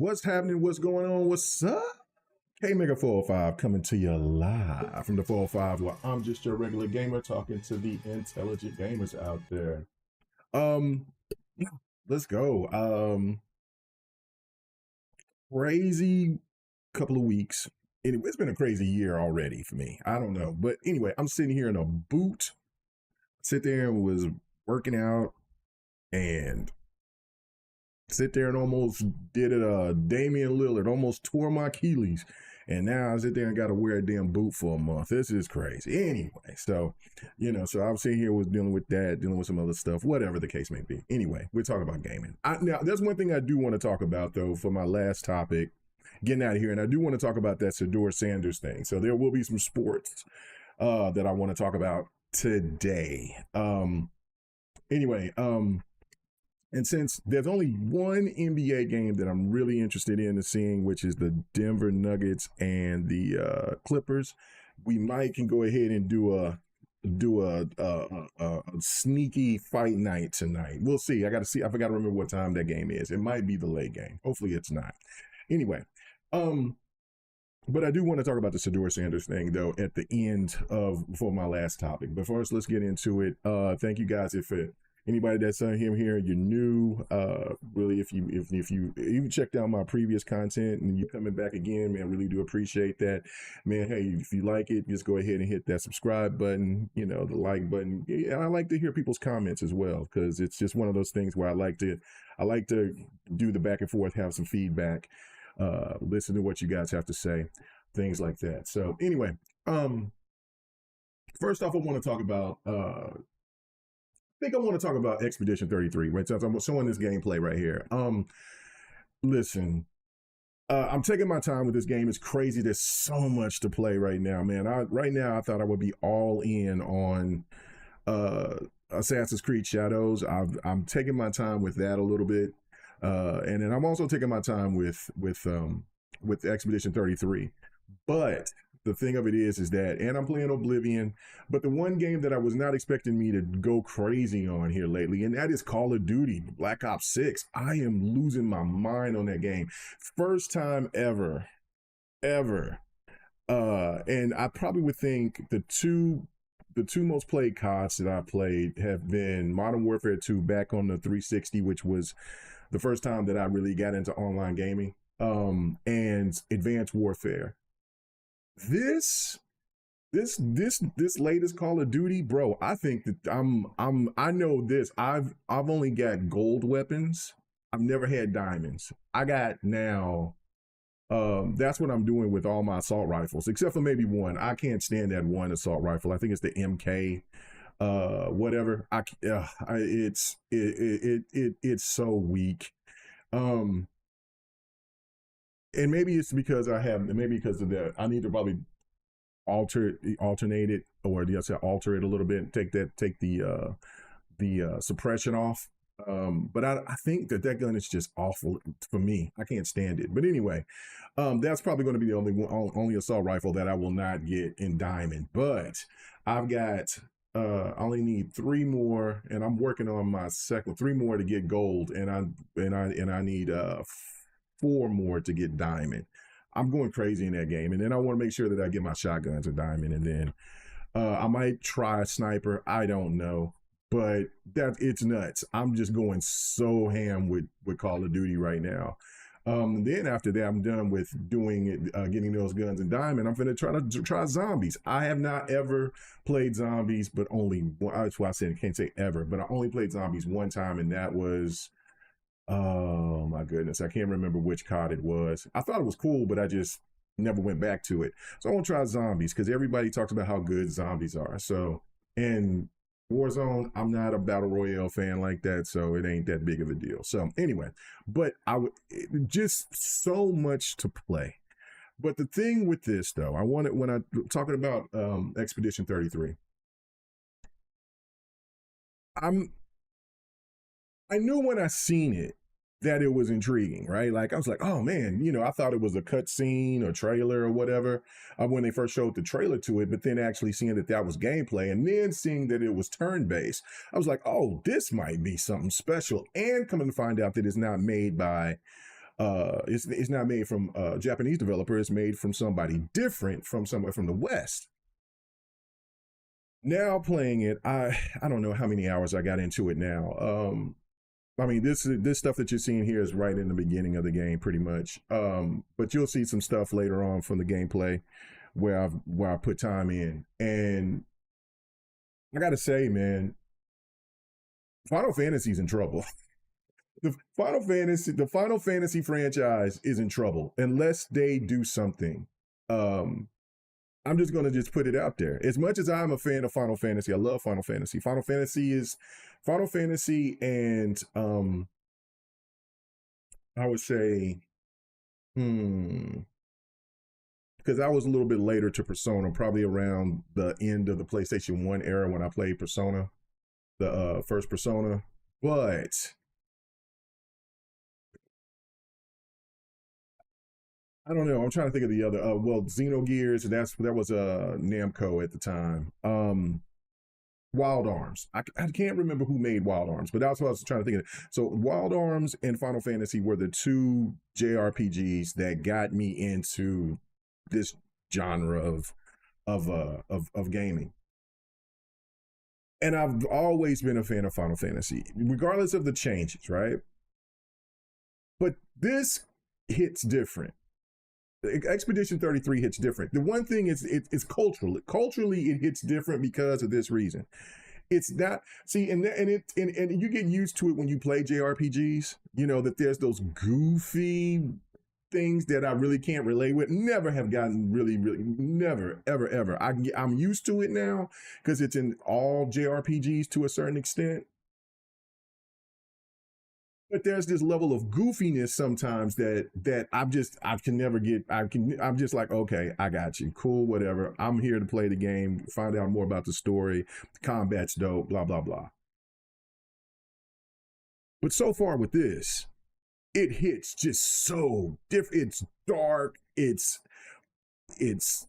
What's happening? What's going on? What's up? K-Mega 405 coming to you live from the 405, where I'm just your regular gamer talking to the intelligent gamers out there. Yeah, let's go. Crazy couple of weeks. Anyway, it's been a crazy year already for me. I don't know. But anyway, I'm sitting here in a boot. Sit there and was working out and sit there and almost did it. Damian Lillard almost tore my Achilles, and now I sit there and got to wear a damn boot for a month. This is crazy. Anyway, so so I'm sitting here was dealing with that, dealing with some other stuff, whatever the case may be. Anyway, we're talking about gaming. Now, there's one thing I do want to talk about though for my last topic, getting out of here, and I do want to talk about that Shedeur Sanders thing. So there will be some sports that I want to talk about today. Anyway. And since there's only one NBA game that I'm really interested in seeing, which is the Denver Nuggets and the Clippers, we might can go ahead and do a sneaky fight night tonight. We'll see. I got to see. I forgot to remember what time that game is. It might be the late game. Hopefully it's not. Anyway, but I do want to talk about the Shedeur Sanders thing though at the end for my last topic. But first, let's get into it. Thank you guys anybody that's here, you're new. Really, if you checked out my previous content and you're coming back again, man, I really do appreciate that, man. Hey, if you like it, just go ahead and hit that subscribe button, the like button. And I like to hear people's comments as well, because it's just one of those things where I like to do the back and forth, have some feedback, listen to what you guys have to say, things like that. So anyway, first off, I want to talk about Expedition 33, right? So I'm showing this gameplay right here. Listen, I'm taking my time with this game. It's crazy. There's so much to play right now, man. Right now, I thought I would be all in on Assassin's Creed Shadows. I'm taking my time with that a little bit, and then I'm also taking my time with Expedition 33. But the thing of it is that, and I'm playing Oblivion, but the one game that I was not expecting me to go crazy on here lately, and that is Call of Duty Black Ops 6. I am losing my mind on that game. First time ever. And I probably would think the two most played CODs that I played have been Modern Warfare 2 back on the 360, which was the first time that I really got into online gaming, and Advanced Warfare. This latest Call of Duty, bro, I think that I know this. I've only got gold weapons. I've never had diamonds. I got now, that's what I'm doing with all my assault rifles, except for maybe one. I can't stand that one assault rifle. I think it's the MK, whatever. It's so weak. And maybe it's because because of that, I need to probably alternate it, or alter it a little bit, take the suppression off. But I think that gun is just awful for me. I can't stand it. But anyway, that's probably going to be the only assault rifle that I will not get in diamond. But I've got I only need 3 more, and I'm working on my second 3 more to get gold, and I need 4 more to get diamond. I'm going crazy in that game, and then I want to make sure that I get my shotguns a diamond, and then I might try a sniper. I don't know, but it's nuts. I'm just going so ham with Call of Duty right now. Then after that, I'm done with doing it, getting those guns in diamond. I'm gonna try zombies. I have not ever played zombies, but only that's why I said I can't say ever, but I only played zombies one time, and that was, oh my goodness, I can't remember which COD it was. I thought it was cool, but I just never went back to it. So I want to try zombies because everybody talks about how good zombies are. So, and Warzone, I'm not a battle royale fan like that, so it ain't that big of a deal. So anyway, but just so much to play. But the thing with this though, when I'm talking about Expedition 33, I knew when I seen it that it was intriguing, right? Like I was like, oh man, I thought it was a cutscene or trailer or whatever when they first showed the trailer to it, but then actually seeing that was gameplay and then seeing that it was turn-based, I was like, oh, this might be something special. And coming to find out that it's not made by It's not made from a Japanese developer. It's made from somebody different, from somewhere from the West. Now playing it, I don't know how many hours I got into it now. I mean, this stuff that you're seeing here is right in the beginning of the game, pretty much. But you'll see some stuff later on from the gameplay where I put time in, and I gotta say, man, Final Fantasy's in trouble. The Final Fantasy franchise is in trouble unless they do something. Um, I'm just gonna just put it out there. As much as I'm a fan of Final Fantasy, I love Final Fantasy. Final Fantasy, and I would say, because I was a little bit later to Persona, probably around the end of the PlayStation 1 era when I played Persona, the first Persona. But I don't know. I'm trying to think of the other. Well, Xenogears. That was Namco at the time. Wild Arms. I can't remember who made Wild Arms, but that's what I was trying to think of. So Wild Arms and Final Fantasy were the two JRPGs that got me into this genre of gaming. And I've always been a fan of Final Fantasy, regardless of the changes, right? But this hits different. Expedition 33 hits different. The one thing is it's culturally it hits different because of this reason. It's not, see, and you get used to it when you play JRPGs, you know, that there's those goofy things that I really can't relate with. Never have gotten really, never, ever. I'm used to it now because it's in all JRPGs to a certain extent. But there's this level of goofiness sometimes that I can never get. I'm just like, okay, I got you, cool, whatever. I'm here to play the game, find out more about the story. The combat's dope, blah blah blah. But so far with this, it hits just so different. It's dark. It's it's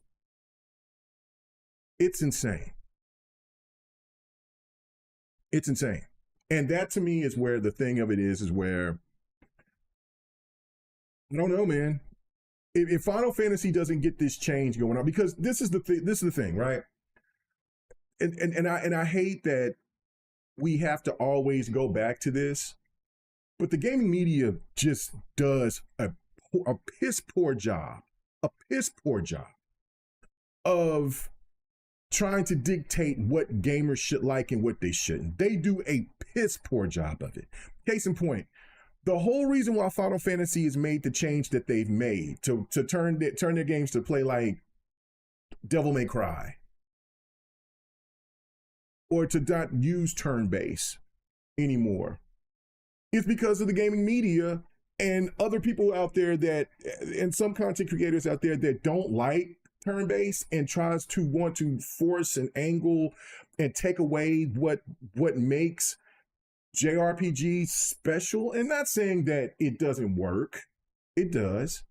insane. It's insane. And that to me is where the thing of it is where I don't know, man. If Final Fantasy doesn't get this change going on, because this is the thing, right? And I hate that we have to always go back to this, but the gaming media just does a piss poor job, a piss poor job of trying to dictate what gamers should like and what they shouldn't. They do a piss poor job of it. Case in point, the whole reason why Final Fantasy has made the change that they've made to turn their games to play like Devil May Cry, or to not use turn based anymore, is because of the gaming media and other people out there and some content creators out there that don't like turn based and tries to want to force an angle and take away what makes JRPG special. And not saying that it doesn't work, it does.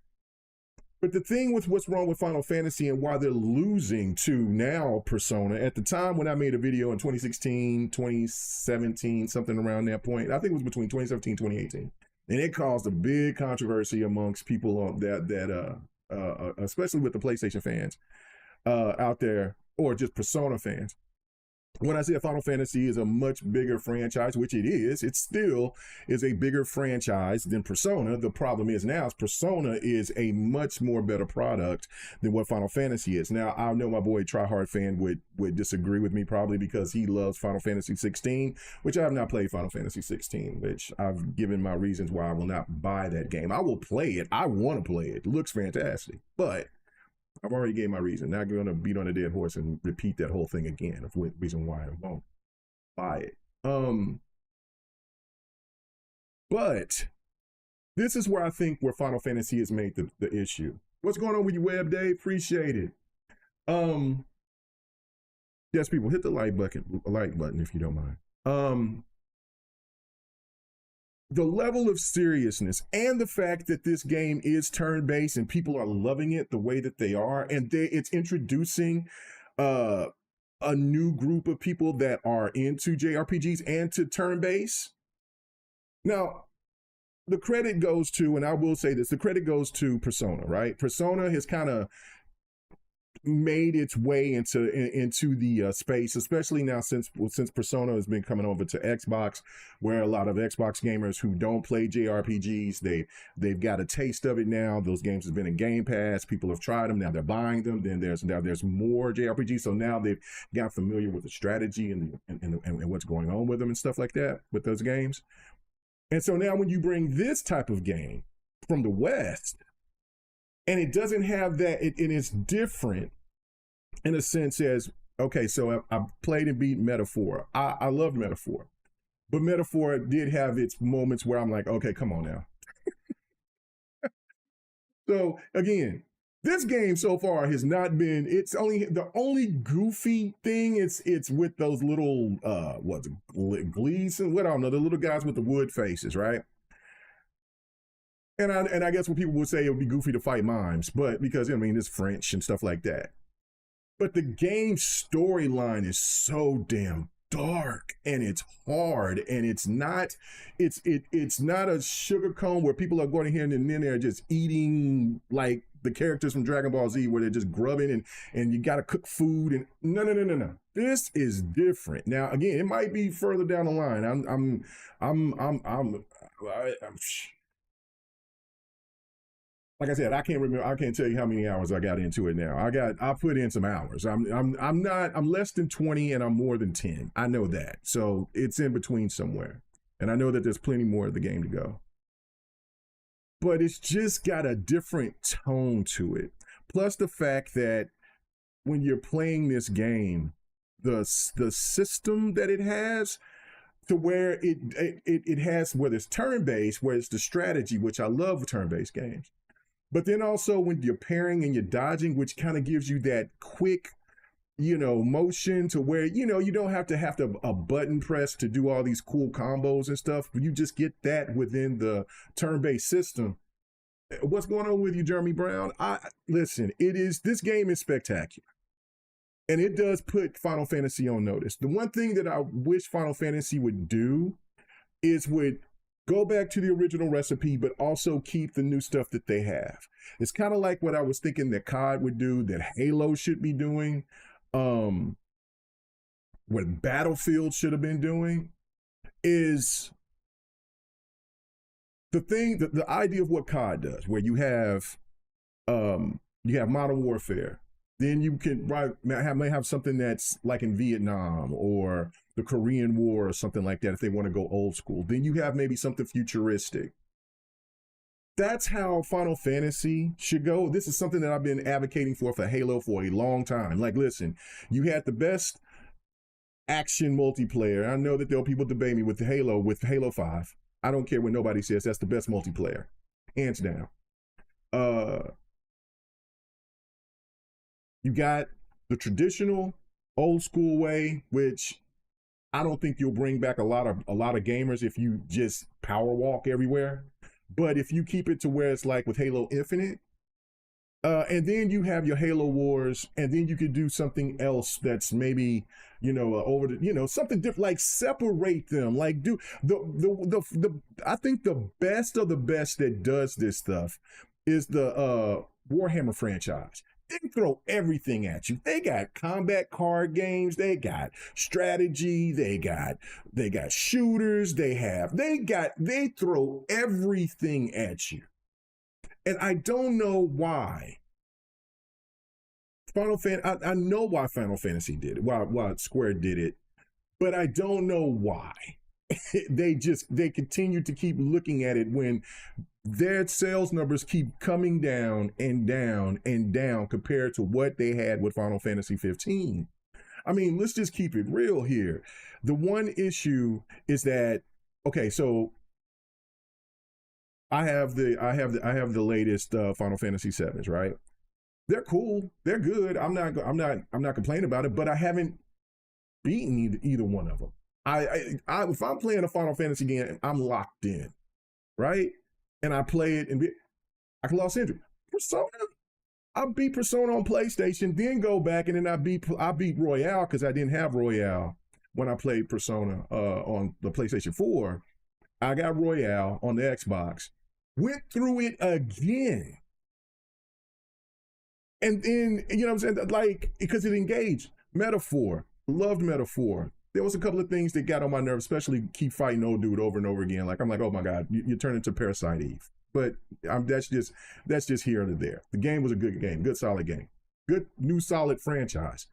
But the thing with what's wrong with Final Fantasy and why they're losing to now Persona, at the time when I made a video in 2016, 2017, something around that point, I think it was between 2017 and 2018. And it caused a big controversy amongst people especially with the PlayStation fans out there, or just Persona fans. When I say Final Fantasy is a much bigger franchise, which it still is a bigger franchise than Persona. The problem is now Persona is a much more better product than what Final Fantasy is. Now, I know my boy Tryhard fan would disagree with me probably because he loves Final Fantasy 16, which I have not played Final Fantasy 16, which I've given my reasons why I will not buy that game. I will play it. I want to play it. It looks fantastic, but I've already gave my reason. Not going to beat on a dead horse and repeat that whole thing again of what reason why I won't buy it. But this is where I think where Final Fantasy has made the issue. What's going on with you, Web Dave? Appreciate it. Yes, people, hit the like button if you don't mind. The level of seriousness and the fact that this game is turn-based and people are loving it the way that they are, and it's introducing a new group of people that are into JRPGs and to turn-based. Now, the credit goes to, and I will say this, the credit goes to Persona, right? Persona has kind of made its way into the space, especially now since Persona has been coming over to Xbox, where a lot of Xbox gamers who don't play JRPGs, they've got a taste of it now. Those games have been in Game Pass. People have tried them. Now they're buying them. Then there's more JRPGs. So now they've got familiar with the strategy and what's going on with them and stuff like that with those games. And so now when you bring this type of game from the West, and it doesn't have that, it is different in a sense as, okay, so I played and beat Metaphor. I love Metaphor. But Metaphor did have its moments where I'm like, okay, come on now. So again, this game so far has not been, it's only, the only goofy thing it's with those little, Glees and what I don't know, the little guys with the wood faces, right? And I guess what people would say it would be goofy to fight mimes, but because, I mean, it's French and stuff like that. But the game storyline is so damn dark and it's hard and it's not a sugar cone where people are going here and then they're just eating like the characters from Dragon Ball Z where they're just grubbing and you got to cook food and no. This is different. Now again, it might be further down the line. I'm like I said, I can't remember. I can't tell you how many hours I got into it now. I put in some hours. I'm less than 20 and I'm more than 10. I know that. So it's in between somewhere. And I know that there's plenty more of the game to go. But it's just got a different tone to it. Plus the fact that when you're playing this game, the system that it has, to where it has, whether it's turn-based, where it's the strategy, which I love turn-based games. But then also when you're parrying and you're dodging, which kind of gives you that quick, motion to where, you don't have to a button press to do all these cool combos and stuff. You just get that within the turn-based system. What's going on with you, Jeremy Brown? Listen, this game is spectacular. And it does put Final Fantasy on notice. The one thing that I wish Final Fantasy would do is go back to the original recipe, but also keep the new stuff that they have. It's kind of like what I was thinking that COD would do, that Halo should be doing, what Battlefield should have been doing, is the idea of what COD does, where you have Modern Warfare. Then you can may have something that's like in Vietnam or the Korean War or something like that if they want to go old school. Then you have maybe something futuristic. That's how Final Fantasy should go. This is something that I've been advocating for Halo for a long time. Like, listen, you had the best action multiplayer. I know that there'll people debate me with Halo 5. I don't care what nobody says. That's the best multiplayer, hands down. You got the traditional old school way, which I don't think you'll bring back a lot of gamers if you just power walk everywhere. But if you keep it to where it's like with Halo Infinite, and then you have your Halo Wars, and then you could do something else that's maybe, something different, like separate them, like do I think the best of the best that does this stuff is the Warhammer franchise. They throw everything at you. They got combat card games. They got strategy. They got shooters. They throw everything at you. And I don't know why. I know why Final Fantasy did it, why Square did it, but I don't know why. They continue to keep looking at it when their sales numbers keep coming down and down and down compared to what they had with Final Fantasy 15. I mean, let's just keep it real here. The one issue is that, okay, so I have the latest Final Fantasy 7s, right? They're cool, they're good. I'm not complaining about it, but I haven't beaten either one of them. If I'm playing a Final Fantasy game, I'm locked in, right? And I play it and I can lost interest. Persona, I beat Persona on PlayStation, then go back and then I beat Royale because I didn't have Royale when I played Persona on the PlayStation 4. I got Royale on the Xbox, went through it again. And then, you know what I'm saying? Like, because it engaged. Metaphor, loved Metaphor. There was a couple of things that got on my nerves, especially keep fighting old dude over and over again. Like, I'm like, oh my God, you turn into Parasite Eve. But that's just here and there. The game was a good game, good solid game, good new solid franchise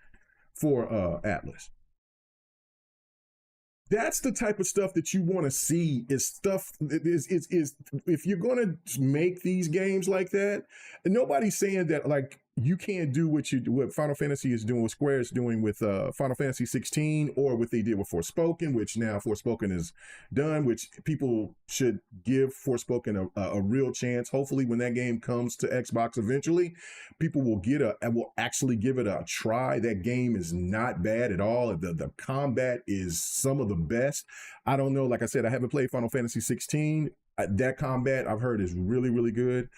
for Atlas. That's the type of stuff that you want to see. Is stuff is if you're going to make these games like that, and nobody's saying that like you can't do what Final Fantasy is doing, what Square is doing with Final Fantasy 16, or what they did with Forspoken, which now Forspoken is done, which people should give Forspoken a real chance. Hopefully when that game comes to Xbox eventually, people will actually give it a try. That game is not bad at all. The combat is some of the best. I don't know, like I said, I haven't played Final Fantasy 16. That combat I've heard is really, really good.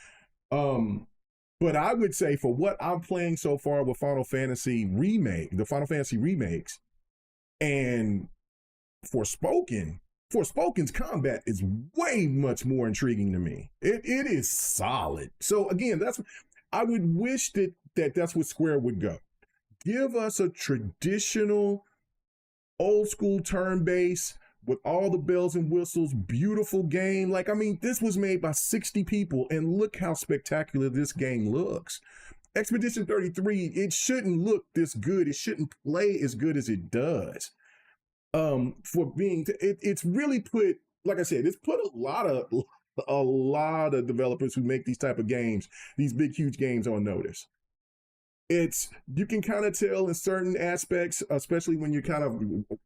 But I would say for what I'm playing so far with the Final Fantasy remakes, and Forspoken's combat is way much more intriguing to me. It is solid. So again, I would wish that's what Square would go. Give us a traditional, old school turn-based with all the bells and whistles, beautiful game. Like, I mean, this was made by 60 people, and look how spectacular this game looks. Expedition 33, it shouldn't look this good. It shouldn't play as good as it does. It's really put, like I said, it's put a lot of developers who make these type of games, these big, huge games, on notice. You can kind of tell in certain aspects, especially when you're kind of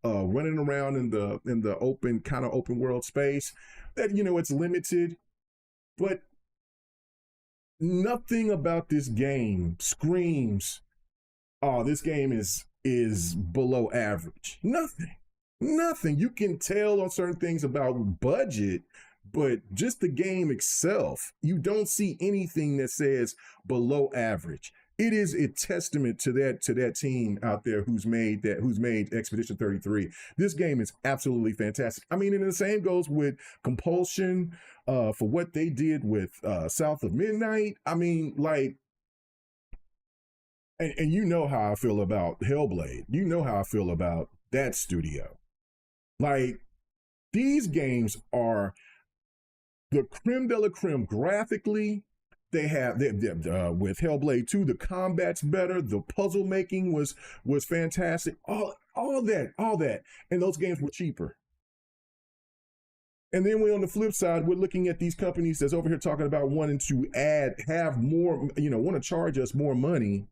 running around in the open world space, that, you know, it's limited, but nothing about this game screams, oh, this game is below average. Nothing. You can tell on certain things about budget, but just the game itself, you don't see anything that says below average. It is a testament to that team out there who's made Expedition 33. This game is absolutely fantastic. I mean, and the same goes with Compulsion, for what they did with South of Midnight. I mean, like, and you know how I feel about Hellblade. You know how I feel about that studio. Like, these games are the creme de la creme graphically. They with Hellblade 2, the combat's better, the puzzle making was fantastic. All that. And those games were cheaper. And then on the flip side, we're looking at these companies that's over here talking about wanting to have more, you know, want to charge us more money.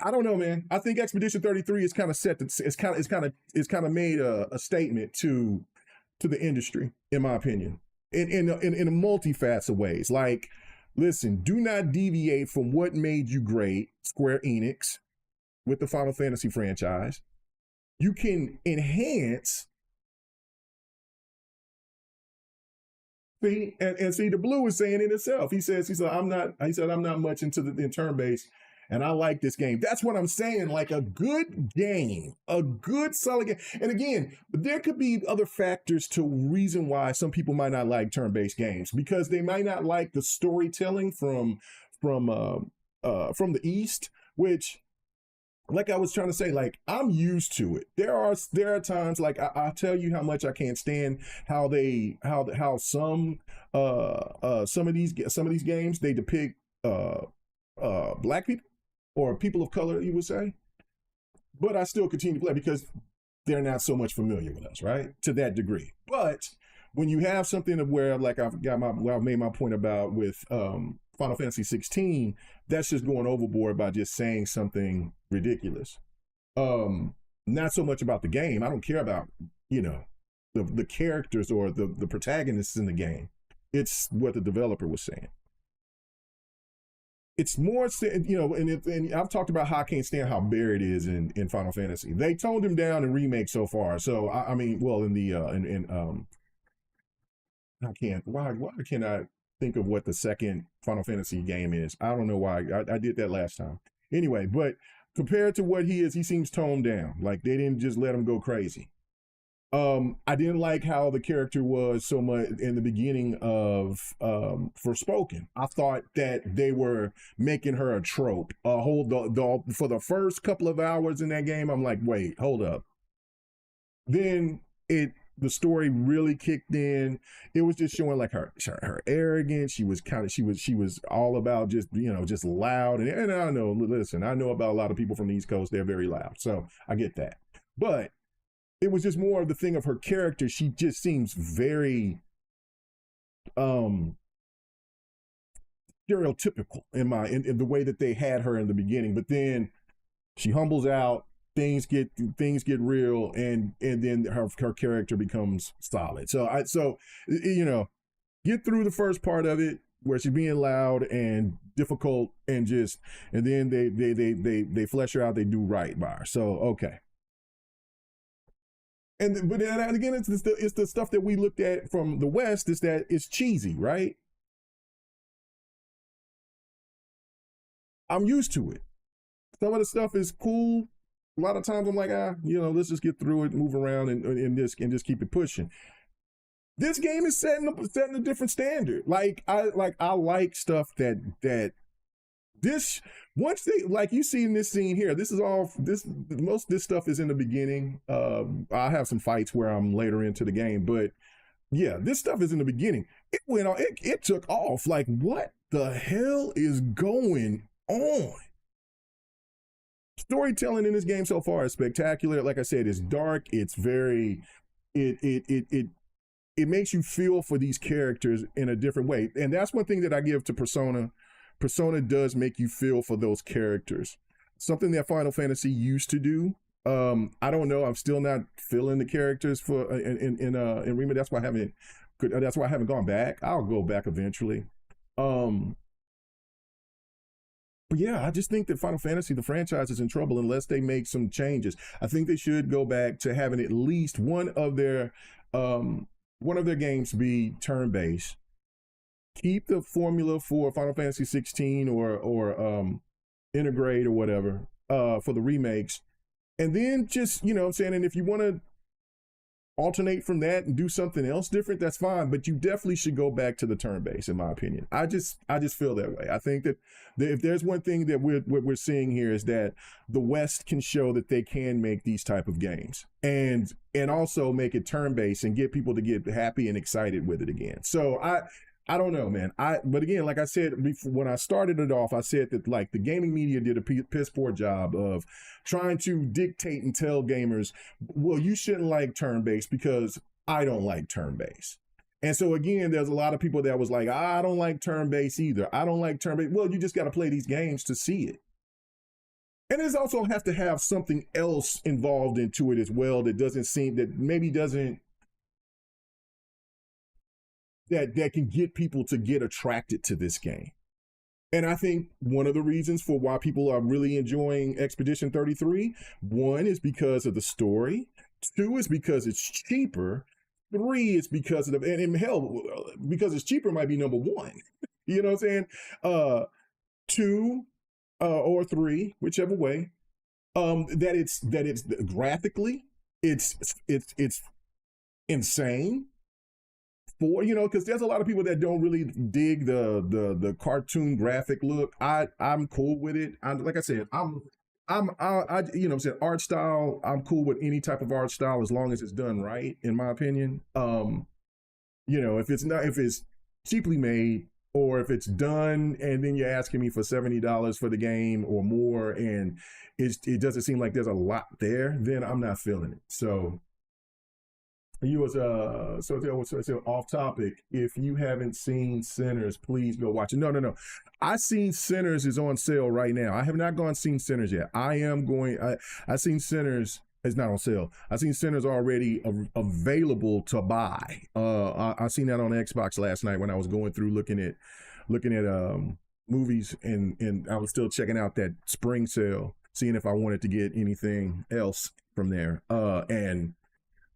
I don't know, man. I think Expedition 33 is kind of set. It's kind of made a statement to the industry, in my opinion. In a multifaceted ways. Like, listen, do not deviate from what made you great, Square Enix, with the Final Fantasy franchise. You can enhance. See, and see, the Blue is saying it himself. He said, I'm not much into the turn-based, and I like this game. That's what I'm saying. Like, a good game, a good solid game. And again, there could be other factors to reason why some people might not like turn-based games, because they might not like the storytelling from the East, which, like I was trying to say, like, I'm used to it. There are times, like, I tell you how much I can't stand how some of these games, they depict black people or people of color, you would say. But I still continue to play because they're not so much familiar with us, right? To that degree. But when you have something of where, like I've made my point about with Final Fantasy 16, that's just going overboard by just saying something ridiculous. Not so much about the game. I don't care about, you know, the characters or the protagonists in the game. It's what the developer was saying. It's more, you know, and I've talked about how I can't stand how Barrett is in Final Fantasy. They toned him down in remake so far. So I mean, well, why can't I think of what the second Final Fantasy game is? I don't know why. I did that last time. Anyway, but compared to what he is, he seems toned down. Like, they didn't just let him go crazy. I didn't like how the character was so much in the beginning of Forspoken. I thought that they were making her a trope. For the first couple of hours in that game, I'm like, wait, hold up. Then the story really kicked in. It was just showing like her arrogance. She was all about just just loud, and I know, listen, I know about a lot of people from the East Coast. They're very loud, so I get that. But it was just more of the thing of her character. She just seems very um stereotypical in the way that they had her in the beginning. But then she humbles out, things get real, and then her character becomes solid. So get through the first part of it where she's being loud and difficult, and then they flesh her out, they do right by her. So okay. But then again, it's the stuff that we looked at from the West, is that it's cheesy, right? I'm used to it. Some of the stuff is cool. A lot of times I'm like, let's just get through it, move around, and just keep it pushing. This game is setting a different standard. I like stuff that this once they, like you see in this scene here. This is all this most of this stuff is in the beginning. I have some fights where I'm later into the game, but yeah, this stuff is in the beginning. It went on. It took off. Like, what the hell is going on? Storytelling in this game so far is spectacular. Like I said, it's dark. It's very it makes you feel for these characters in a different way. And that's one thing that I give to Persona. Persona does make you feel for those characters. Something that Final Fantasy used to do. I don't know. I'm still not feeling the characters for in Remake. That's why I haven't gone back. I'll go back eventually. Um, but yeah, I just think that Final Fantasy, the franchise, is in trouble unless they make some changes. I think they should go back to having at least one of their games be turn-based. Keep the formula for Final Fantasy 16 or Integrate or whatever for the remakes, and then just what I'm saying. And if you want to alternate from that and do something else different, that's fine. But you definitely should go back to the turn base, in my opinion. I just feel that way. I think that if there's one thing that we're seeing here, is that the West can show that they can make these type of games and also make it turn based and get people to get happy and excited with it again. So I don't know, man. But again, like I said when I started it off, I said that like the gaming media did a piss poor job of trying to dictate and tell gamers, well, you shouldn't like turn based because I don't like turn based. And so again, there's a lot of people that was like, I don't like turn based either. I don't like turn based. Well, you just got to play these games to see it. And it also has to have something else involved into it as well that can get people to get attracted to this game. And I think one of the reasons for why people are really enjoying Expedition 33, one is because of the story, two is because it's cheaper, three is because of and hell, because it's cheaper might be number one. You know what I'm saying? Two or three, whichever way. That it's graphically, it's insane. Because there's a lot of people that don't really dig the cartoon graphic look. I'm cool with it. Like I said, I'm saying, art style. I'm cool with any type of art style as long as it's done right, in my opinion. If it's cheaply made, or if it's done and then you're asking me for $70 for the game or more, and it doesn't seem like there's a lot there, then I'm not feeling it. So off topic. If you haven't seen Sinners, please go watch it. No. I seen Sinners is on sale right now. I have not seen Sinners yet. I seen Sinners. It's not on sale. I seen Sinners already available to buy. I seen that on Xbox last night when I was going through looking at movies, and I was still checking out that spring sale, seeing if I wanted to get anything else from there. And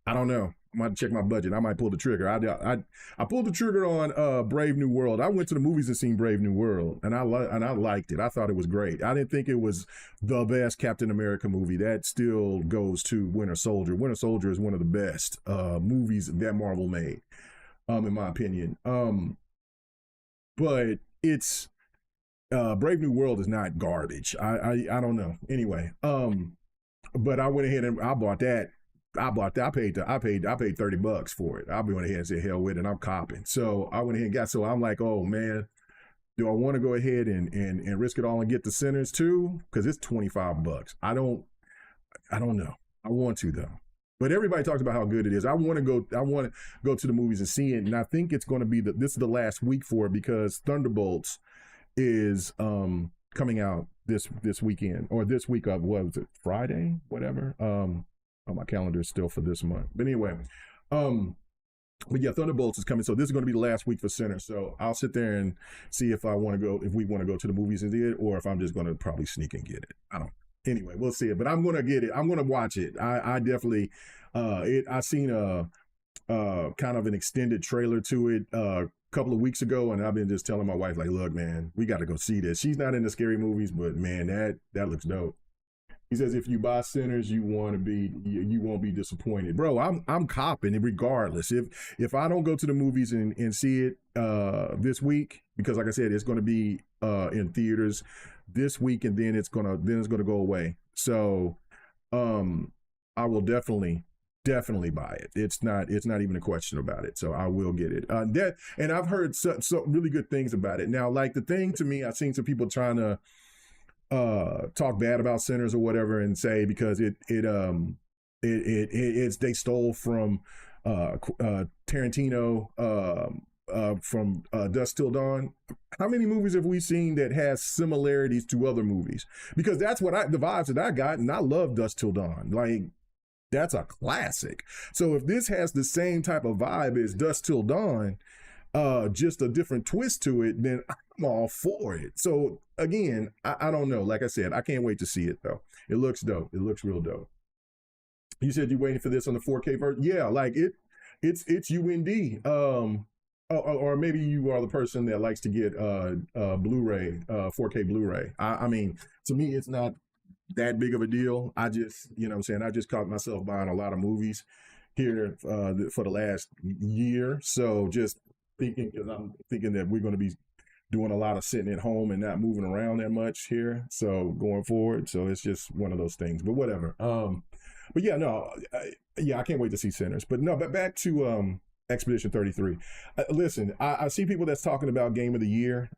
I don't know. I might check my budget. I might pull the trigger. I pulled the trigger on Brave New World. I went to the movies and seen Brave New World, and I liked it. I thought it was great. I didn't think it was the best Captain America movie. That still goes to Winter Soldier. Winter Soldier is one of the best movies that Marvel made, in my opinion. But it's Brave New World is not garbage. I don't know. Anyway, but I went ahead and I bought that. I paid $30 for it. I went ahead and said hell with it, and I'm copping. So I went ahead and got. So I'm like, oh man, do I want to go ahead and risk it all and get the Sinners too? Because it's $25. I don't know. I want to though. But everybody talks about how good it is. I want to go to the movies and see it, and I think it's going to be this is the last week for it because Thunderbolts is coming out this weekend or this week of what was it, Friday, whatever. Oh, my calendar is still for this month. But anyway, but yeah, Thunderbolts is coming. So this is going to be the last week for Center. So I'll sit there and see if we want to go to the movies and see it, or if I'm just going to probably sneak and get it. I don't. Anyway, we'll see it. But I'm going to get it. I'm going to watch it. I definitely. I seen a kind of an extended trailer to it a couple of weeks ago, and I've been just telling my wife like, look, man, we got to go see this. She's not into scary movies, but man, that looks dope. He says if you buy Sinners, you won't be disappointed, bro. I'm copping it regardless. If I don't go to the movies and see it this week, because like I said, it's going to be in theaters this week, and then it's gonna go away. So I will definitely buy it. It's not even a question about it. So I will get it. And I've heard so really good things about it. Now, like the thing to me, I've seen some people trying to talk bad about Sinners or whatever and say because it's they stole from Tarantino from Dusk Till Dawn. How many movies have we seen that has similarities to other movies? Because that's what the vibes that I got, and I love Dusk Till Dawn. Like that's a classic. So if this has the same type of vibe as Dusk Till Dawn, just a different twist to it, then I'm all for it. So again, I don't know. Like I said, I can't wait to see it though. It looks dope. It looks real dope. You said you're waiting for this on the 4K version? Yeah, like it's UND. Or maybe you are the person that likes to get Blu-ray, 4K Blu-ray. I mean, to me, it's not that big of a deal. I just, you know what I'm saying? I just caught myself buying a lot of movies here for the last year. So just thinking, because I'm thinking that we're going to be doing a lot of sitting at home and not moving around that much here. So going forward, so it's just one of those things. But whatever. But yeah, no, I can't wait to see Sinners. But no, but back to Expedition 33. Listen, I see people that's talking about Game of the Year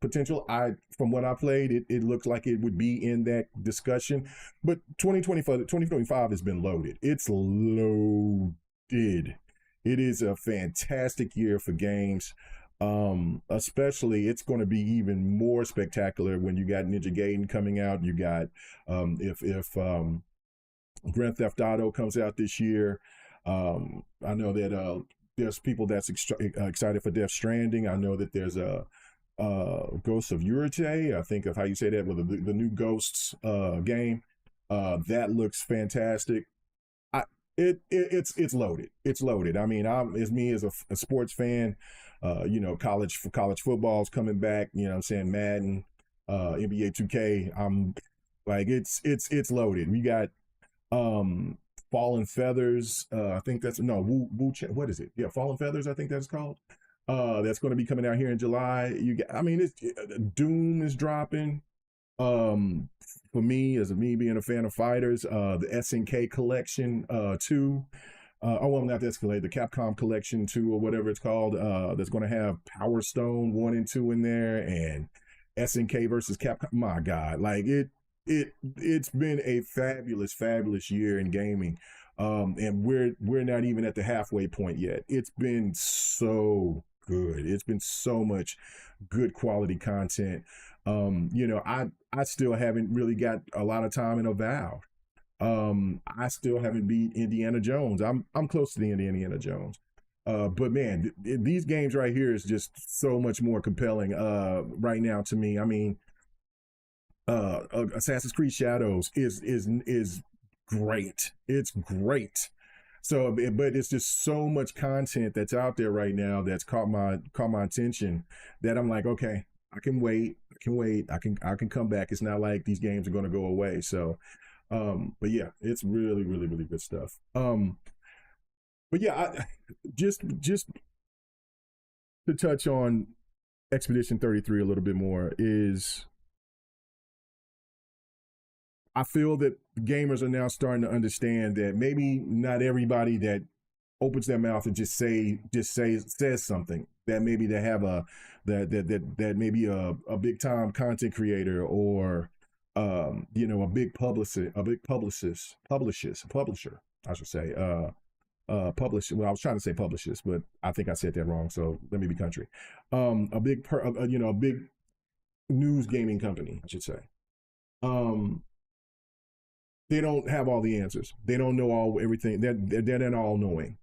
potential. From what I played, it looks like it would be in that discussion. But 2025 has been loaded. It's loaded. It is a fantastic year for games. Especially it's going to be even more spectacular when you got Ninja Gaiden coming out. You got if Grand Theft Auto comes out this year. I know that there's people that's excited for Death Stranding. I know that there's a Ghosts of Yurite. I think of how you say that with the new Ghosts game. That looks fantastic. It's loaded. It's loaded. I mean, as me as a sports fan, college football is coming back. You know what I'm saying? Madden, NBA 2K. I'm like, it's loaded. We got Fallen Feathers. I think that's what is it? Yeah, Fallen Feathers. I think that's called. That's going to be coming out here in July. Doom is dropping. For me, as me being a fan of fighters, the SNK collection 2. Not the SNK, the Capcom collection 2 or whatever it's called. That's going to have Power Stone 1 and 2 in there, and SNK versus Capcom. My God, like it's been a fabulous year in gaming. And we're not even at the halfway point yet. It's been so good. It's been so much good quality content. I still haven't really got a lot of time in Avowed. I still haven't beat Indiana Jones. I'm close to the end of Indiana Jones. But man, these games right here is just so much more compelling right now to me. I mean, Assassin's Creed Shadows is great. It's great. So, but it's just so much content that's out there right now that's caught my attention that I'm like, okay, I can wait. I can wait. I can come back. It's not like these games are going to go away. So, but yeah, it's really, really, really good stuff. But yeah, just to touch on Expedition 33 a little bit more is I feel that gamers are now starting to understand that maybe not everybody that opens their mouth and says something, that maybe they have that maybe a big time content creator, or a big publisher, I should say, well, I was trying to say publishers, but I think I said that wrong, so let me be country. A big news gaming company, I should say. They don't have all the answers. They don't know everything. They're not all knowing.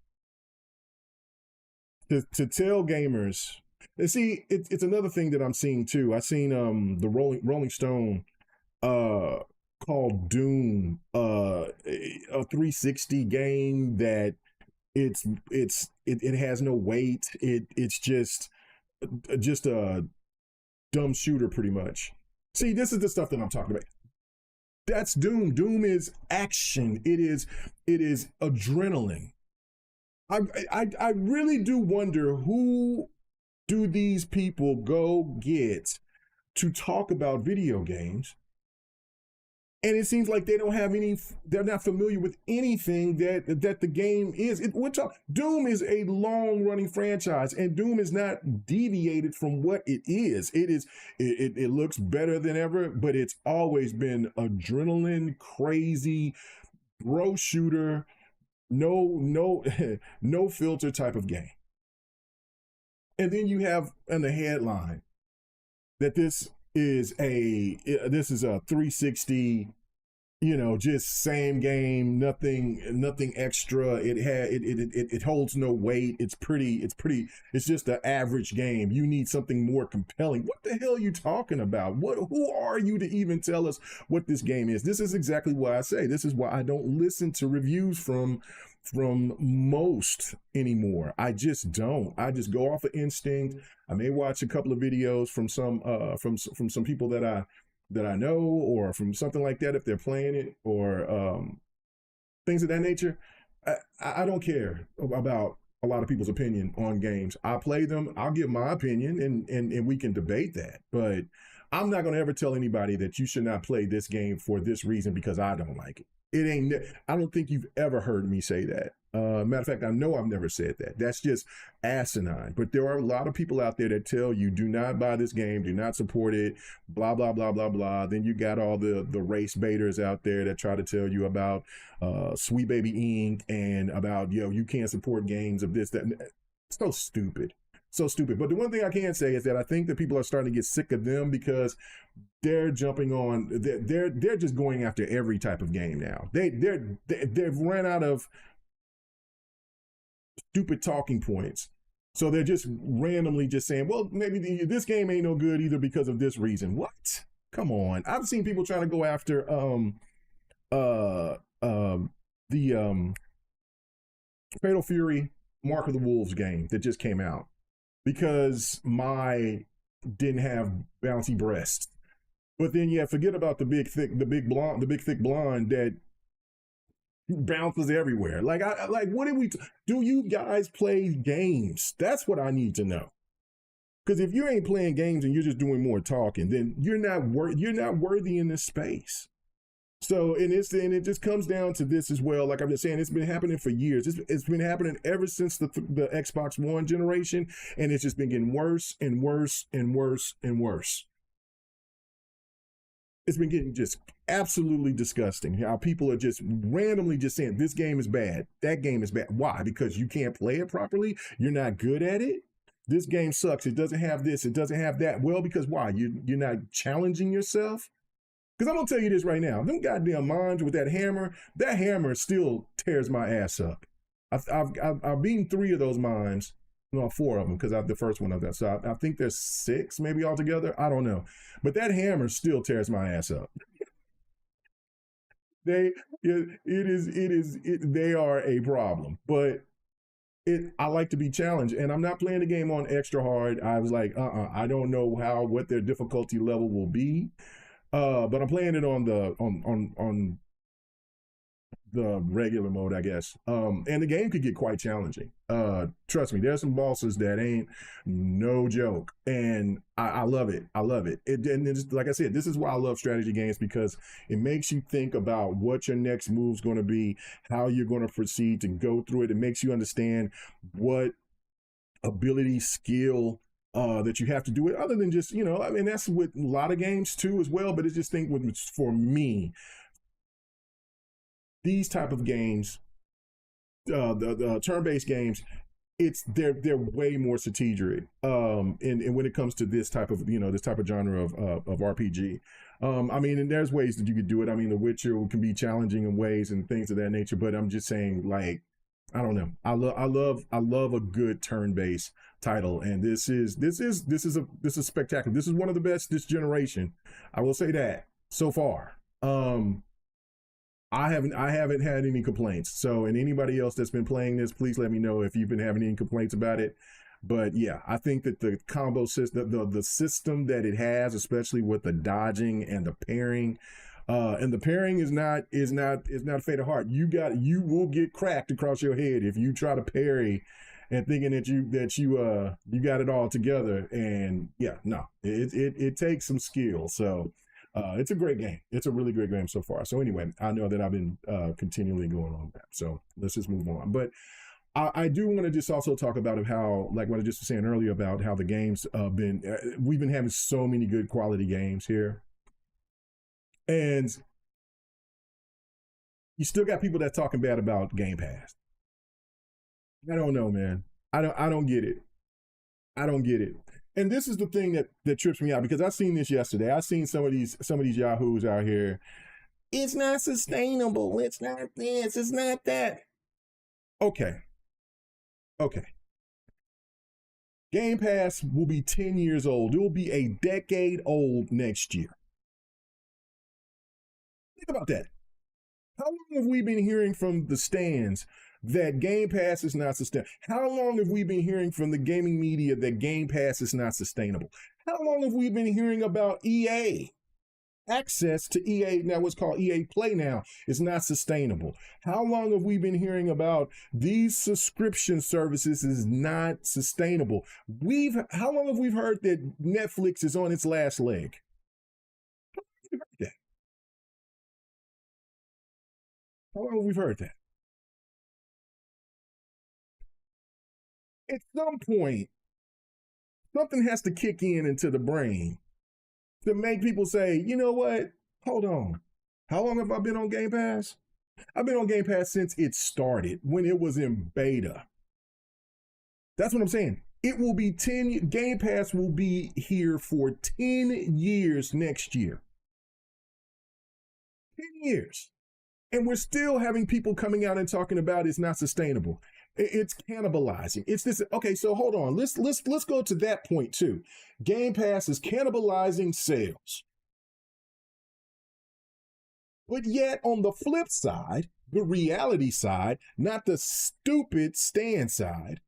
To tell gamers, and see, it's another thing that I'm seeing too. I seen the Rolling Stone called Doom a 360 game that it has no weight. It's just a dumb shooter pretty much. See, this is the stuff that I'm talking about. That's Doom. Doom is action. It is adrenaline. I really do wonder, who do these people go get to talk about video games? And it seems like they don't have they're not familiar with anything that the game is. Doom is a long running franchise, and Doom is not deviated from what it is. It looks better than ever, but it's always been adrenaline, crazy, bro shooter, no filter type of game. And then you have in the headline that this is a 360, just same game, nothing extra. It holds no weight. It's just an average game. You need something more compelling. What the hell are you talking about? Who are you to even tell us what this game is? This is exactly why I say, this is why I don't listen to reviews from most anymore. I just don't. I just go off of instinct. I may watch a couple of videos from some people that I know, or from something like that if they're playing it, or things of that nature. I don't care about a lot of people's opinion on games. I play them. I'll give my opinion, and we can debate that. But I'm not going to ever tell anybody that you should not play this game for this reason because I don't like it. I don't think you've ever heard me say that. Matter of fact, I know I've never said that. That's just asinine. But there are a lot of people out there that tell you, do not buy this game, do not support it, blah, blah, blah, blah, blah. Then you got all the race baiters out there that try to tell you about Sweet Baby Inc. and about, you can't support games of this, that. So stupid. So stupid. But the one thing I can say is that I think that people are starting to get sick of them, because they're jumping on, they're just going after every type of game now. They've ran out of stupid talking points. So they're just randomly just saying, well, maybe this game ain't no good either because of this reason. What? Come on. I've seen people trying to go after the Fatal Fury Mark of the Wolves game that just came out, because my didn't have bouncy breasts. But then forget about the big thick blonde that bounces everywhere. Like what do you guys play games? That's what I need to know. Because if you ain't playing games and you're just doing more talking, then you're not worthy in this space. So, and it just comes down to this as well. Like I'm just saying, it's been happening for years. It's been happening ever since the Xbox One generation, and it's just been getting worse and worse and worse and worse. It's been getting just absolutely disgusting how people are just randomly just saying this game is bad, that game is bad. Why? Because you can't play it properly? You're not good at it? This game sucks. It doesn't have this. It doesn't have that. Well, because why? You're not challenging yourself? Because I'm going to tell you this right now. Them goddamn mimes with that hammer still tears my ass up. I've beaten 3 of those mimes. No, 4 of them, because the first one of that. So I think there's 6 maybe altogether. I don't know. But that hammer still tears my ass up. They are a problem, but I like to be challenged, and I'm not playing the game on extra hard. I was like, I don't know what their difficulty level will be, but I'm playing it on the regular mode, I guess. And the game could get quite challenging. Trust me, there's some bosses that ain't no joke, and I love it. I love it. And it's, like I said, this is why I love strategy games, because it makes you think about what your next move's going to be, how you're going to proceed to go through it. It makes you understand what ability, skill, that you have to do it, other than just, I mean, that's with a lot of games too as well. But it's just for me, these type of games, the turn-based games, they're way more strategic. And when it comes to this type of genre of RPG, I mean, and there's ways that you could do it. I mean, The Witcher can be challenging in ways and things of that nature. But I'm just saying, like, I don't know. I love a good turn-based title, and this is spectacular. This is one of the best this generation. I will say that so far. I haven't had any complaints. So, and anybody else that's been playing this, please let me know if you've been having any complaints about it. But yeah, I think that the combo system, the system that it has, especially with the dodging and the pairing, and the pairing is not a fate of heart. You will get cracked across your head if you try to parry and thinking that you got it all together. And yeah, no, it takes some skill. So it's a great game. It's a really great game so far. So anyway, I know that I've been continually going on that. So let's just move on. But I do want to just also talk about how, like what I just was saying earlier, about how the games we've been having so many good quality games here. And you still got people that talking bad about Game Pass. I don't know, man. I don't get it. I don't get it. And this is the thing that trips me out, because I seen this yesterday. I seen some of these yahoos out here. It's not sustainable. It's not this. It's not that. Okay. Game Pass will be 10 years old. It will be a decade old next year. Think about that. How long have we been hearing from the stands that Game Pass is not sustainable? How long have we been hearing from the gaming media that Game Pass is not sustainable? How long have we been hearing about EA? Access to EA, now what's called EA Play now, is not sustainable. How long have we been hearing about these subscription services is not sustainable? How long have we heard that Netflix is on its last leg? How long have we heard that? At some point, something has to kick into the brain to make people say, you know what? Hold on. How long have I been on Game Pass? I've been on Game Pass since it started, when it was in beta. That's what I'm saying. It will be Game Pass will be here for 10 years next year. 10 years. And we're still having people coming out and talking about it's not sustainable. It's cannibalizing. It's this. Okay, so hold on. Let's go to that point too. Game Pass is cannibalizing sales. But yet on the flip side, the reality side, not the stupid stand side,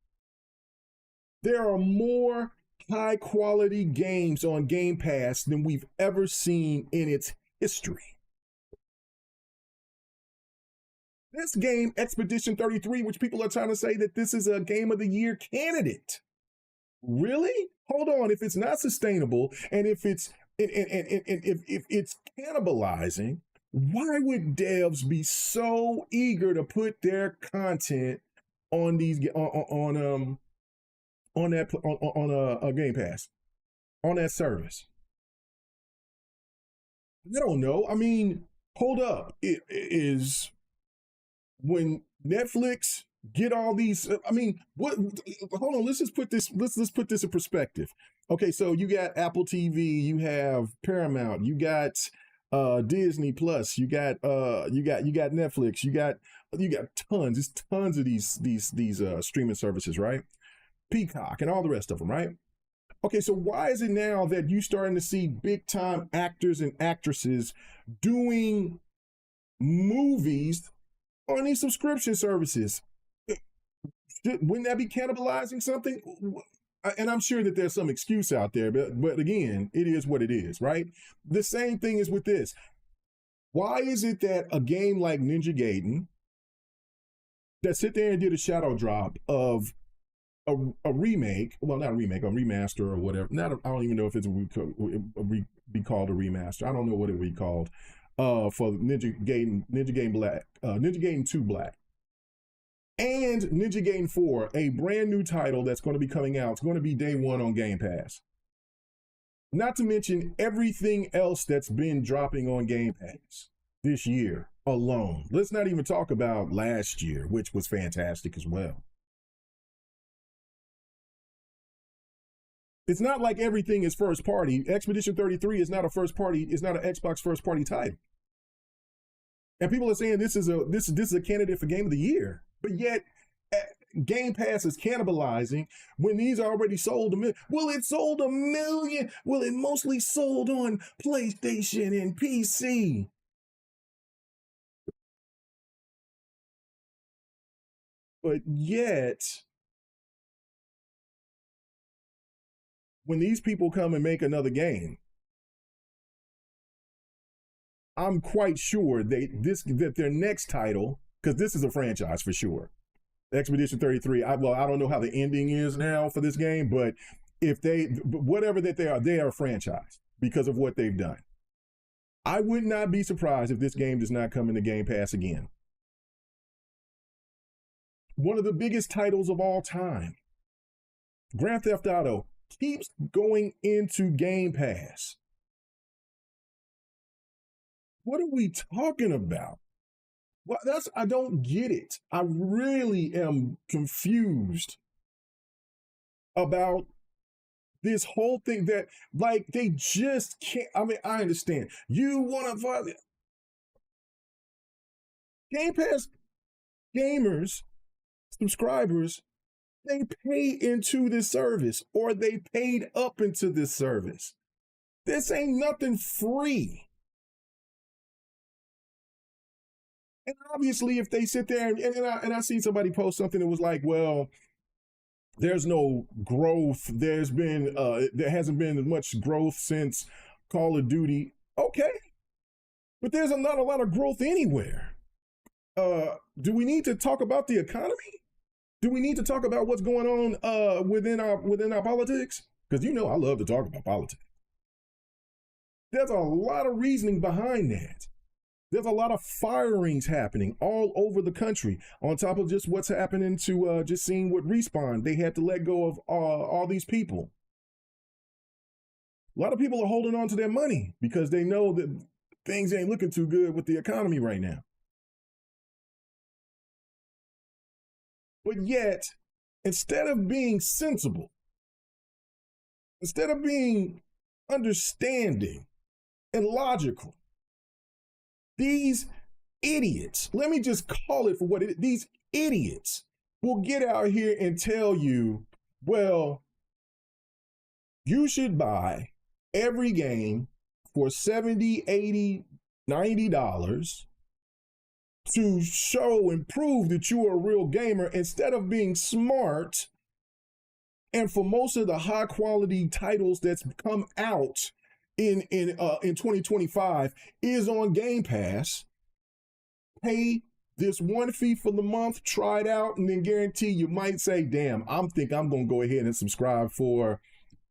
there are more high quality games on Game Pass than we've ever seen in its history. This game, Expedition 33, which people are trying to say that this is a Game of the Year candidate. Really? Hold on. If it's not sustainable, and if it's cannibalizing, why would devs be so eager to put their content on these on a Game Pass, on that service? I don't know. I mean, hold up. It is. When Netflix get all these, I mean, what? Hold on, let's put this in perspective. Okay, so you got Apple TV, you have Paramount, you got Disney Plus, you got Netflix, you got tons. It's tons of these streaming services, right? Peacock and all the rest of them, right? Okay, so why is it now that you starting to see big time actors and actresses doing movies on these subscription services. Wouldn't that be cannibalizing something? And I'm sure that there's some excuse out there, but again, it is what it is, right? The same thing is with this. Why is it that a game like Ninja Gaiden that sit there and did a shadow drop of a remake, well, not a remake, a remaster or whatever. I don't even know if it would be called a remaster. I don't know what it would be called for Ninja Gaiden Black, Ninja Gaiden 2 Black. And Ninja Gaiden 4, a brand new title that's going to be coming out. It's going to be day one on Game Pass. Not to mention everything else that's been dropping on Game Pass this year alone. Let's not even talk about last year, which was fantastic as well. It's not like everything is first party. Expedition 33 is not a first party, it's not an Xbox first party title. And people are saying this is a candidate for Game of the Year. But yet, Game Pass is cannibalizing when these already sold 1 million. Well, it sold 1 million. Well, it mostly sold on PlayStation and PC. But yet, when these people come and make another game, I'm quite sure that their next title, because this is a franchise for sure. Expedition 33. I don't know how the ending is now for this game, but whatever that they are a franchise because of what they've done. I would not be surprised if this game does not come into Game Pass again. One of the biggest titles of all time, Grand Theft Auto, keeps going into Game Pass. What are we talking about? Well, I don't get it. I really am confused about this whole thing that, like, they just can't. I mean, I understand. You want to find Game Pass gamers, subscribers, they pay into this service or they paid up into this service. This ain't nothing free. And obviously, if they sit there and I seen somebody post something that was like, well, there's no growth. There hasn't been much growth since Call of Duty. Okay, but there's not a lot of growth anywhere. Do we need to talk about the economy? Do we need to talk about what's going on within our politics? Because I love to talk about politics. There's a lot of reasoning behind that. There's a lot of firings happening all over the country, on top of just what's happening to just seeing what Respawn. They had to let go of all these people. A lot of people are holding on to their money because they know that things ain't looking too good with the economy right now. But yet, instead of being sensible, instead of being understanding and logical, these idiots, let me just call it for what it is, these idiots will get out here and tell you, well, you should buy every game for $70, $80, $90 to show and prove that you are a real gamer, instead of being smart. And for most of the high quality titles that's come out in 2025 is on Game Pass. Pay this one fee for the month, try it out, and then guarantee you might say, damn, I'm going to go ahead and subscribe for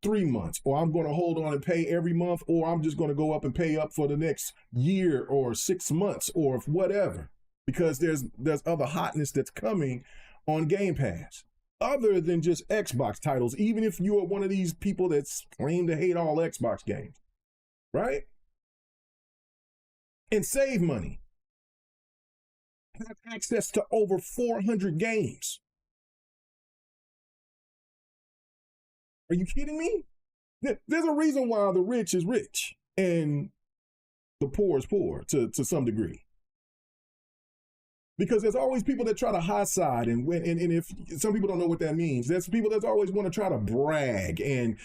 3 months, or I'm going to hold on and pay every month, or I'm just going to go up and pay up for the next year or 6 months or whatever, because there's other hotness that's coming on Game Pass other than just Xbox titles, even if you are one of these people that's claim to hate all Xbox games. Right? And save money. Have access to over 400 games. Are you kidding me? There's a reason why the rich is rich and the poor is poor to some degree. Because there's always people that try to high side, and if some people don't know what that means, there's people that always want to try to brag and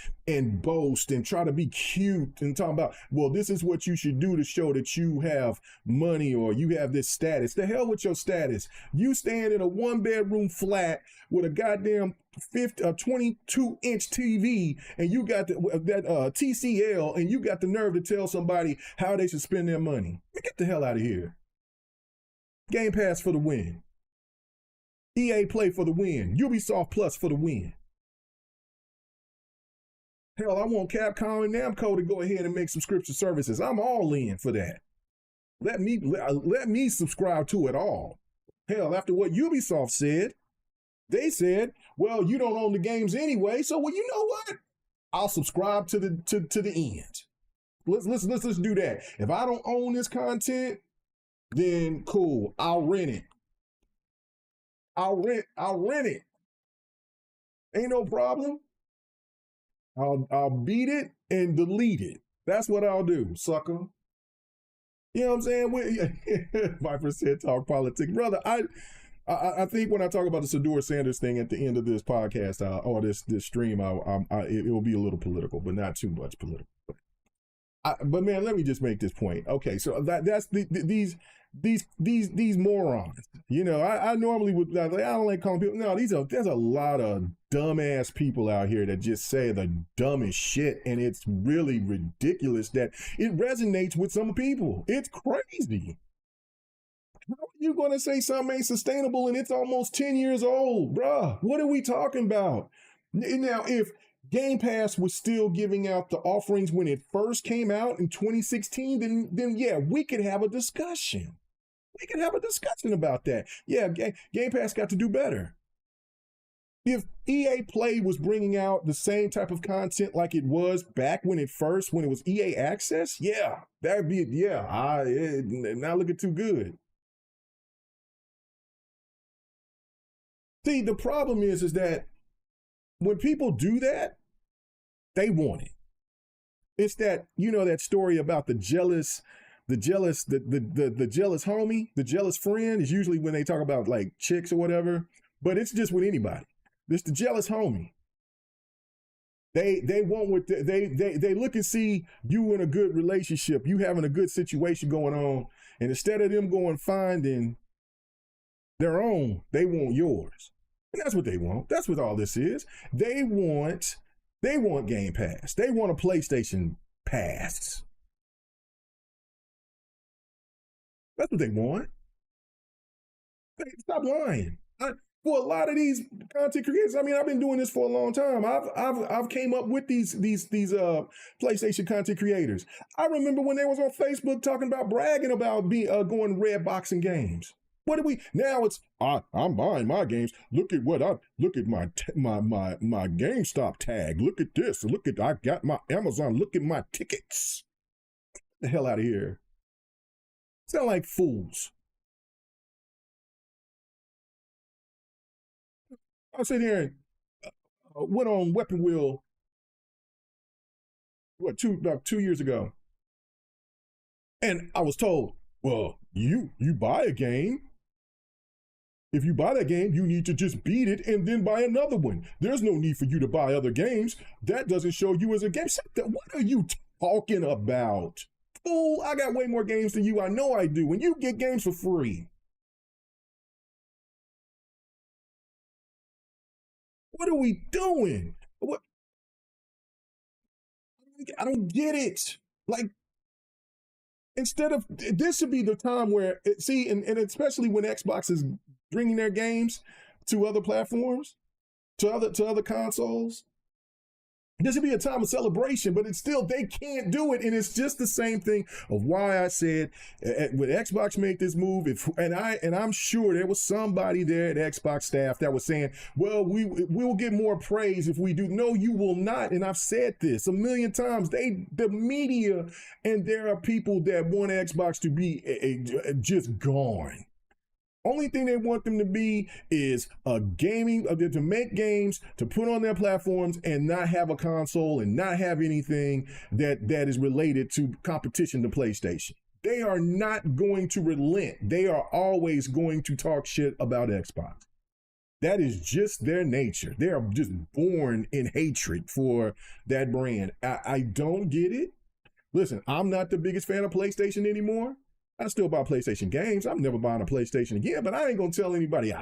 boast and try to be cute and talk about, well, this is what you should do to show that you have money or you have this status. The hell with your status. You stand in a 1-bedroom flat with a goddamn 22-inch TV, and you got that TCL, and you got the nerve to tell somebody how they should spend their money. Get the hell out of here. Game Pass for the win. EA Play for the win. Ubisoft Plus for the win. Hell, I want Capcom and Namco to go ahead and make subscription services. I'm all in for that. Let me subscribe to it all. Hell, after what Ubisoft said, they said, well, you don't own the games anyway, so well, you know what? I'll subscribe to the end. Let's do that. If I don't own this content, then cool, I'll rent it. I'll rent it. Ain't no problem. I'll beat it and delete it. That's what I'll do, sucker. You know what I'm saying? Viper said talk politics. Brother, I think when I talk about the Sador Sanders thing at the end of this podcast or this stream, it will be a little political, but not too much political. But man, let me just make this point. Okay, so that's these morons. You know, I normally would, I don't like calling people. No, there's a lot of dumbass people out here that just say the dumbest shit, and it's really ridiculous that it resonates with some people. It's crazy. How are you going to say something ain't sustainable and it's almost 10 years old, bruh? What are we talking about? Now, if Game Pass was still giving out the offerings when it first came out in 2016, then yeah, we could have a discussion. We could have a discussion about that. Yeah, Game Pass got to do better. If EA Play was bringing out the same type of content like it was back when it was EA Access, yeah, that'd be, yeah, not looking too good. See, the problem is that when people do that, they want it. It's that, you know, that story about the jealous homie, the jealous friend is usually when they talk about like chicks or whatever, but it's just with anybody. It's the jealous homie. They want what they look and see you in a good relationship, you having a good situation going on, and instead of them going finding their own, they want yours. And that's what they want. That's what all this is. They want Game Pass. They want a PlayStation Pass. That's what they want. Stop lying. For a lot of these content creators, I mean, I've been doing this for a long time. I've came up with these PlayStation content creators. I remember when they was on Facebook talking about bragging about going red boxing games. What do we now? It's I'm buying my games. Look at my GameStop tag. Look at this. I got my Amazon. Look at my tickets. Get the hell out of here. Sound like fools. I sit here and went on Weapon Wheel. About 2 years ago, and I was told, well, you buy a game. If you buy that game, you need to just beat it and then buy another one. There's no need for you to buy other games. That doesn't show you as a game. What are you talking about? Fool, I got way more games than you. I know I do. And you get games for free. What are we doing? What? I don't get it. Like, instead of, this should be the time where, and especially when Xbox is bringing their games to other platforms, to other consoles, this should be a time of celebration, but it's still, they can't do it. And it's just the same thing of why I said when Xbox made this move, and I'm sure there was somebody there at Xbox staff that was saying, well, we will get more praise if we do. No, you will not. And I've said this a million times. The media, and there are people that want Xbox to be just gone. Only thing they want them to be is to make games, to put on their platforms and not have a console and not have anything that is related to competition to PlayStation. They are not going to relent. They are always going to talk shit about Xbox. That is just their nature. They are just born in hatred for that brand. I don't get it. Listen, I'm not the biggest fan of PlayStation anymore. I still buy PlayStation games. I'm never buying a PlayStation again, but I ain't gonna tell anybody,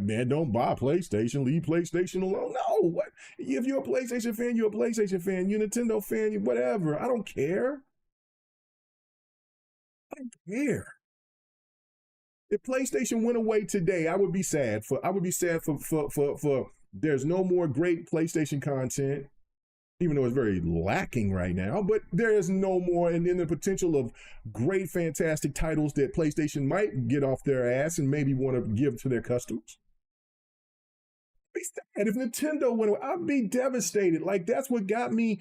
man, don't buy PlayStation, leave PlayStation alone. No, what? If you're a PlayStation fan, you're a PlayStation fan. You're a Nintendo fan, whatever. I don't care. I don't care. If PlayStation went away today, I would be sad for there's no more great PlayStation content, even though it's very lacking right now, but there is no more, and then the potential of great, fantastic titles that PlayStation might get off their ass and maybe want to give to their customers. And if Nintendo went away, I'd be devastated. Like, that's what got me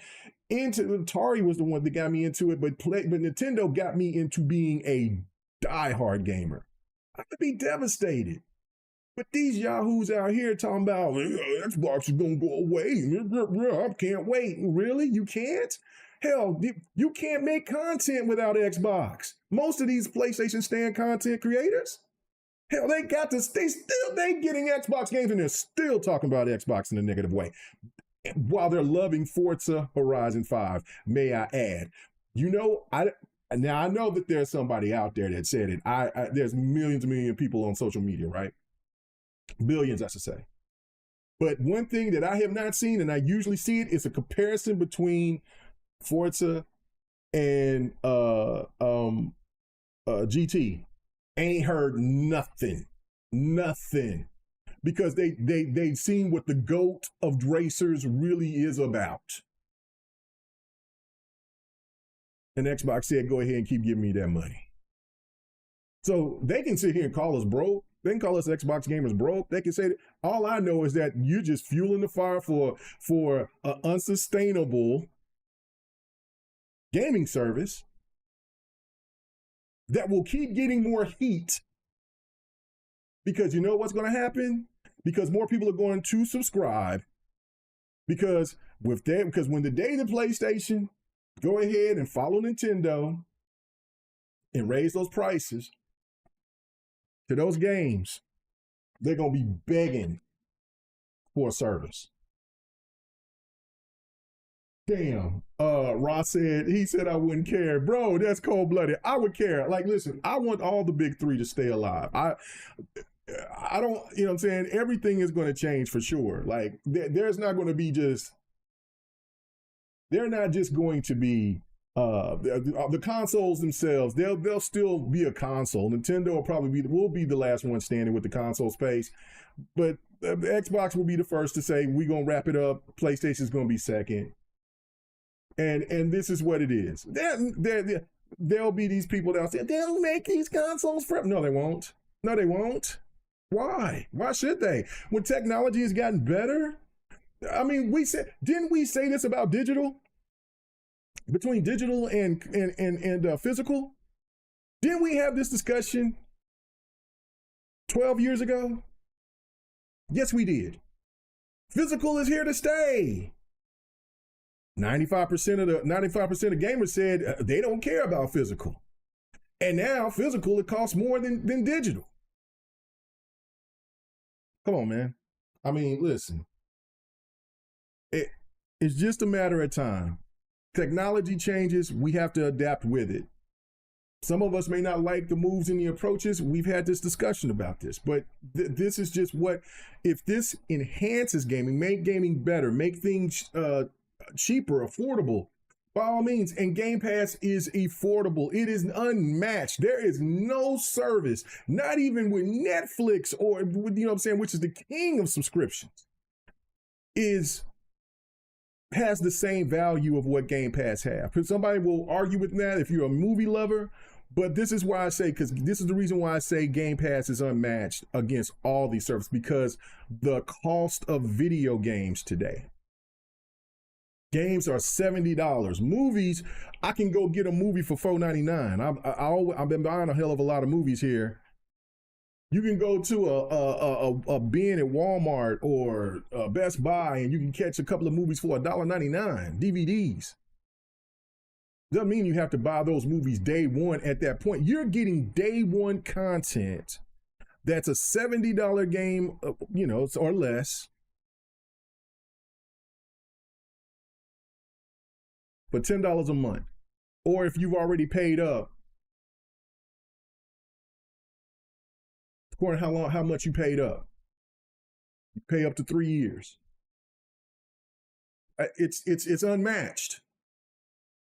into Atari was the one that got me into it, but Nintendo got me into being a diehard gamer. I'd be devastated. But these yahoos out here talking about Xbox is going to go away. I can't wait. Really? You can't? Hell, you can't make content without Xbox. Most of these PlayStation stand content creators, hell, they getting Xbox games and they're still talking about Xbox in a negative way. While they're loving Forza Horizon 5, may I add. You know, now I know that there's somebody out there that said it. There's millions and millions of people on social media, right? Billions, I should say. But one thing that I have not seen, and I usually see it, is a comparison between Forza and GT. Ain't heard nothing. Because they've seen what the GOAT of racers really is about. And Xbox said, go ahead and keep giving me that money. So they can sit here and call us broke. They can call us Xbox gamers broke. They can say that. All I know is that you're just fueling the fire for an unsustainable gaming service that will keep getting more heat. Because you know what's going to happen? Because more people are going to subscribe. Because when the day the PlayStation go ahead and follow Nintendo and raise those prices to those games, they're going to be begging for a service. Damn. Ross he said I wouldn't care. Bro, that's cold-blooded. I would care. Like, listen, I want all the big three to stay alive. I don't, you know what I'm saying? Everything is going to change for sure. Like, there's not going to be they're not just going to be the consoles themselves. They'll still be a console. Nintendo will be the last one standing with the console space, but the Xbox will be the first to say we're gonna wrap it up. PlayStation's gonna be second, and this is what it is. There'll be these people that'll say they'll make these consoles forever. No, they won't. No, they won't. Why? Why should they? When technology has gotten better. I mean, didn't we say this about digital? Between digital and physical? Didn't we have this discussion 12 years ago? Yes, we did. Physical is here to stay. 95% of gamers said they don't care about physical. And now physical, it costs more than digital. Come on, man. I mean, listen. It's just a matter of time. Technology changes, we have to adapt with it. Some of us may not like the moves and the approaches. We've had this discussion about this, but this is just if this enhances gaming, make gaming better, make things cheaper, affordable, by all means. And Game Pass is affordable. It is unmatched. There is no service, not even with Netflix or, you know what I'm saying, which is the king of subscriptions, has the same value of what Game Pass have. Somebody will argue with that if you're a movie lover, but this is why I say, because this is the reason why I say Game Pass is unmatched against all these services, because the cost of video games today. Games are $70. Movies, I can go get a movie for $4.99. I've been buying a hell of a lot of movies here. You can go to a bin at Walmart or Best Buy and you can catch a couple of movies for $1.99, DVDs. Doesn't mean you have to buy those movies day one at that point. You're getting day one content that's a $70 game, or less, for $10 a month. Or if you've already paid up, according to how much you paid up, you pay up to 3 years. It's unmatched.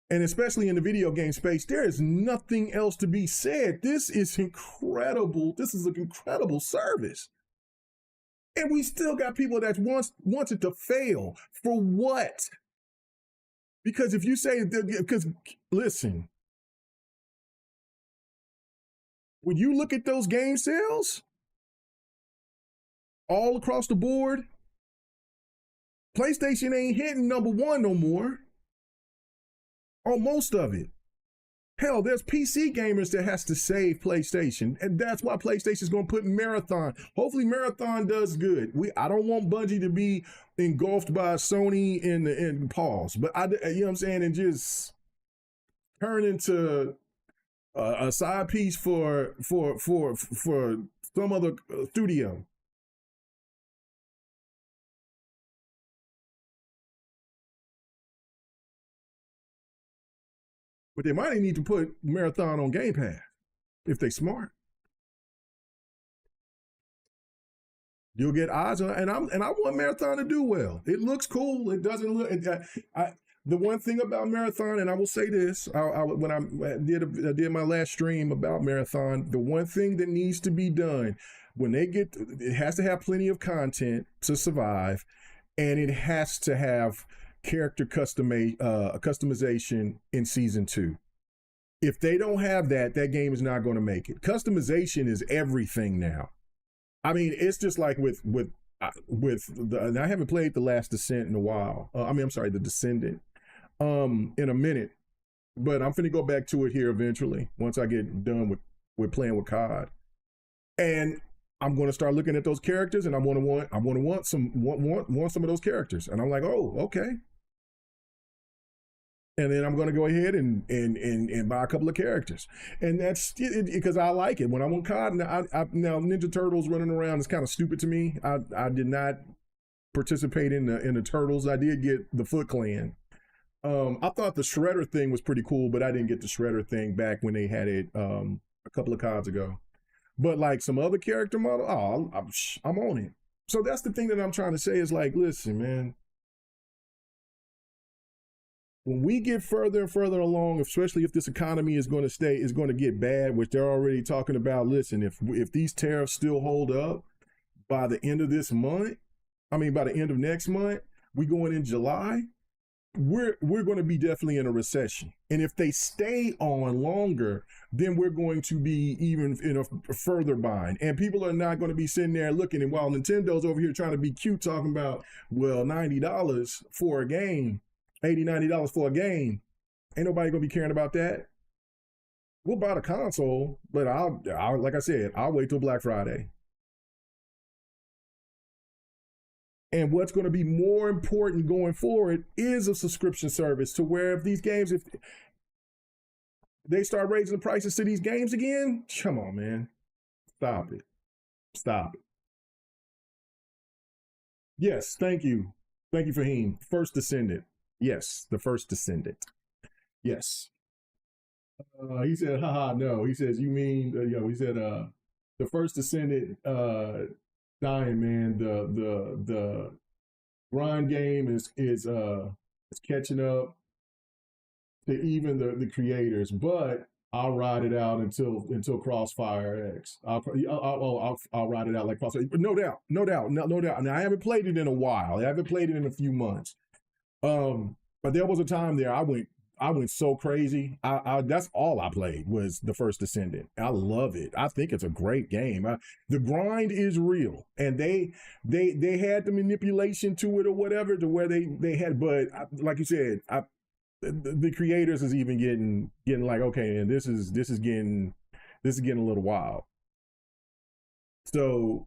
And especially in the video game space, there is nothing else to be said. This is incredible. This is an incredible service. And we still got people that wants it to fail. For what? Because if you say, because listen, when you look at those game sales all across the board, PlayStation ain't hitting number one no more on most of it. Hell, there's PC gamers that has to save PlayStation, and that's why PlayStation's going to put Marathon. Hopefully Marathon does good. I don't want Bungie to be engulfed by Sony and pause, but you know what I'm saying, and just turn into a side piece for some other studio. But they might need to put Marathon on GamePass if they smart. You'll get odds on it, and I want Marathon to do well. It looks cool. It doesn't look. The one thing about Marathon, and I will say this, when I did my last stream about Marathon, the one thing that needs to be done when it has to have plenty of content to survive, and it has to have character customization in season 2. If they don't have that game is not going to make it. Customization is everything now. I mean, it's just like with and I haven't played The Last Descent in a while. The Descendant in a minute, but I'm finna go back to it here eventually once I get done with playing with COD, and I'm going to start looking at those characters, and I want some of those characters, and I'm like, oh, okay. And then I'm going to go ahead and buy a couple of characters. And that's because I like it. When I'm on COD, now Ninja Turtles running around is kind of stupid to me. I did not participate in the Turtles. I did get the Foot Clan. I thought the Shredder thing was pretty cool, but I didn't get the Shredder thing back when they had it a couple of CODs ago. But like some other character model, I'm on it. So that's the thing that I'm trying to say is like, listen, man. When we get further and further along, especially if this economy is going to get bad, which they're already talking about, listen, if these tariffs still hold up by the end of this month, by the end of next month, we going in July, we're going to be definitely in a recession. And if they stay on longer, then we're going to be even in a further bind. And people are not going to be sitting there looking, and while Nintendo's over here trying to be cute, talking about, well, $90 for a game, $80, $90 for a game. Ain't nobody gonna be caring about that. We'll buy the console, but I'll like I said, I'll wait till Black Friday. And what's going to be more important going forward is a subscription service to where if these games, if they start raising the prices to these games again, come on, man. Stop it. Stop it. Yes, thank you. Thank you, Fahim. First Descendant. Yes, the First Descendant. Yes. He said, haha, no. He says, you mean, he said, the First Descendant dying, man. The grind game is catching up to even the creators, but I'll ride it out until Crossfire X. I'll ride it out like Crossfire. No doubt. Now I haven't played it in a while. I haven't played it in a few months. But there was a time there I went so crazy. I that's all I played was the First Descendant. I love it. I think it's a great game. The grind is real, and they had the manipulation to it or whatever to where they had. But like you said, the creators is even getting like, okay, and this is getting a little wild. So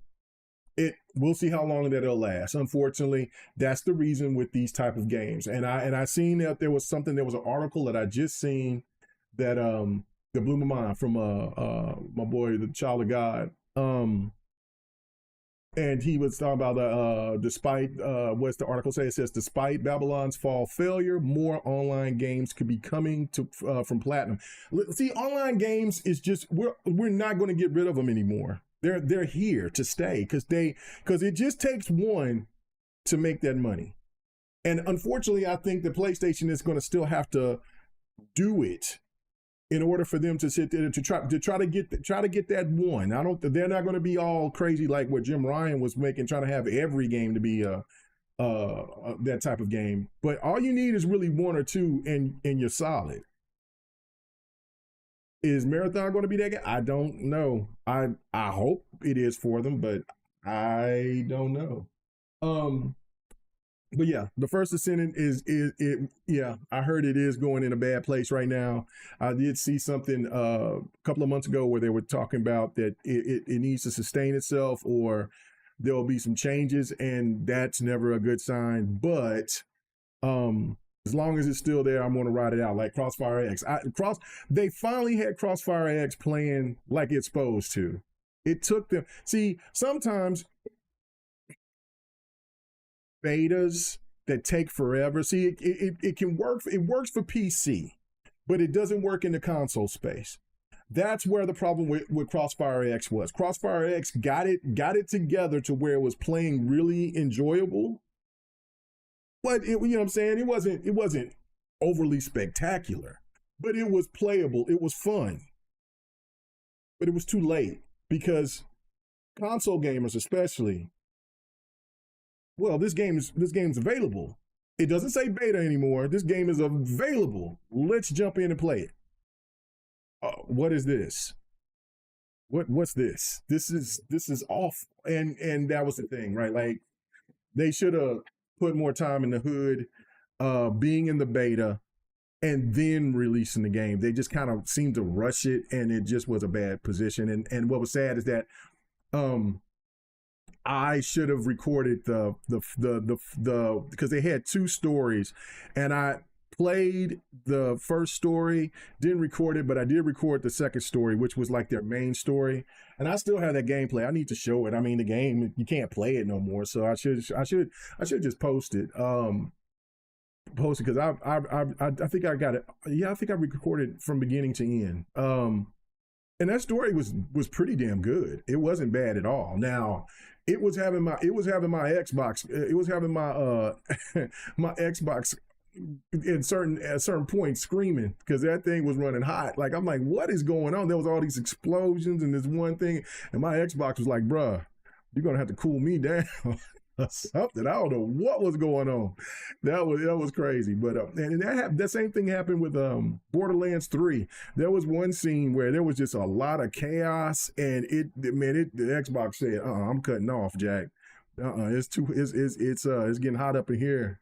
we'll see how long that it'll last. Unfortunately, that's the reason with these type of games. And I seen that there was an article that I just seen that blew my mind from my boy, the child of God. And he was talking about despite what's the article say? It says despite Babylon's fall failure, more online games could be coming to from Platinum. See, online games is just we're not going to get rid of them anymore. They're here to stay because it just takes one to make that money. And unfortunately, I think the PlayStation is going to still have to do it in order for them to sit there to try to get that one. They're not going to be all crazy like what Jim Ryan was making, trying to have every game to be that type of game. But all you need is really one or two, and you're solid. Is Marathon going to be that guy? I don't know. I hope it is for them, but I don't know. But yeah, the First Descendant is yeah, I heard it is going in a bad place right now. I did see something a couple of months ago where they were talking about that it needs to sustain itself or there will be some changes, and that's never a good sign. But as long as it's still there, I'm going to ride it out like Crossfire X. They finally had Crossfire X playing like it's supposed to. It took them. See, sometimes betas that take forever. See, it can work. It works for PC, but it doesn't work in the console space. That's where the problem with Crossfire X was. Crossfire X got it together to where it was playing really enjoyable. But you know what I'm saying? It wasn't overly spectacular, but it was playable. It was fun. But it was too late because console gamers especially, well, this game's available. It doesn't say beta anymore. This game is available. Let's jump in and play it. What is this? What's this? This is off. And that was the thing, right? Like they should have put more time in the hood, being in the beta, and then releasing the game. They just kind of seemed to rush it, and it just was a bad position. And what was sad is that I should have recorded the because they had two stories, and I played the first story, didn't record it, but I did record the second story, which was like their main story. And I still have that gameplay. I need to show it. I mean, the game, you can't play it no more. So I should just post it. Because I think I got it. Yeah, I think I recorded from beginning to end. And that story was pretty damn good. It wasn't bad at all. Now, it was having my Xbox. It was having my my Xbox at certain points screaming because that thing was running hot. Like I'm like, what is going on? There was all these explosions and this one thing, and my Xbox was like, bruh, you're gonna have to cool me down. Something. I don't know what was going on. That was crazy. But and that same thing happened with Borderlands 3. There was one scene where there was just a lot of chaos, and the Xbox said, I'm cutting off, Jack. It's getting hot up in here,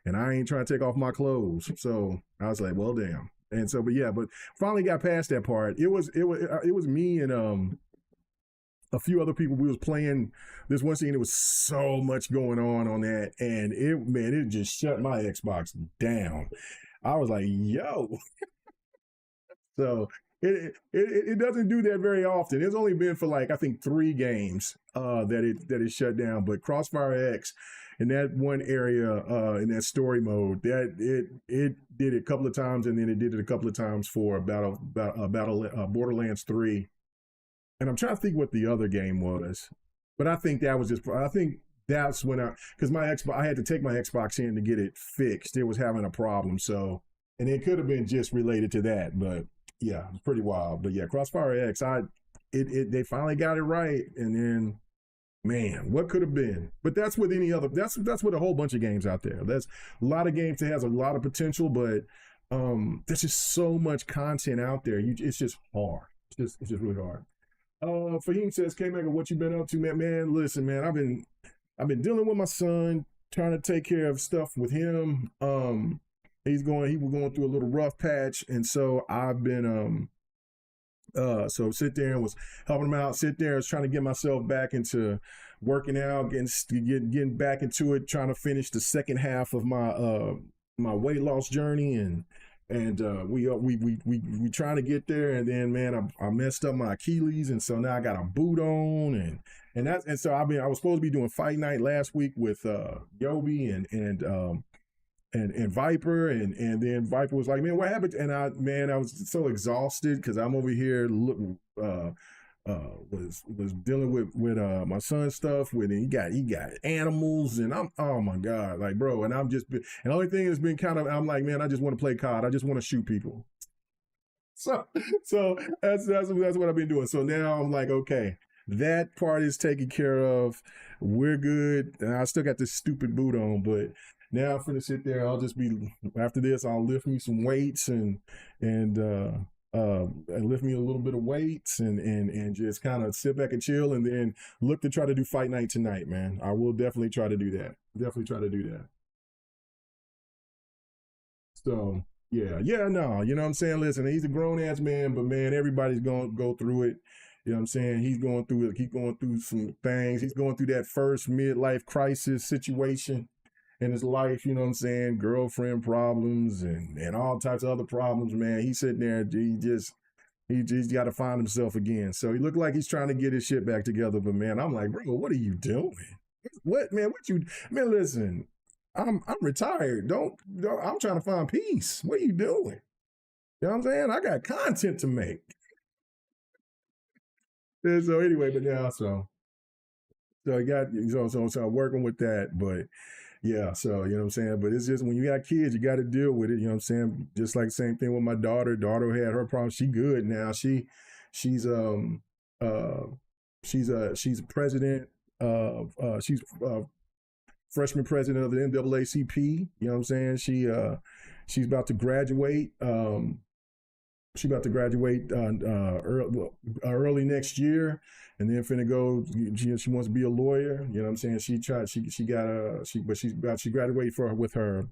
and I ain't trying to take off my clothes. So I was like, well, damn. And so, but finally got past that part. It was me and a few other people. We was playing this one scene. There was so much going on that, and it just shut my Xbox down. I was like, yo. So it doesn't do that very often. It's only been for like I think 3 games that it shut down. But Crossfire X in that one area in that story mode, that it did it a couple of times, and then it did it a couple of times for Borderlands 3. And I'm trying to think what the other game was, but I think that's when because my Xbox, I had to take my Xbox in to get it fixed. It was having a problem. So, and it could have been just related to that, but yeah, it's pretty wild. But yeah, Crossfire X, they finally got it right. And then, man, what could have been? But that's with any other, that's with a whole bunch of games out there. There's a lot of games that has a lot of potential, but there's just so much content out there. It's just hard. It's just really hard. Fahim says, K-Mega, what you been up to, man? Man, listen, man, I've been dealing with my son, trying to take care of stuff with him. He was going through a little rough patch, and so I've been so sit there and was helping him out, was trying to get myself back into working out, getting back into it, trying to finish the second half of my weight loss journey, and we trying to get there, and then man, I messed up my Achilles, and so now I got a boot on, and so I was supposed to be doing fight night last week with Yobi and Viper, and then Viper was like, man, what happened? And I was so exhausted because I'm over here was dealing with my son's stuff with he got animals, and I'm, oh my God, like, bro, and I'm just and the only thing has been kind of, I'm like, man, I just want to play COD, I just want to shoot people. So that's what I've been doing. So now I'm like, okay, that part is taken care of, we're good. And I still got this stupid boot on, but now I'm gonna sit there. I'll just be, after this, I'll lift me some weights and lift me a little bit of weights and just kind of sit back and chill, and then look to try to do fight night tonight, man. I will definitely try to do that. So yeah, no, you know what I'm saying? Listen, he's a grown ass man, but man, everybody's gonna go through it. You know what I'm saying? He's going through it. He's going through some things. He's going through that first midlife crisis situation in his life, you know what I'm saying? Girlfriend problems and all types of other problems, man. He's sitting there, he's got to find himself again. So he looked like he's trying to get his shit back together, but man, I'm like, bro, what are you doing? Man, listen, I'm retired. Don't, I'm trying to find peace. What are you doing? You know what I'm saying? I got content to make. And so anyway, but now, so I got, so I'm working with that, but yeah, so, you know what I'm saying? But it's just, when you got kids, you got to deal with it, you know what I'm saying? Just like the same thing with my daughter. Daughter had her problems. She good now. She's president of, she's freshman president of the NAACP. You know what I'm saying? She's about to graduate. She's about to graduate early next year, and then finna go. She wants to be a lawyer. You know what I'm saying? She graduated with her,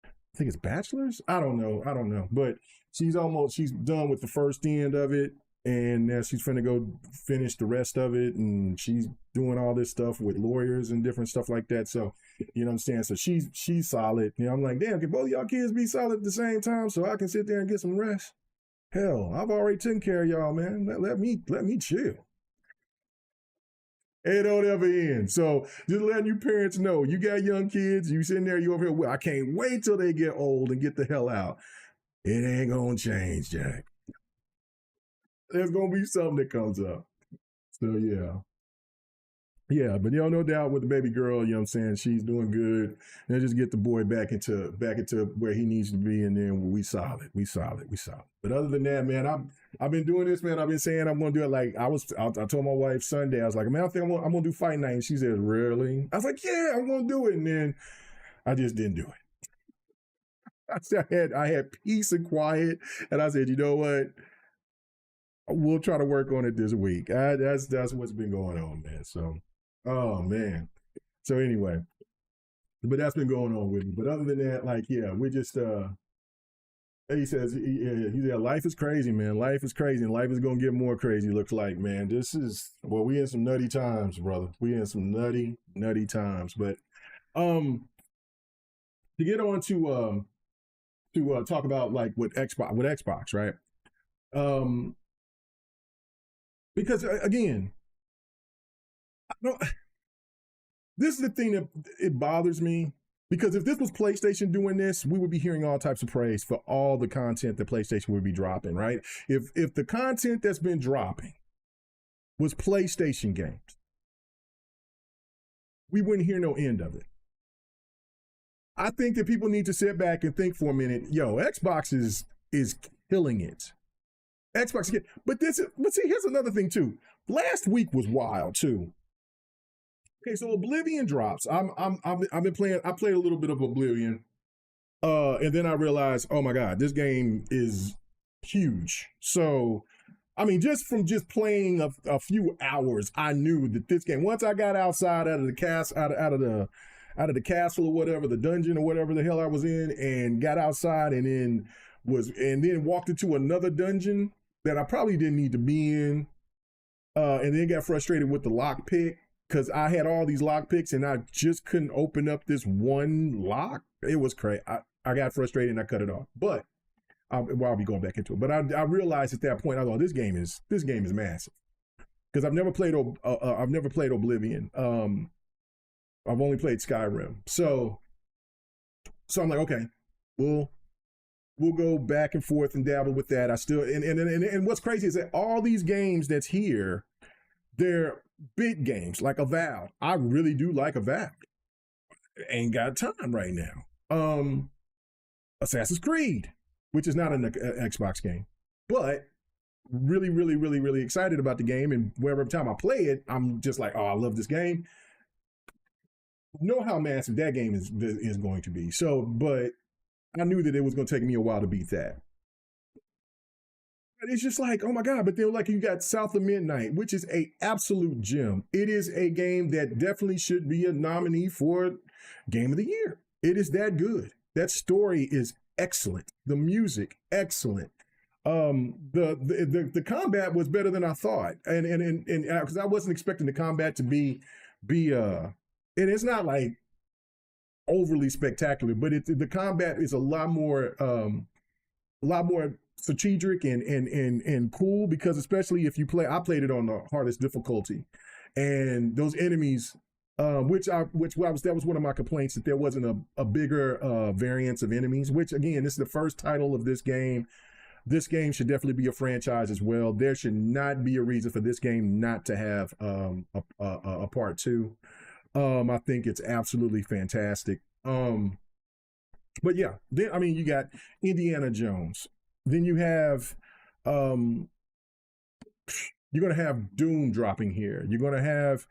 I think it's bachelor's. I don't know, but she's done with the first end of it, and now she's finna go finish the rest of it, and she's doing all this stuff with lawyers and different stuff like that. So, you know what I'm saying? So she's solid. You know, I'm like, damn, can both y'all kids be solid at the same time so I can sit there and get some rest? Hell, I've already taken care of y'all, man. Let me chill. It don't ever end. So just letting you parents know, you got young kids, you sitting there, you over here, well, I can't wait till they get old and get the hell out. It ain't gonna change, Jack. There's gonna be something that comes up. So yeah. Yeah, but no doubt with the baby girl, you know what I'm saying, she's doing good. And just get the boy back into where he needs to be, and then we solid. But other than that, man, I've been doing this, man. I've been saying I'm gonna do it. Like I told my wife Sunday, I was like, man, I think I'm gonna do fight night. And she said, really? I was like, yeah, I'm gonna do it. And then I just didn't do it. I said I had peace and quiet, and I said, you know what? We'll try to work on it this week. That's what's been going on, man. So. Oh man. So anyway, but that's been going on with me. But other than that, like, yeah, we're just he says, life is crazy, man. Life is crazy, and life is gonna get more crazy, looks like, man. We in some nutty times, brother. We in some nutty times. But to get on to talk about like with Xbox, right? Because again, this is the thing that it bothers me, because if this was PlayStation doing this, we would be hearing all types of praise for all the content that PlayStation would be dropping, right? If the content that's been dropping was PlayStation games, we wouldn't hear no end of it. I think that people need to sit back and think for a minute. Yo, Xbox is killing it. Xbox, but see, here's another thing too. Last week was wild too. Okay, so Oblivion drops. I've been playing. I played a little bit of Oblivion, and then I realized, oh my God, this game is huge. So, I mean, just from playing a few hours, I knew that this game. Once I got outside out of the castle or whatever, the dungeon or whatever the hell I was in, and got outside, and then walked into another dungeon that I probably didn't need to be in, and then got frustrated with the lockpick. because I had all these lock picks and I just couldn't open up this one lock. It was crazy. I got frustrated and I cut it off. But I'll be going back into it. But I realized at that point, I thought this game is massive, because I've never played Oblivion. I've only played Skyrim. So I'm like, okay, we'll go back and forth and dabble with that. I still and what's crazy is that all these games that's here, they're big games like Avowed. I really do like Avowed. Ain't got time right now. Assassin's Creed, which is not an Xbox game, but really, really, really, really excited about the game. And every time I play it, I'm just like, oh, I love this game. Know how massive that game is going to be. So, but I knew that it was going to take me a while to beat that. But it's just like, oh my God. But then like you got South of Midnight, which is a absolute gem. It is a game that definitely should be a nominee for Game of the Year. It is that good. That story is excellent. The music, excellent. The combat was better than I thought. And because I wasn't expecting the combat to be and it's not like overly spectacular, but the combat is a lot more strategic and cool, because especially if you I played it on the hardest difficulty, and those enemies, that was one of my complaints, that there wasn't a bigger variance of enemies, which again, this is the first title of this game. This game should definitely be a franchise as well. There should not be a reason for this game not to have a part 2. I think it's absolutely fantastic. But yeah, then I mean, you got Indiana Jones. Then you have you're gonna have Doom dropping here. You're gonna have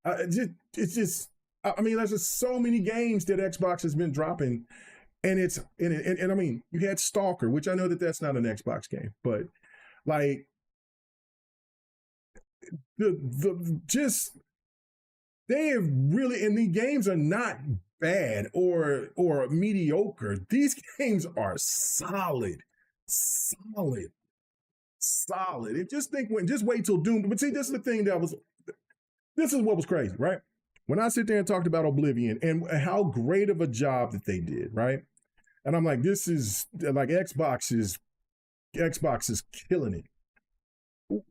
it's just, I mean, there's just so many games that Xbox has been dropping, and I mean, you had Stalker, which I know that that's not an Xbox game, but like they have really, and the games are not bad or mediocre. These games are solid. And just wait till Doom. But see, this is the thing this is what was crazy, right? When I sit there and talked about Oblivion and how great of a job that they did, right? And I'm like, this is like Xbox is killing it.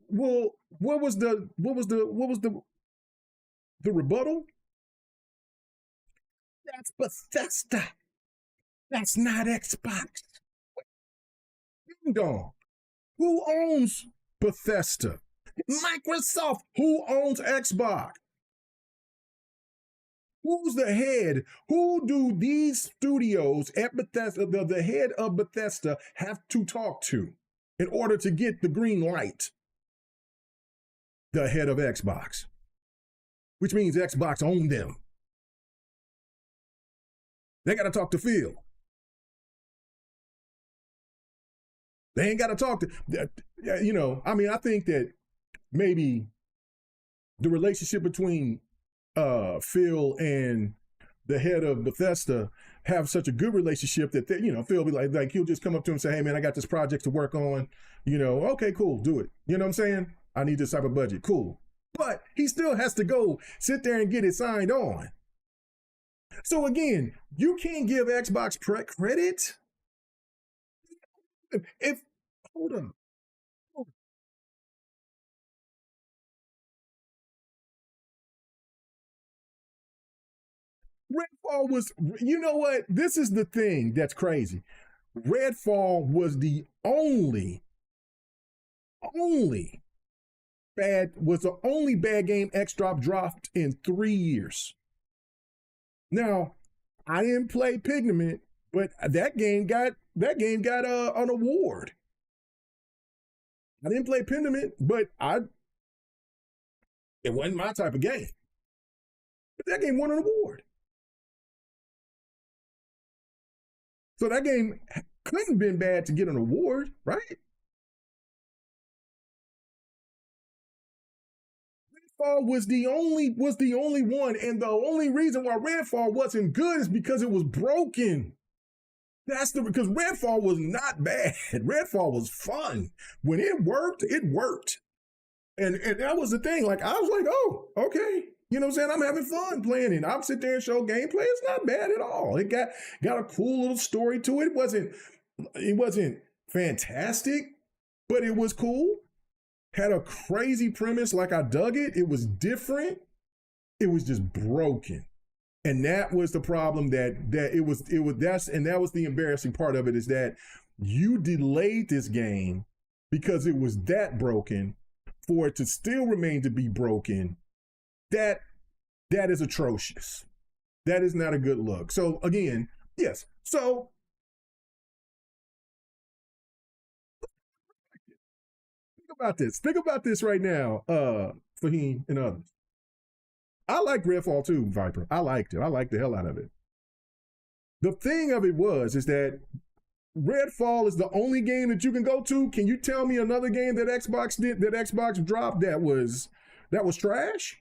Well, what was the rebuttal? That's Bethesda. That's not Xbox. Ding dong. Who owns Bethesda? Microsoft. Who owns Xbox? Who's the head? Who do these studios at Bethesda, the head of Bethesda, have to talk to in order to get the green light? The head of Xbox, which means Xbox owned them. They got to talk to Phil. They ain't got to talk to, I mean, I think that maybe the relationship between Phil and the head of Bethesda have such a good relationship that Phil be like he'll just come up to him and say, hey man, I got this project to work on, okay, cool, do it. You know what I'm saying? I need this type of budget. Cool. But he still has to go sit there and get it signed on. So again, you can't give Xbox credit. Hold on. Redfall was, you know what? This is the thing that's crazy. Redfall was the only bad game X dropped in 3 years. Now, I didn't play Pigment, but that game got an award. I didn't play Pigment, but it wasn't my type of game. But that game won an award. So that game couldn't have been bad to get an award, right? Redfall was the only one, and the only reason why Redfall wasn't good is because it was broken. Because Redfall was not bad. Redfall was fun. When it worked, it worked. And that was the thing. Like, I was like, oh, okay. You know what I'm saying? I'm having fun playing it. I'll sit there and show gameplay. It's not bad at all. It got a cool little story to it. It wasn't fantastic, but it was cool. Had a crazy premise. Like, I dug it. It was different. It was just broken. And that was the problem that that was the embarrassing part of it, is that you delayed this game because it was that broken for it to still remain to be broken. That is atrocious. That is not a good look. So again, yes. So think about this. Think about this right now, Fahim and others. I liked Redfall 2, Viper. I liked it. I liked the hell out of it. The thing of it is that Redfall is the only game that you can go to. Can you tell me another game that Xbox dropped that was trash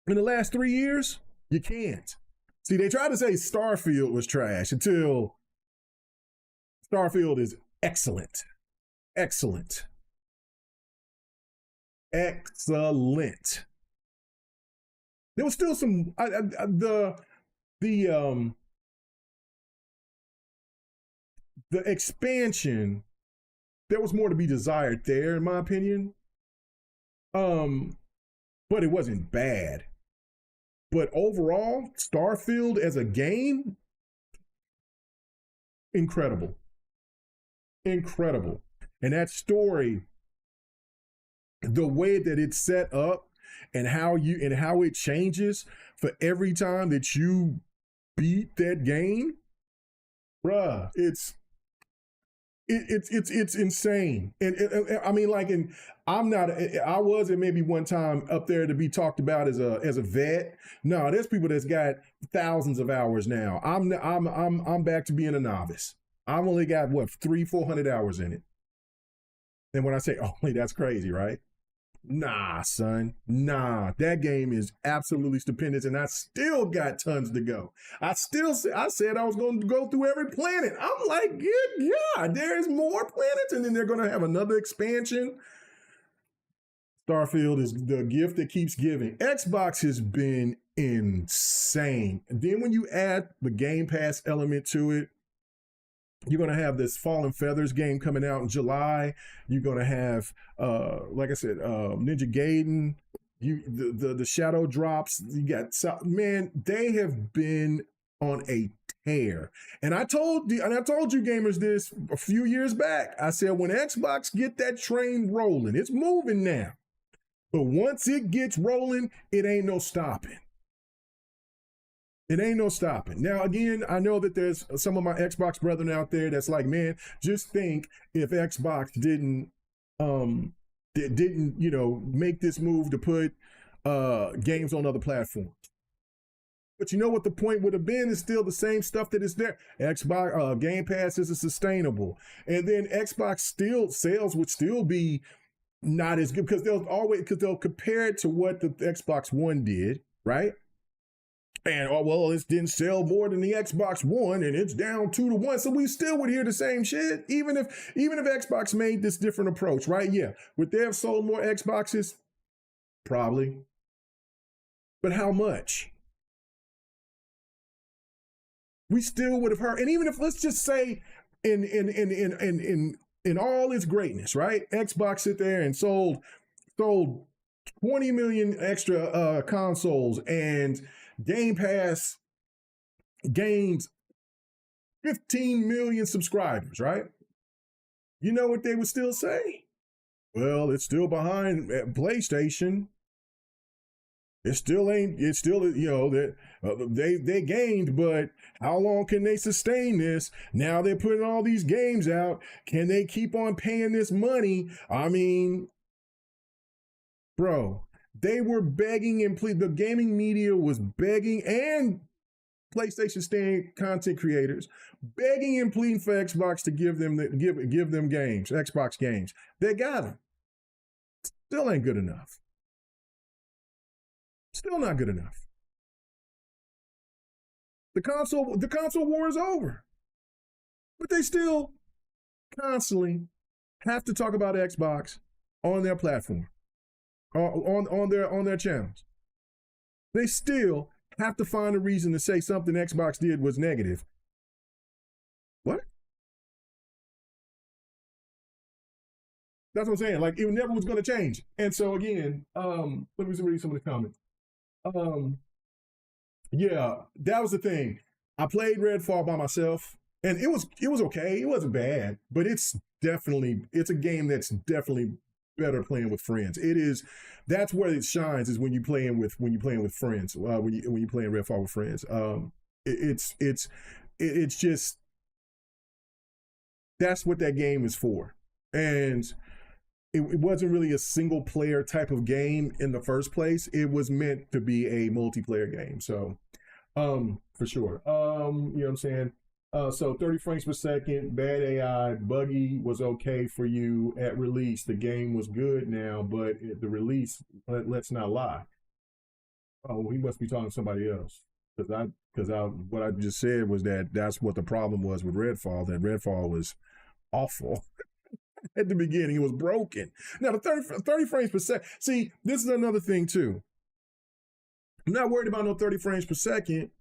in the last 3 years? You can't. See, they tried to say Starfield was trash until Starfield is excellent. Excellent. Excellent. There was still some the expansion. There was more to be desired there, in my opinion. But it wasn't bad. But overall, Starfield as a game, incredible. Incredible. And that story, the way that it's set up and how it changes for every time that you beat that game, bruh, it's insane. And I mean, like, I wasn't maybe one time up there to be talked about as a vet. No, there's people that's got thousands of hours now. I'm back to being a novice. I've only got 300-400 hours in it. And when I say only, that's crazy, right? Nah, son. Nah, that game is absolutely stupendous, and I still got tons to go. I said I was going to go through every planet. I'm like, good God, there's more planets, and then they're going to have another expansion. Starfield is the gift that keeps giving. Xbox has been insane. And then when you add the Game Pass element to it, you're going to have this Fallen Feathers game coming out in July. You're going to have, like I said, Ninja Gaiden. The Shadow Drops. You got, man, they have been on a tear. And I told you gamers this a few years back. I said, when Xbox get that train rolling, it's moving now. But once it gets rolling, it ain't no stopping. It ain't no stopping. Now, again, I know that there's some of my Xbox brethren out there that's like, man, just think if Xbox didn't make this move to put games on other platforms. But you know what the point would have been is still the same stuff that is there. Xbox Game Pass isn't sustainable. And then Xbox sales would still be not as good because they'll compare it to what the Xbox One did, right? And it didn't sell more than the Xbox One, and it's down 2-1. So we still would hear the same shit, even if Xbox made this different approach, right? Yeah, would they have sold more Xboxes? Probably, but how much? We still would have heard. And even if, let's just say, in all its greatness, right? Xbox sit there and sold 20 million extra consoles, and Game Pass gained 15 million subscribers, right? You know what they would still say? Well, it's still behind PlayStation. They gained, but how long can they sustain this? Now they're putting all these games out. Can they keep on paying this money? I mean, bro, they were begging and the gaming media was begging, and PlayStation stand content creators begging and pleading for Xbox to give them games, Xbox games. They got them. Still ain't good enough. Still not good enough. The console war is over. But they still constantly have to talk about Xbox. on their platform, on their channels. They still have to find a reason to say something Xbox did was negative. What? That's what I'm saying. Like, it never was going to change. And so again, let me read some of the comments. Yeah, that was the thing. I played Redfall by myself, and it was okay. It wasn't bad, but it's a game that's definitely better playing with friends. It is. That's where it shines, is when you playing with friends. When you playing Redfall with friends. It's just, that's what that game is for. And it wasn't really a single player type of game in the first place. It was meant to be a multiplayer game. So, for sure. You know what I'm saying? So 30 frames per second, bad AI, buggy was okay for you at release. The game was good now, but at the release, let's not lie. Oh, he must be talking to somebody else. What I just said was that's what the problem was with Redfall, that Redfall was awful. At the beginning, it was broken. Now, the 30 frames per second. See, this is another thing, too. I'm not worried about no 30 frames per second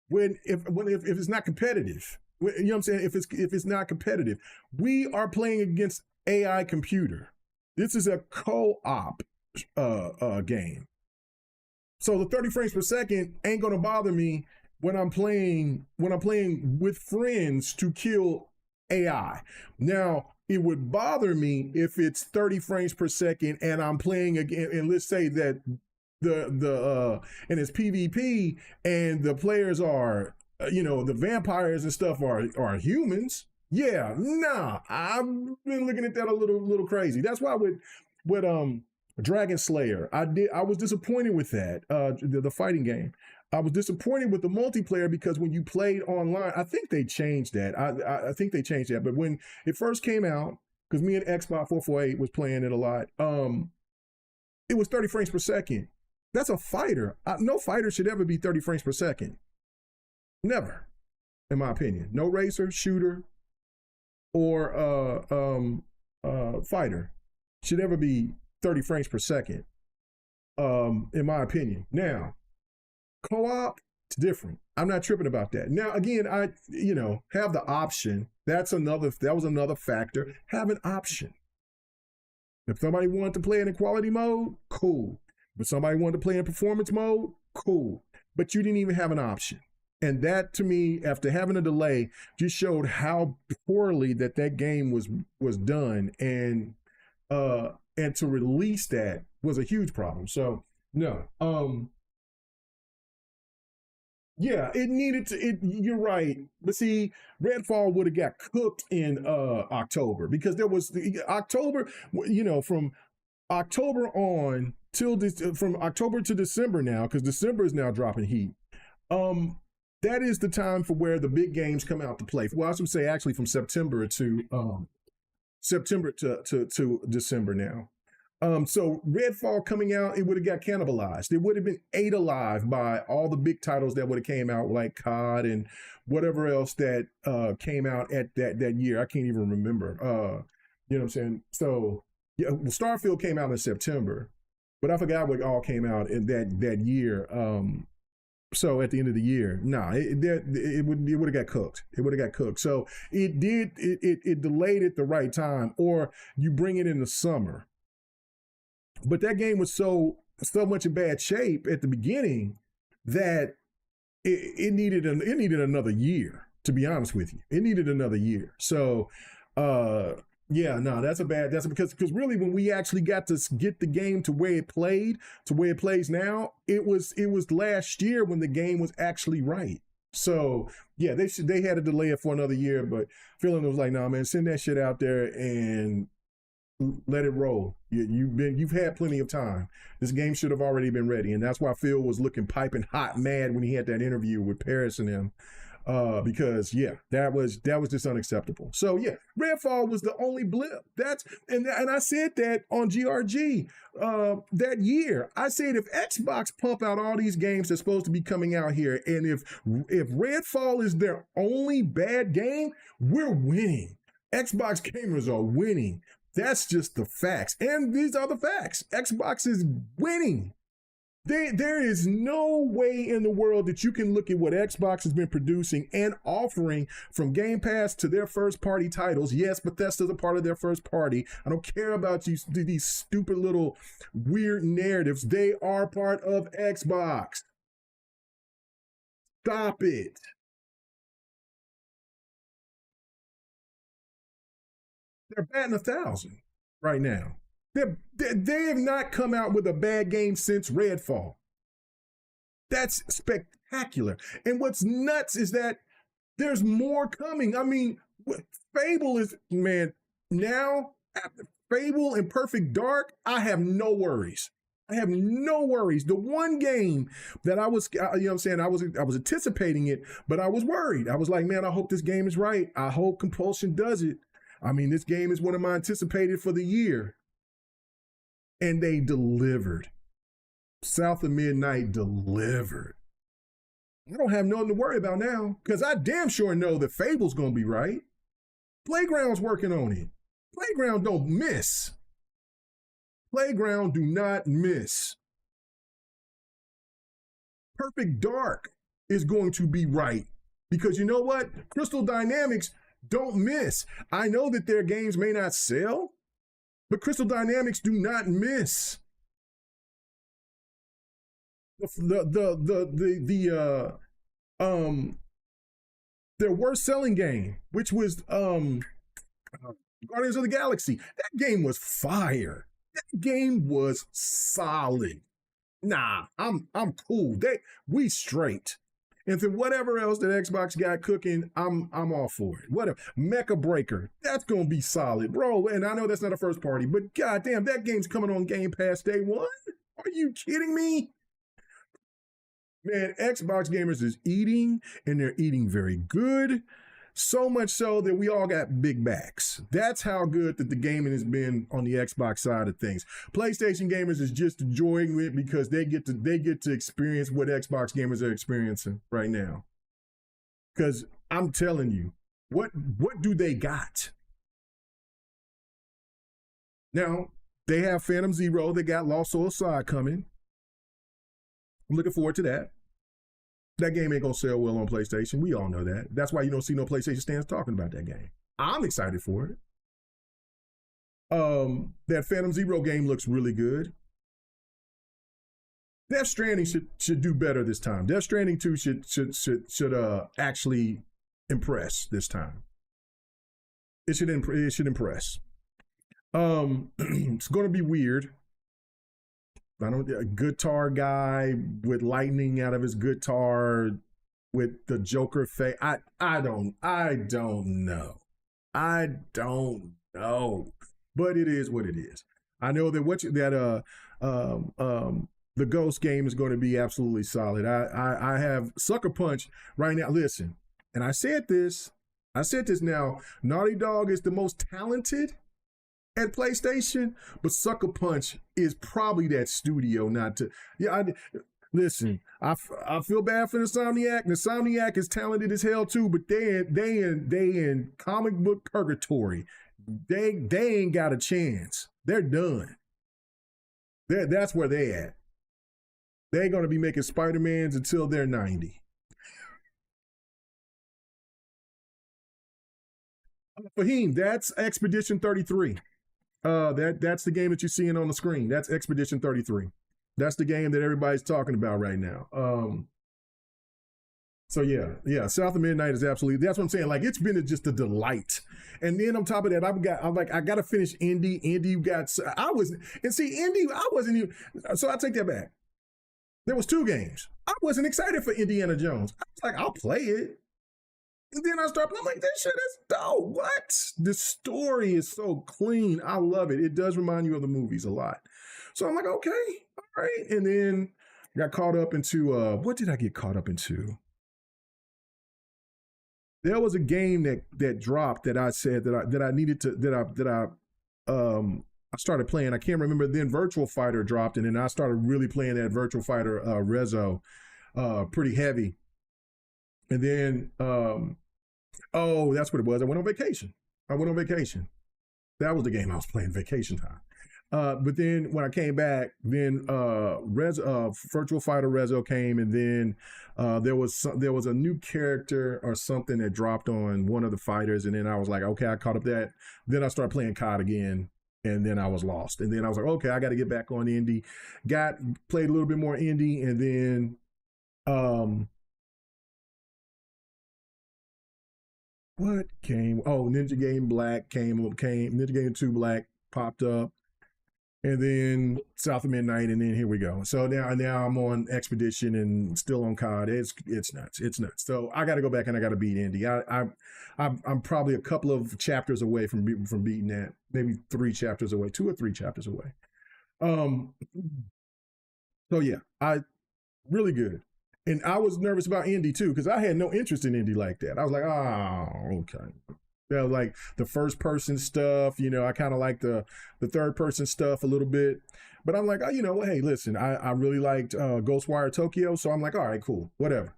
if it's not competitive. You know what I'm saying? If it's not competitive. We are playing against AI computer. This is a co-op game. So the 30 frames per second ain't going to bother me when I'm playing with friends to kill AI. Now, it would bother me if it's 30 frames per second and I'm playing again, and let's say that and it's PvP and the players are the vampires and stuff are humans. Yeah, nah, I've been looking at that a little crazy. That's why with Dragon Slayer, I was disappointed with that, the fighting game. I was disappointed with the multiplayer because when you played online, I think they changed that. I think they changed that. But when it first came out, because me and Xbox 448 was playing it a lot, it was 30 frames per second. That's a fighter. No fighter should ever be 30 frames per second. Never, in my opinion. No racer, shooter, or fighter should ever be 30 frames per second, in my opinion. Now, co-op, it's different. I'm not tripping about that. Now, again, I have the option. That was another factor. Have an option. If somebody wanted to play in equality mode, cool. But somebody wanted to play in performance mode, cool. But you didn't even have an option. And that, to me, after having a delay, just showed how poorly that game was done. And to release that was a huge problem. So, no. Yeah, it needed to. You're right, but see, Redfall would have got cooked in October, because there was October. From October on till from October to December now, because December is now dropping heat. That is the time for where the big games come out to play. Well, I should say actually from September to December now. So Redfall coming out, it would have got cannibalized. It would have been ate alive by all the big titles that would have came out, like COD and whatever else that came out at that year. I can't even remember. You know what I'm saying? So yeah, well, Starfield came out in September, but I forgot what all came out in that year. So at the end of the year, it would have got cooked. It would have got cooked. So it delayed at the right time, or you bring it in the summer. But that game was so much in bad shape at the beginning that it needed another year, to be honest with you. It needed another year. So that's because really when we actually got to get the game to where it plays now, it was last year when the game was actually right. So yeah, they had to delay it for another year, but feeling was like, nah, man, send that shit out there and let it roll. You've had plenty of time. This game should have already been ready, and that's why Phil was looking piping hot mad when he had that interview with Paris and him, because that was just unacceptable. So yeah, Redfall was the only blip. And I said that on GRG that year. I said if Xbox pump out all these games that's supposed to be coming out here, and if Redfall is their only bad game, we're winning. Xbox gamers are winning. That's just the facts. And these are the facts. Xbox is winning. There is no way in the world that you can look at what Xbox has been producing and offering, from Game Pass to their first party titles. Yes, Bethesda's a part of their first party. I don't care about these stupid little weird narratives. They are part of Xbox. Stop it. They're batting 1,000 right now. They have not come out with a bad game since Redfall. That's spectacular. And what's nuts is that there's more coming. I mean, Fable is, man, now, after Fable and Perfect Dark, I have no worries. I have no worries. The one game that I was, you know what I'm saying, I was anticipating it, but I was worried. I was like, man, I hope this game is right. I hope Compulsion does it. I mean, this game is one of my anticipated for the year. And they delivered. South of Midnight delivered. I don't have nothing to worry about now, because I damn sure know that Fable's going to be right. Playground's working on it. Playground don't miss. Playground do not miss. Perfect Dark is going to be right, because you know what? Crystal Dynamics don't miss. I know that their games may not sell, but Crystal Dynamics do not miss. Their worst selling game, which was Guardians of the Galaxy. That game was fire. That game was solid. Nah, I'm cool. We straight. And for whatever else that Xbox got cooking, I'm all for it. Whatever. Mecha Breaker, that's gonna be solid, bro. And I know that's not a first party, but goddamn, that game's coming on Game Pass day one. Are you kidding me? Man, Xbox gamers is eating, and they're eating very good. So much so that we all got big backs. That's how good that the gaming has been on the Xbox side of things. PlayStation gamers is just enjoying it because they get to experience what Xbox gamers are experiencing right now. Because I'm telling you, what do they got? Now, they have Phantom Zero. They got Lost Soul Side coming. I'm looking forward to that. That game ain't gonna sell well on PlayStation. We all know that. That's why you don't see no PlayStation stands talking about that game. I'm excited for it. That Phantom Zero game looks really good. Death Stranding should do better this time. Death Stranding 2 should actually impress this time. It should impress. It's gonna be weird. A guitar guy with lightning out of his guitar with the Joker face. I don't know. But it is what it is. I know that the Ghost game is going to be absolutely solid. I have Sucker Punch right now. Listen, and I said this now. Naughty Dog is the most talented at PlayStation, but Sucker Punch is probably that studio not to. Yeah, listen. I feel bad for Insomniac. Insomniac is talented as hell too, but they in comic book purgatory. They ain't got a chance. They're done. That's where they at. They're gonna be making Spider-Mans until they're 90. Fahim, that's Expedition 33. That's the game that you're seeing on the screen. That's Expedition 33. That's the game that everybody's talking about right now. So yeah, South of Midnight is absolutely, that's what I'm saying. Like, it's been just a delight. And then on top of that, I got to finish Indy. Indy I wasn't even, so I take that back. There was 2 games. I wasn't excited for Indiana Jones. I was like, I'll play it. And then I start playing, I'm like, this shit is dope. What? The story is so clean. I love it. It does remind you of the movies a lot. So I'm like, okay, all right. And then I got caught up into, what did I get caught up into? There was a game that dropped that I said that I needed to, I started playing. I can't remember. Then Virtual Fighter dropped, and then I started really playing that Virtual Fighter Rezo pretty heavy. And then, that's what it was. I went on vacation. That was the game I was playing vacation time. But then when I came back, then Virtual Fighter Rezo came, and then there was a new character or something that dropped on one of the fighters, and then I was like, okay, I caught up that. Then I started playing COD again, and then I was lost. And then I was like, okay, I got to get back on indie. Played a little bit more indie, and then what came? Oh, Ninja Game Black came. Ninja Game 2 Black popped up, and then South of Midnight, and then here we go. So now I'm on Expedition and still on COD. It's nuts. It's nuts. So I got to go back and I got to beat Indy. I'm probably a couple of chapters away from beating that. Maybe 3 chapters away, 2 or 3 chapters away. So yeah, I really good. And I was nervous about Indy too, because I had no interest in Indy like that. I was like, oh, okay. Yeah, like the first person stuff, I kind of like the third person stuff a little bit. But I'm like, oh, hey, listen, I really liked Ghostwire Tokyo. So I'm like, all right, cool, whatever.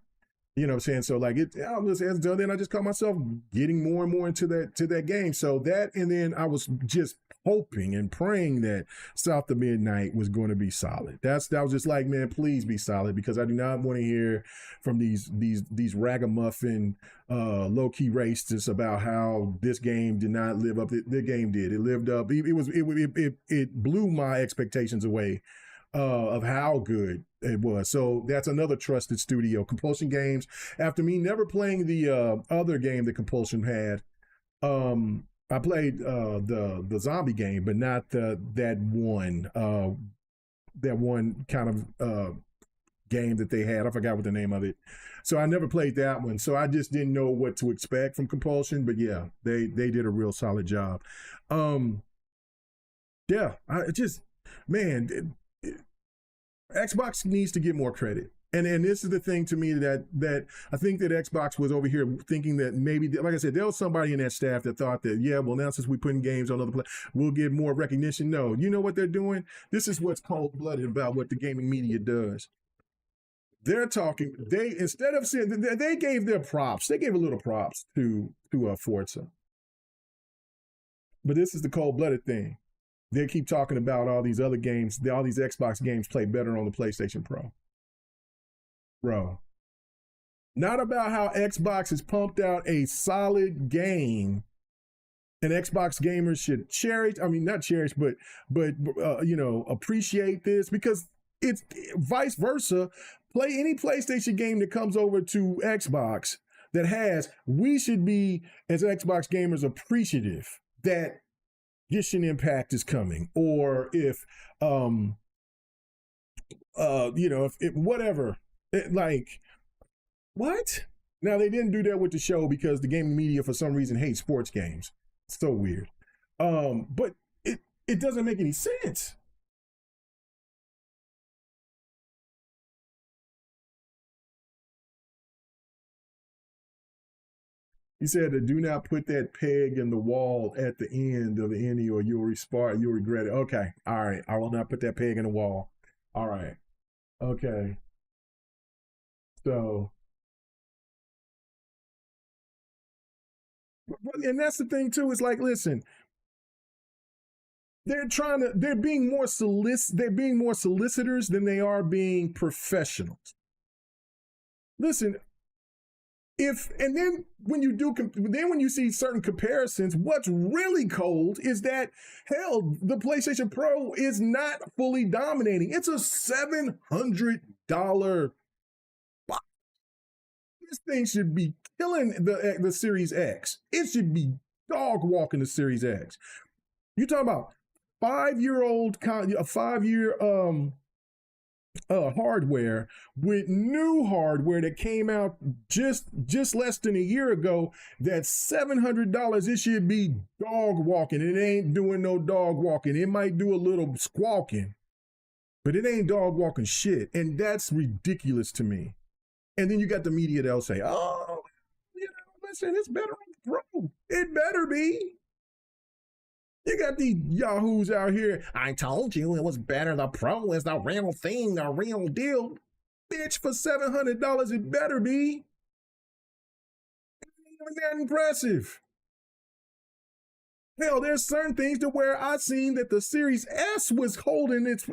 You know what I'm saying? So like then I just caught myself getting more and more into that game. So that, and then I was just hoping and praying that South of Midnight was going to be solid. That was just like, man, please be solid, because I do not want to hear from these ragamuffin low-key racists about how this game did not live up. The game did. It lived up. It blew my expectations away of how good it was. So that's another trusted studio, Compulsion Games. After me never playing the other game that Compulsion had, I played the zombie game, but not that one kind of game that they had. I forgot what the name of it. So I never played that one. So I just didn't know what to expect from Compulsion. But yeah, they did a real solid job. Yeah, Xbox needs to get more credit. And this is the thing to me that I think that Xbox was over here thinking that maybe, like I said, there was somebody in that staff that thought that, yeah, well, now since we're putting games on other platforms, we'll get more recognition. No, you know what they're doing? This is what's cold-blooded about what the gaming media does. They're talking, instead of saying, they gave their props. They gave a little props to Forza. But this is the cold-blooded thing. They keep talking about all these other games, all these Xbox games play better on the PlayStation Pro. Bro, not about how Xbox has pumped out a solid game, and Xbox gamers should cherish. I mean, not cherish, but appreciate this, because it's vice versa. Play any PlayStation game that comes over to Xbox we should be, as Xbox gamers, appreciative that Genshin Impact is coming, or if whatever. Like, what? Now, they didn't do that with the show because the gaming media, for some reason, hates sports games. It's so weird. But it doesn't make any sense. He said to do not put that peg in the wall at the end of the ending, or you'll regret it. Okay. All right. I will not put that peg in the wall. All right. Okay. So, and that's the thing too. It's like, listen, they're being more solicitors than they are being professionals. Listen, and then when you see certain comparisons, what's really cold is that, hell, the PlayStation Pro is not fully dominating. It's a $700 box. This thing should be killing the Series X. It should be dog walking the Series X. You talking about 5-year-old, a 5-year hardware with new hardware that came out just less than a year ago. That's $700. It should be dog walking. It ain't doing no dog walking. It might do a little squawking, but it ain't dog walking shit. And that's ridiculous to me. And then you got the media that'll say, oh, listen, it's better on the Pro. It better be. You got these yahoos out here. I told you it was better. The Pro is the real thing, the real deal. Bitch, for $700, it better be. It ain't even that impressive. Hell, there's certain things to where I seen that the Series S was holding its.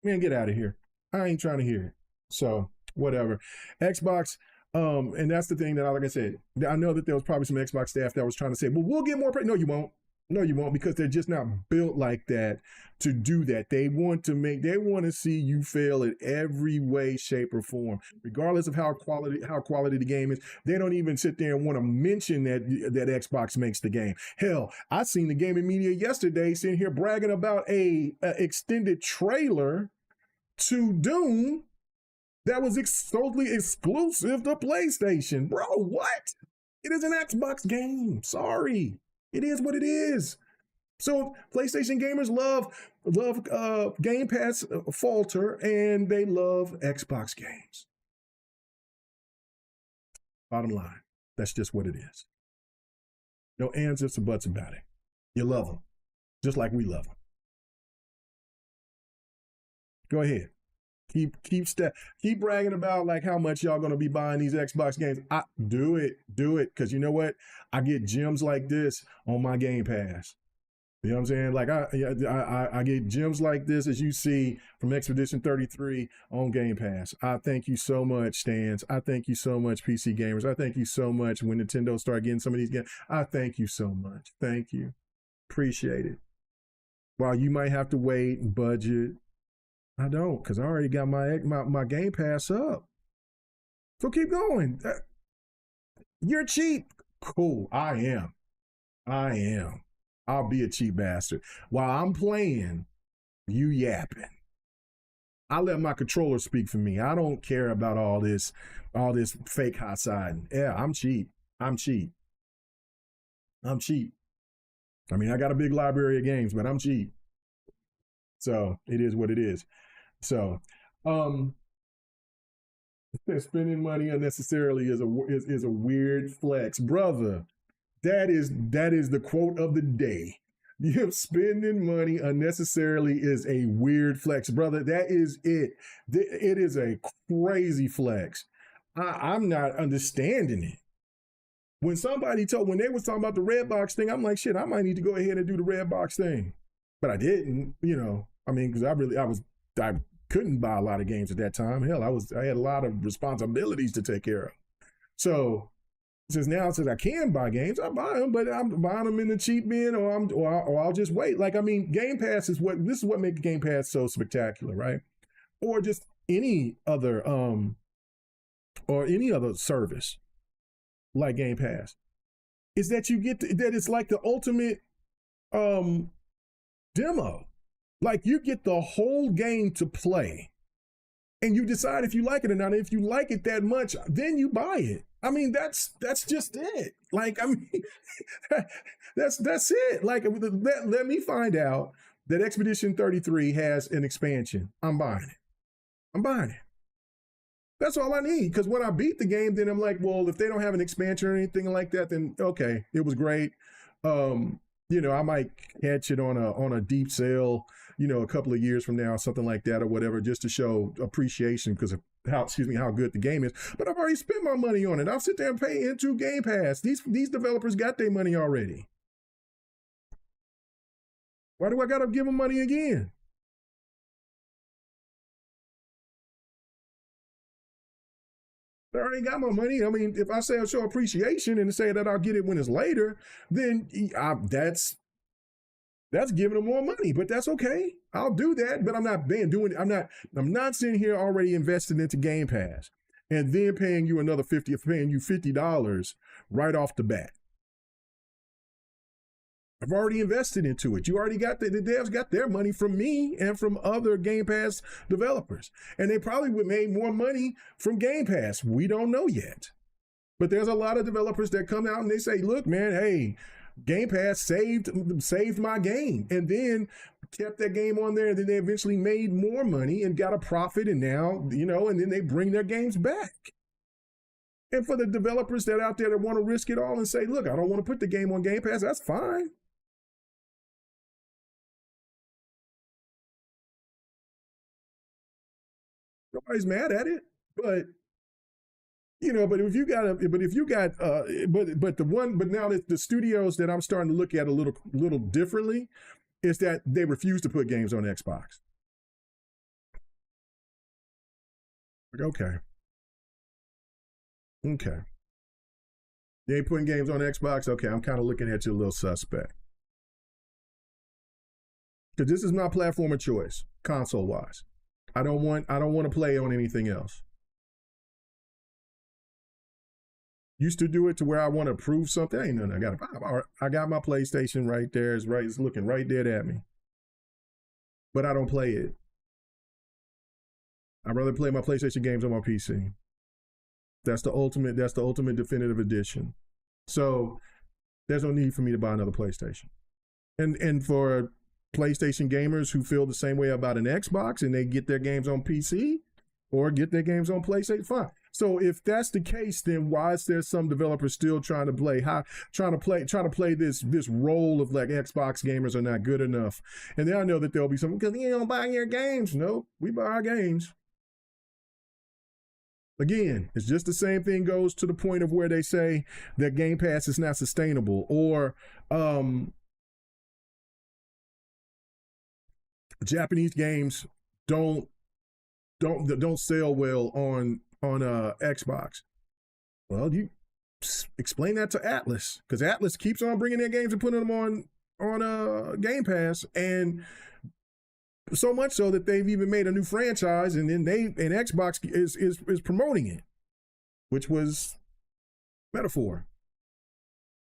Man, get out of here. I ain't trying to hear it. So whatever. Xbox, and that's the thing that, like I said, I know that there was probably some Xbox staff that was trying to say, well, we'll get more. No, you won't. No, you won't, because they're just not built like that to do that. They want to see you fail in every way, shape, or form, regardless of how quality the game is. They don't even sit there and want to mention that Xbox makes the game. Hell, I seen the gaming media yesterday sitting here bragging about a extended trailer to Doom that was totally exclusive to PlayStation. Bro, what? It is an Xbox game. Sorry. It is what it is. So PlayStation gamers love Game Pass falter, and they love Xbox games. Bottom line, that's just what it is. No ands, ifs, or buts about it. You love them, just like we love them. Go ahead. Keep bragging about like how much y'all gonna be buying these Xbox games. Do it, because you know what? I get gems like this on my Game Pass. You know what I'm saying? Like I get gems like this, as you see from Expedition 33 on Game Pass. I thank you so much, Stans. I thank you so much, PC gamers. I thank you so much when Nintendo start getting some of these games. I thank you so much. Thank you. Appreciate it. While you might have to wait and budget, I don't, because I already got my Game Pass up. So keep going. You're cheap. Cool. I am. I'll be a cheap bastard. While I'm playing, you yapping. I let my controller speak for me. I don't care about all this fake hot siding. Yeah, I'm cheap. I mean, I got a big library of games, but I'm cheap. So it is what it is. So, spending money unnecessarily is a weird flex, brother. That is the quote of the day. Spending money unnecessarily is a weird flex, brother. That is it. It is a crazy flex. I'm not understanding it. When they was talking about the red box thing, I'm like, shit, I might need to go ahead and do the red box thing, but I didn't. I mean, because I couldn't buy a lot of games at that time. Hell, I had a lot of responsibilities to take care of. So since I can buy games, I buy them, but I'm buying them in the cheap bin, or I'll just wait. Like, I mean, Game Pass is what makes Game Pass so spectacular, right? Or just any other service like Game Pass, is that you get that it's like the ultimate demo. Like, you get the whole game to play, and you decide if you like it or not. If you like it that much, then you buy it. I mean, that's just it. Like, I mean, that's it. Like, let me find out that Expedition 33 has an expansion. I'm buying it. That's all I need. Because when I beat the game, then I'm like, well, if they don't have an expansion or anything like that, then okay, it was great. I might catch it on a deep sale, a couple of years from now, something like that or whatever, just to show appreciation because of how good the game is. But I've already spent my money on it. I'll sit there and pay into Game Pass. These developers got their money already. Why do I got to give them money again? I already got my money. I mean, if I say I'll show appreciation and say that I'll get it when it's later, then that's giving them more money. But that's okay. I'll do that. But I'm not sitting here already invested into Game Pass and then paying you $50 right off the bat. I've already invested into it. You already got the devs got their money from me and from other Game Pass developers. And they probably would make more money from Game Pass. We don't know yet. But there's a lot of developers that come out and they say, look, man, hey, Game Pass saved my game, and then kept that game on there, and then they eventually made more money and got a profit, and now, and then they bring their games back. And for the developers that out there that want to risk it all and say, look, I don't want to put the game on Game Pass, that's fine. Nobody's mad at it, but but if you got, but now the studios that I'm starting to look at a little differently is that they refuse to put games on Xbox. Okay. Okay. They ain't putting games on Xbox. Okay, I'm kind of looking at you a little suspect. Because this is my platform of choice, console wise. I don't want to play on anything else. Used to do it to where I want to prove something. Ain't nothing. I got my PlayStation right there. It's looking right dead at me. But I don't play it. I'd rather play my PlayStation games on my PC. That's the ultimate definitive edition. So there's no need for me to buy another PlayStation. And for PlayStation gamers who feel the same way about an Xbox and they get their games on PC or get their games on PlayStation, fine. So if that's the case, then why is there some developers still trying to play this role of like Xbox gamers are not good enough? And then I know that there'll be some because you don't buy your games. No, we buy our games. Again, it's just the same thing goes to the point of where they say that Game Pass is not sustainable or Japanese games don't sell well on Xbox. Well, you explain that to Atlas because Atlas keeps on bringing their games and putting them on Game Pass, and so much so that they've even made a new franchise, and then Xbox is promoting it, which was metaphor.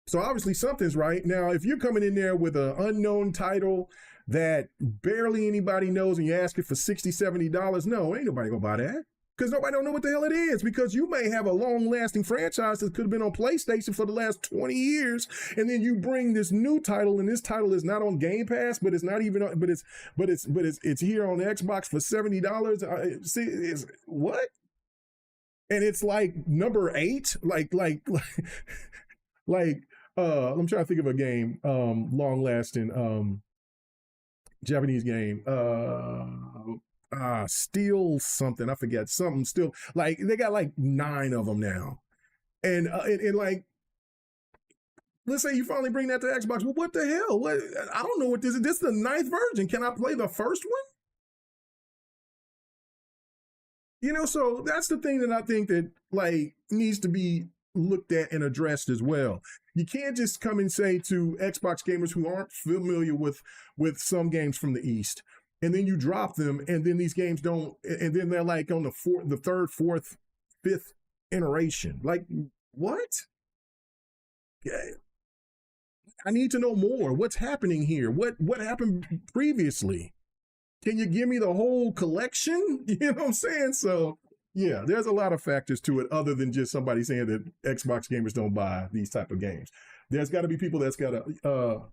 So obviously something's right. Now, if you're coming in there with an unknown title that barely anybody knows and you're asking for $60, $70, no, ain't nobody gonna buy that. Because nobody don't know what the hell it is. Because you may have a long-lasting franchise that could have been on PlayStation for the last 20 years, and then you bring this new title, and this title is not on Game Pass, but it's not even, it's here on Xbox for $70. See, what? And it's like number 8, I'm trying to think of a game, long-lasting, Japanese game, Steel something, I forget, something still, like they got like 9 of them now, and like, let's say you finally bring that to Xbox. Well, what the hell? What? I don't know what this is. This is the 9th version. Can I play the first one? So that's the thing that I think that like needs to be looked at and addressed as well. You can't just come and say to Xbox gamers who aren't familiar with some games from the East, and then you drop them, and then these games don't, and then they're like on the 3rd, 4th, 5th iteration. Like, what? I need to know more. What's happening here? What happened previously? Can you give me the whole collection? You know what I'm saying? So yeah, there's a lot of factors to it other than just somebody saying that Xbox gamers don't buy these type of games. There's got to be people that's got to,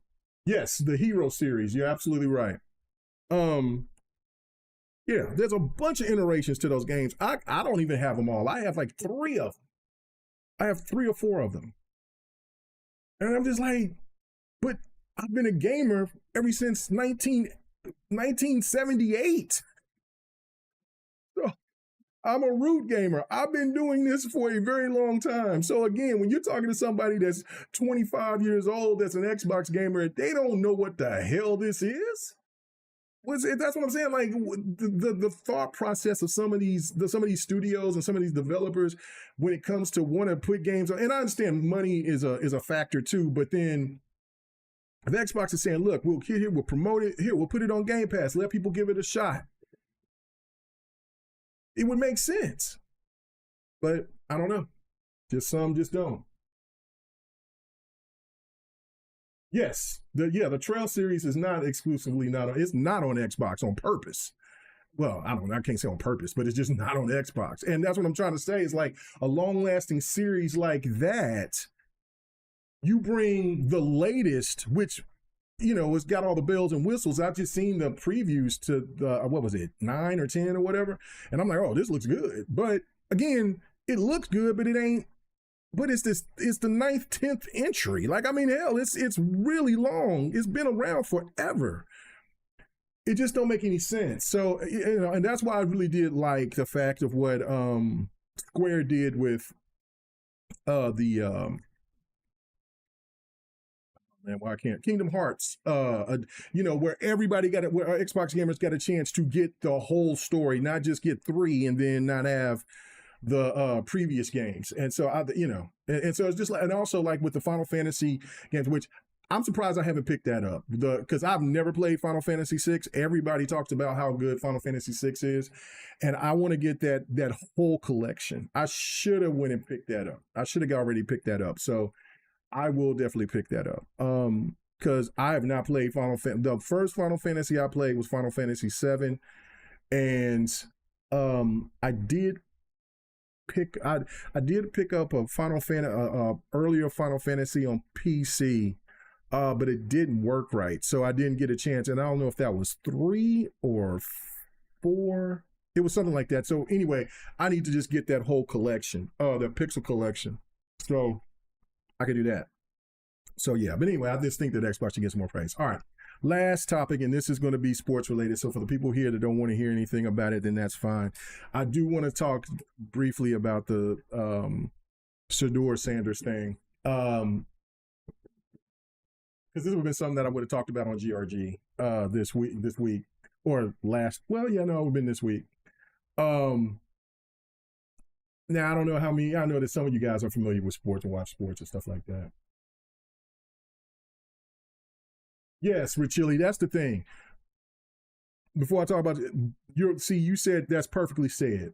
yes, the Hero series. You're absolutely right. Yeah, there's a bunch of iterations to those games. I don't even have them all. I have like 3 of them. I have 3 or 4 of them. And I'm just like, but I've been a gamer ever since 1978. So I'm a root gamer. I've been doing this for a very long time. So again, when you're talking to somebody that's 25 years old, that's an Xbox gamer, they don't know what the hell this is. That's what I'm saying. Like the thought process of some of these studios and some of these developers when it comes to want to put games on, and I understand money is a factor too, but then if Xbox is saying, look, we'll promote it, we'll put it on Game Pass, let people give it a shot, it would make sense. But I don't know. Some just don't. Yes, the Trail series is not exclusively it's not on Xbox on purpose. Well, I don't know, I can't say on purpose, but it's just not on Xbox. And that's what I'm trying to say is like a long-lasting series like that, you bring the latest, which, it's got all the bells and whistles. I've just seen the previews to the, what was it, 9 or 10 or whatever. And I'm like, oh, this looks good. But again, it looks good, but it ain't. But it's the 9th, 10th entry. Like, I mean, hell, it's really long. It's been around forever. It just don't make any sense. So, and that's why I really did like the fact of what Square did with the man, why I can't Kingdom Hearts, where everybody got it, where Xbox gamers got a chance to get the whole story, not just get 3 and then not have the previous games. And so and so it's just like, and also like with the Final Fantasy games, which I'm surprised I haven't picked that up, because I've never played Final Fantasy 6. Everybody talks about how good Final Fantasy 6 is, and I want to get that whole collection. I should have went and picked that up. I should have already picked that up. So I will definitely pick that up. Because I have not played Final Fantasy. The first Final Fantasy I played was Final Fantasy 7, and I did pick up a earlier Final Fantasy on PC, but it didn't work right, so I didn't get a chance. And I don't know if that was 3 or 4. It was something like that. So anyway, I need to just get that whole collection, the Pixel collection, so I could do that. So yeah, but anyway, I just think that Xbox should get some more praise. All right, last topic, and this is going to be sports related. So for the people here that don't want to hear anything about it, then that's fine. I do want to talk briefly about the Shedeur Sanders thing, because this would have been something that I would have talked about on GRG this week or last. Well, yeah, no, it would have been this week. Now I don't know how many. I know that some of you guys are familiar with sports and watch sports and stuff like that. Yes, Richilli, that's the thing. Before I talk about it, you said that's perfectly said.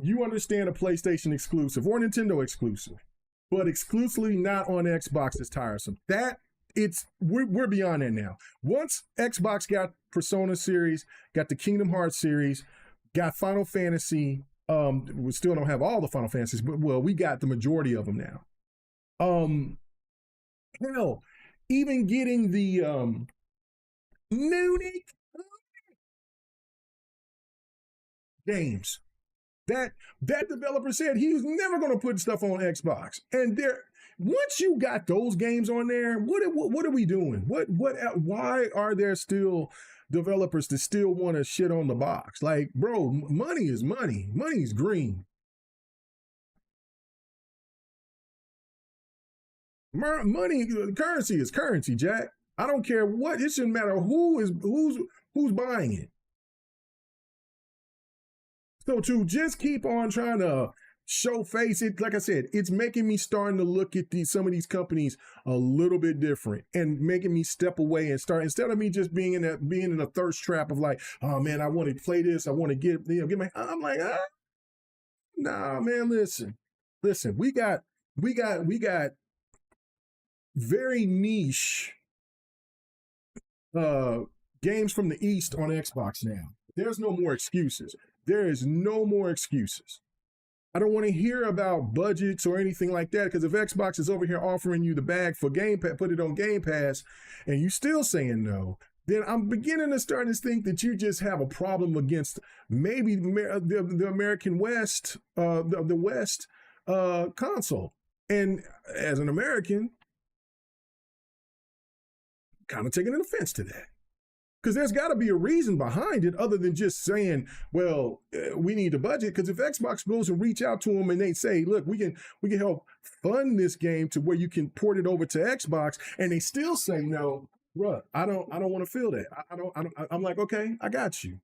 You understand a PlayStation exclusive or Nintendo exclusive, but exclusively not on Xbox is tiresome. We're beyond that now. Once Xbox got Persona series, got the Kingdom Hearts series, got Final Fantasy. We still don't have all the Final Fantasies, but we got the majority of them now. Hell, even getting the Munich games. That developer said he was never going to put stuff on Xbox. And once you got those games on there, what are we doing? Why are there still developers that still want to shit on the box? Like, bro, money is money. Money's green. Money, currency is currency, Jack. I don't care what. It shouldn't matter who's buying it. So to just keep on trying to show face it, like I said, it's making me starting to look at some of these companies a little bit different and making me step away and start, instead of me just being in a thirst trap of like, oh man, I want to play this, I want to get my. I'm like, nah, man, listen, we got very niche games from the East on Xbox now. There's no more excuses. There is no more excuses. I don't want to hear about budgets or anything like that, because if Xbox is over here offering you the bag for Game Pass, put it on Game Pass, and you still saying no, then I'm beginning to start to think that you just have a problem against maybe the American West, the West console. And as an American, kind of taking an offense to that. Because there's got to be a reason behind it other than just saying, well, we need a budget. Because if Xbox goes and reach out to them and they say, look, we can help fund this game to where you can port it over to Xbox, and they still say no, bruh, I don't want to feel that. I'm like, okay, I got you.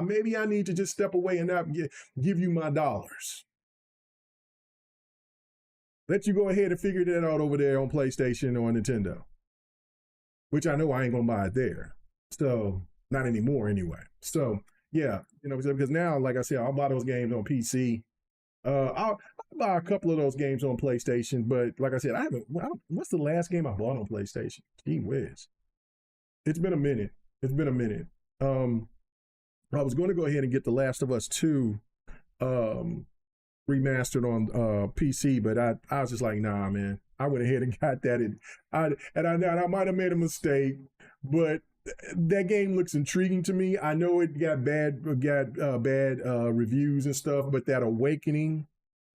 Maybe I need to just step away and not give you my dollars. Let you go ahead and figure that out over there on PlayStation or Nintendo, which I know I ain't gonna buy it there. So not anymore anyway. So yeah, because now, like I said, I'll buy those games on PC. I'll buy a couple of those games on PlayStation, but like I said, what's the last game I bought on PlayStation? Gee whiz. It's been a minute. I was going to go ahead and get The Last of Us 2 remastered on PC, but I was just like, nah, man. I went ahead and got that, and I might have made a mistake, but that game looks intriguing to me. I know it got bad reviews and stuff, but that Awakening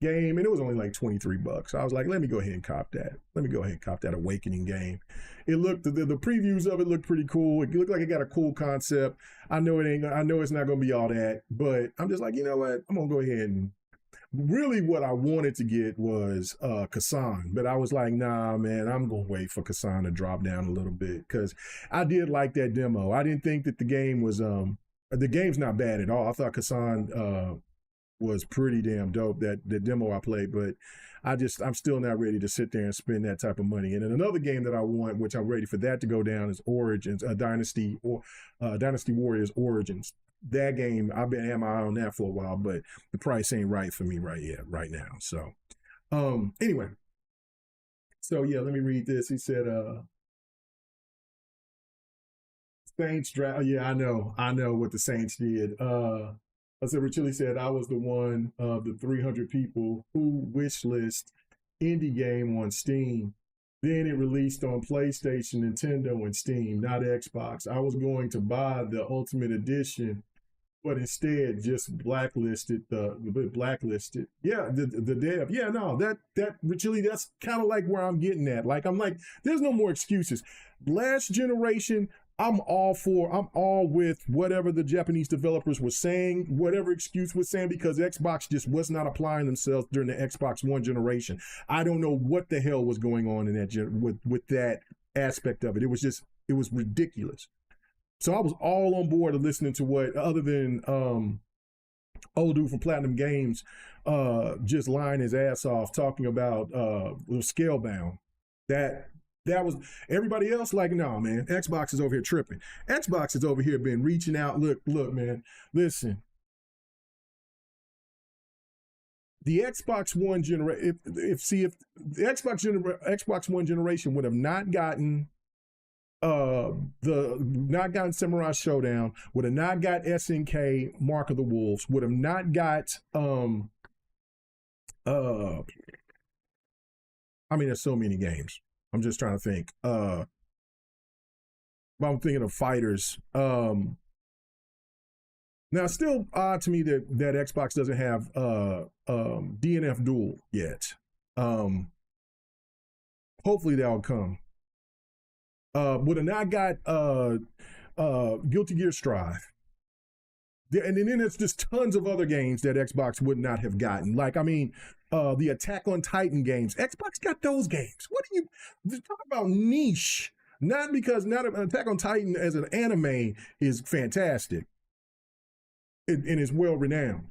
game, and it was only like $23. I was like, let me go ahead and cop that Awakening game. It looked, the previews of it looked pretty cool. It looked like it got a cool concept. I know it's not gonna be all that, but I'm just like, you know what? I'm gonna go ahead and really what I wanted to get was Kassan, but I was like, nah, man, I'm gonna wait for Kassan to drop down a little bit because I did like that demo. I didn't think that the game's not bad at all. I thought Kassan was pretty damn dope, that the demo I played, but I'm still not ready to sit there and spend that type of money. And then another game that I want, which I'm ready for that to go down, is Origins, Dynasty Warriors Origins. That game, I've been had my eye on that for a while, but the price ain't right for me right now. So anyway. So yeah, let me read this. He said, Saints draft. Yeah, I know what the Saints did. I said, Richilli said, I was the one of the 300 people who wishlist indie game on Steam. Then it released on PlayStation, Nintendo, and Steam, not Xbox. I was going to buy the Ultimate Edition, but instead just blacklisted. Yeah, the dev. Yeah, no, that Richilli, that's kind of like where I'm getting at. Like, I'm like, there's no more excuses. Last generation, I'm all with whatever the Japanese developers were saying, whatever excuse was saying, because Xbox just was not applying themselves during the Xbox One generation. I don't know what the hell was going on in that with that aspect of it. It was ridiculous. So I was all on board of listening to what, other than old dude from Platinum Games just lying his ass off talking about Scalebound. That was everybody else like, no, man, Xbox is over here tripping. Xbox is over here been reaching out. Look, man, listen. The Xbox One generation, if the Xbox One generation would have not gotten Samurai Showdown, would have not got SNK Mark of the Wolves, would have not got there's so many games. I'm just trying to think. But I'm thinking of fighters. Now, it's still odd to me that Xbox doesn't have DNF Duel yet. Hopefully that'll come. Would have not got Guilty Gear Strive. And then there's just tons of other games that Xbox would not have gotten. Like, the Attack on Titan games. Xbox got those games. What do you talk about niche? Not because Attack on Titan as an anime is fantastic and is well renowned,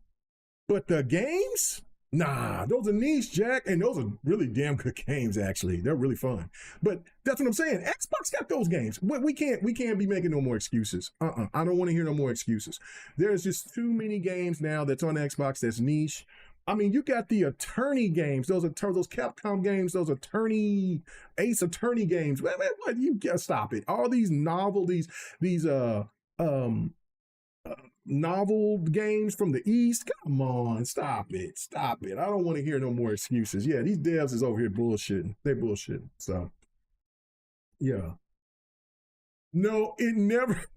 but the games, nah, those are niche, Jack, and those are really damn good games. Actually, they're really fun. But that's what I'm saying. Xbox got those games. We can't be making no more excuses. I don't want to hear no more excuses. There's just too many games now that's on Xbox that's niche. You got the attorney games. Those Capcom games. Those Ace Attorney games. What you gotta stop it? All these novel novel games from the East. Come on, stop it. I don't want to hear no more excuses. Yeah, these devs is over here bullshitting. They bullshitting. So, yeah. No, it never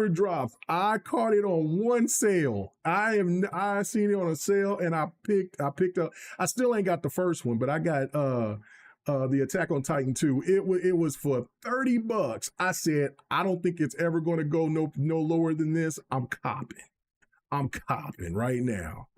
drops. I caught it on one sale. I seen it on a sale and I picked up. I still ain't got the first one, but I got the Attack on Titan 2. It was for $30. I said, I don't think it's ever going to go no lower than this. I'm copping right now.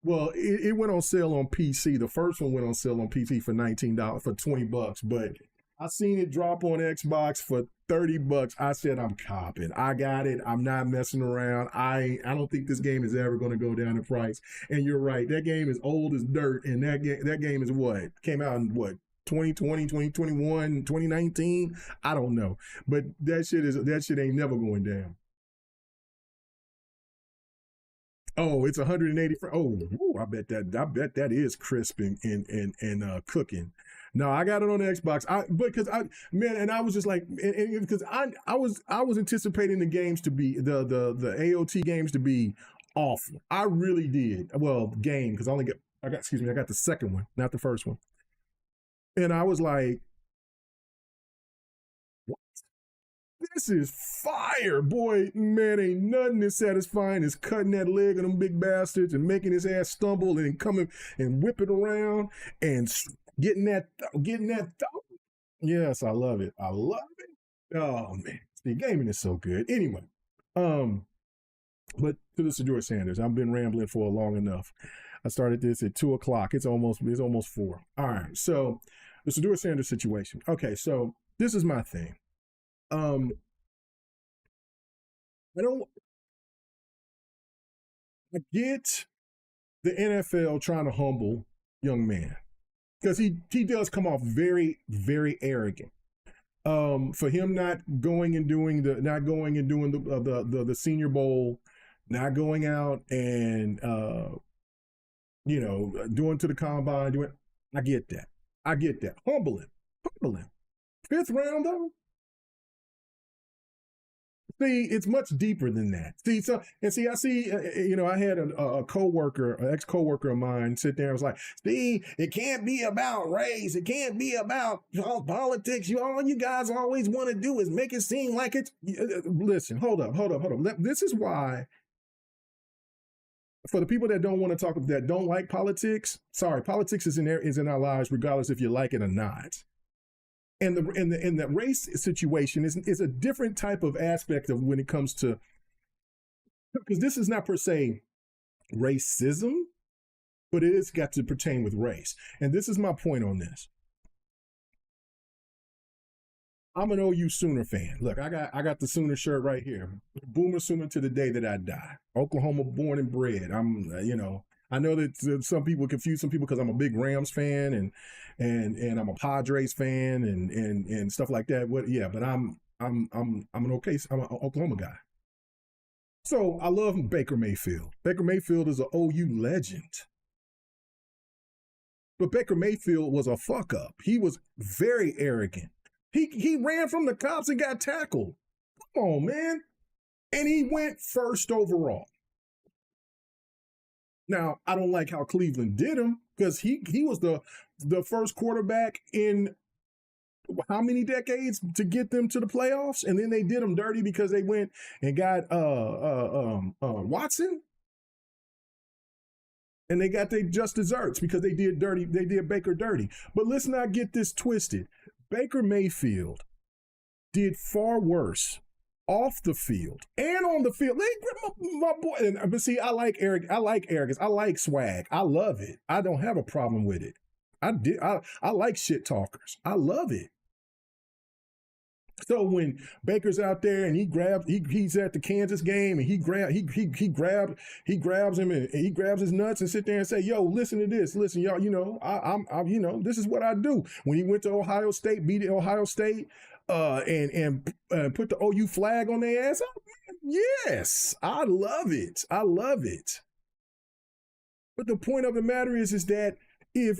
Well, it went on sale on PC. The first one went on sale on PC for $19 for $20, but I seen it drop on Xbox for $30. I said, I'm copping. I got it. I'm not messing around. I don't think this game is ever going to go down in price. And you're right. That game is old as dirt. And that game is what? Came out in what? 2020, 2021, 2019? I don't know. But that shit ain't never going down. Oh, it's 180. I bet that is crisp and cooking. No, I got it on the Xbox. And I was just like, because I was anticipating the games to be the AOT games to be awful. I really did. Well, game, because I got the second one, not the first one. And I was like, this is fire, boy. Man, ain't nothing as satisfying as cutting that leg of them big bastards and making his ass stumble and coming and whip it around and getting that. Yes, I love it. Oh man, see, gaming is so good. Anyway, But to the Shedeur Sanders, I've been rambling for long enough. I started this at 2:00. It's almost 4. All right. So the Shedeur Sanders situation. Okay, so this is my thing. I don't I get the NFL trying to humble young man because he does come off very, very arrogant. For him not going and doing the Senior Bowl, not going out and doing to the combine, I get that. I get that. Humbling. Fifth round though. See, it's much deeper than that. I see, I had a coworker, an ex-coworker of mine sit there and was like, see, it can't be about race. It can't be about politics. All you guys always want to do is make it seem like it's, listen, hold up. This is why, for the people that don't want to talk, that don't like politics, sorry, politics is in our lives, regardless if you like it or not. And the race situation is a different type of aspect of when it comes to, because this is not per se racism, but it has got to pertain with race. And this is my point on this. I'm an OU Sooner fan. Look, I got the Sooner shirt right here. Boomer Sooner to the day that I die. Oklahoma born and bred. I know that some people confuse some people because I'm a big Rams fan and I'm a Padres fan and stuff like that. But I'm an Oklahoma guy. So I love Baker Mayfield. Baker Mayfield is an OU legend. But Baker Mayfield was a fuck up. He was very arrogant. He ran from the cops and got tackled. Come on, man. And he went first overall. Now, I don't like how Cleveland did him because he was the first quarterback in how many decades to get them to the playoffs, and then they did him dirty because they went and got Watson, and they got their just desserts because they did Baker dirty. But let's not get this twisted. Baker Mayfield did far worse off the field and on the field. My boy, but see, I like arrogance. I like swag. I love it. I don't have a problem with it. I like shit talkers. I love it. So when Baker's out there and he's at the Kansas game and he grabs him and he grabs his nuts and sit there and say, yo, listen to this. Listen, y'all, I'm this is what I do. When he went to Ohio State, beat Ohio State, and put the OU flag on their ass. Oh, man, yes, I love it. But the point of the matter is that if,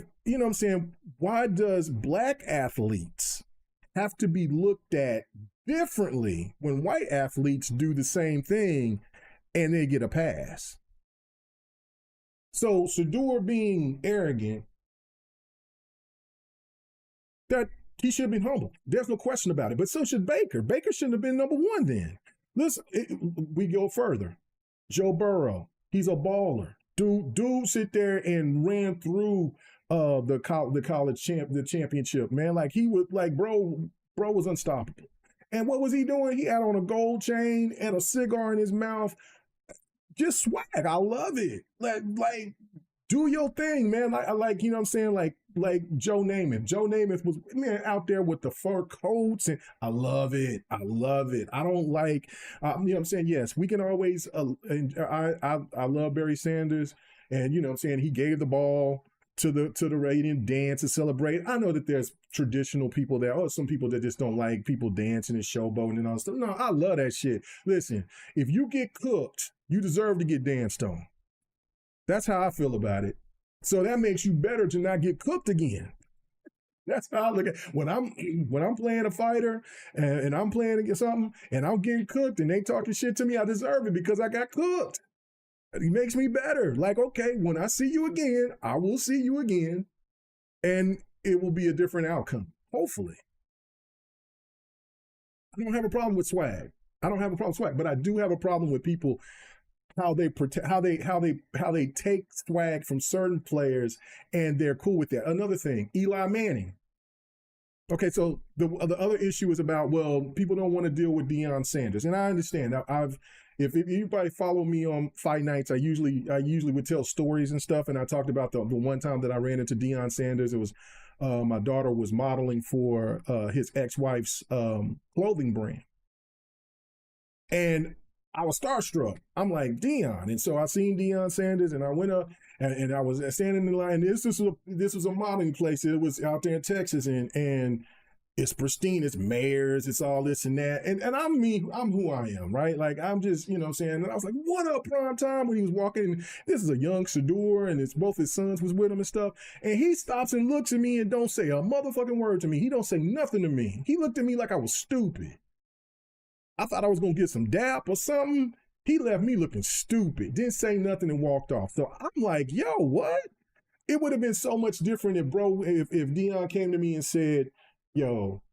why does black athletes have to be looked at differently when white athletes do the same thing and they get a pass? So Shedeur being arrogant, that he should have been humble. There's no question about it. But so should Baker. Baker shouldn't have been number one then. Listen, we go further. Joe Burrow, he's a baller. Dude sit there and ran through the championship, man. Like he was like, bro was unstoppable. And what was he doing? He had on a gold chain and a cigar in his mouth. Just swag. I love it. Like do your thing, man. Like Joe Namath. Joe Namath was, man, out there with the fur coats, and I love it. I don't like, yes, we can always, I love Barry Sanders, and he gave the ball to the Radiant dance and celebrate. I know that there's traditional people there, or some people that just don't like people dancing and showboating and all stuff. No, I love that shit. Listen, if you get cooked, you deserve to get danced on. That's how I feel about it. So that makes you better to not get cooked again. That's how I look at it. When I'm playing a fighter and I'm playing against something and I'm getting cooked and they talking shit to me, I deserve it because I got cooked. It makes me better. Like, okay, when I see you again, I will see you again, and it will be a different outcome, hopefully. I don't have a problem with swag. But I do have a problem with people, how they take swag from certain players and they're cool with that. Another thing, Eli Manning. Okay, so the other issue is about, well, people don't want to deal with Deion Sanders, and I understand. If anybody follow me on fight nights, I usually would tell stories and stuff, and I talked about the one time that I ran into Deion Sanders. It was my daughter was modeling for his ex-wife's clothing brand, and I was starstruck. I'm like, Deion. And so I seen Deion Sanders, and I went up and I was standing in line. This was a modeling place. It was out there in Texas, and it's pristine. It's mayors. It's all this and that. And I'm me. I'm who I am, right? Like, I'm just, you know what I'm saying? And I was like, what up, prime time? When he was walking, this is a young Shador, and it's both his sons was with him and stuff. And he stops and looks at me and don't say a motherfucking word to me. He don't say nothing to me. He looked at me like I was stupid. I thought I was going to get some dap or something. He left me looking stupid, didn't say nothing and walked off. So I'm like, yo, what? It would have been so much different if Deion came to me and said, yo,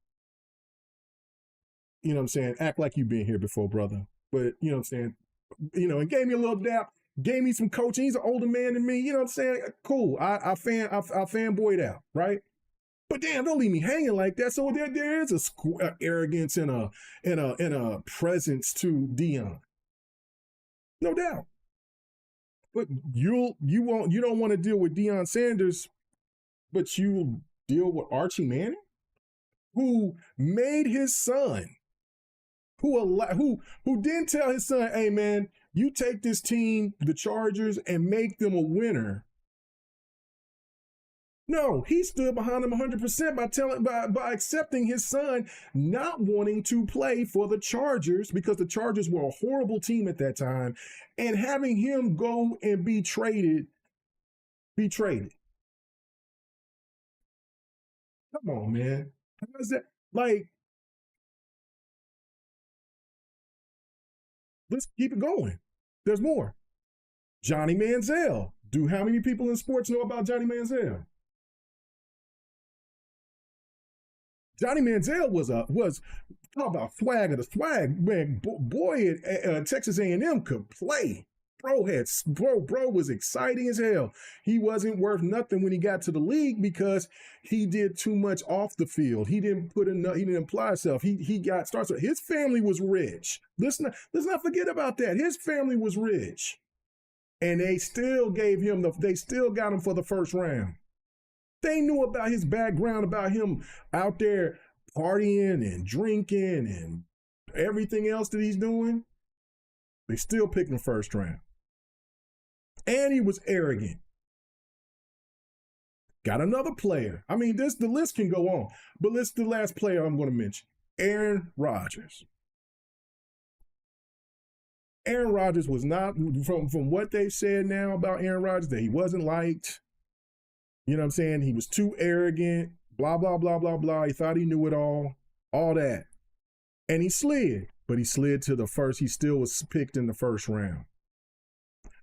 you know what I'm saying, act like you've been here before, brother. But, you know what I'm saying, and gave me a little dap, gave me some coaching. He's an older man than me, you know what I'm saying? Cool. I fanboyed out, right? But damn, don't leave me hanging like that. So there is a arrogance and a presence to Deion, no doubt. But you don't want to deal with Deion Sanders, but you deal with Archie Manning, who made his son, who didn't tell his son, hey man, you take this team, the Chargers, and make them a winner. No, he stood behind him 100% by accepting his son not wanting to play for the Chargers because the Chargers were a horrible team at that time, and having him go and be traded. Come on, man. How is that? Like, let's keep it going. There's more. Johnny Manziel. How many people in sports know about Johnny Manziel? Johnny Manziel was talk about swag of the swag, man. Boy at Texas A&M could play. Bro was exciting as hell. He wasn't worth nothing when he got to the league because he did too much off the field. He didn't put enough. He didn't apply himself. He got started. His family was rich. Let's not forget about that. His family was rich, and they still gave him they still got him for the first round. They knew about his background, about him out there partying and drinking and everything else that he's doing. They still picked him first round. And he was arrogant. Got another player. I mean, the list can go on, but this is the last player I'm going to mention. Aaron Rodgers. Aaron Rodgers was not, from what they've said now about Aaron Rodgers, that he wasn't liked. You know what I'm saying? He was too arrogant, blah, blah, blah, blah, blah. He thought he knew it all that. And he slid, but he slid to the first. He still was picked in the first round.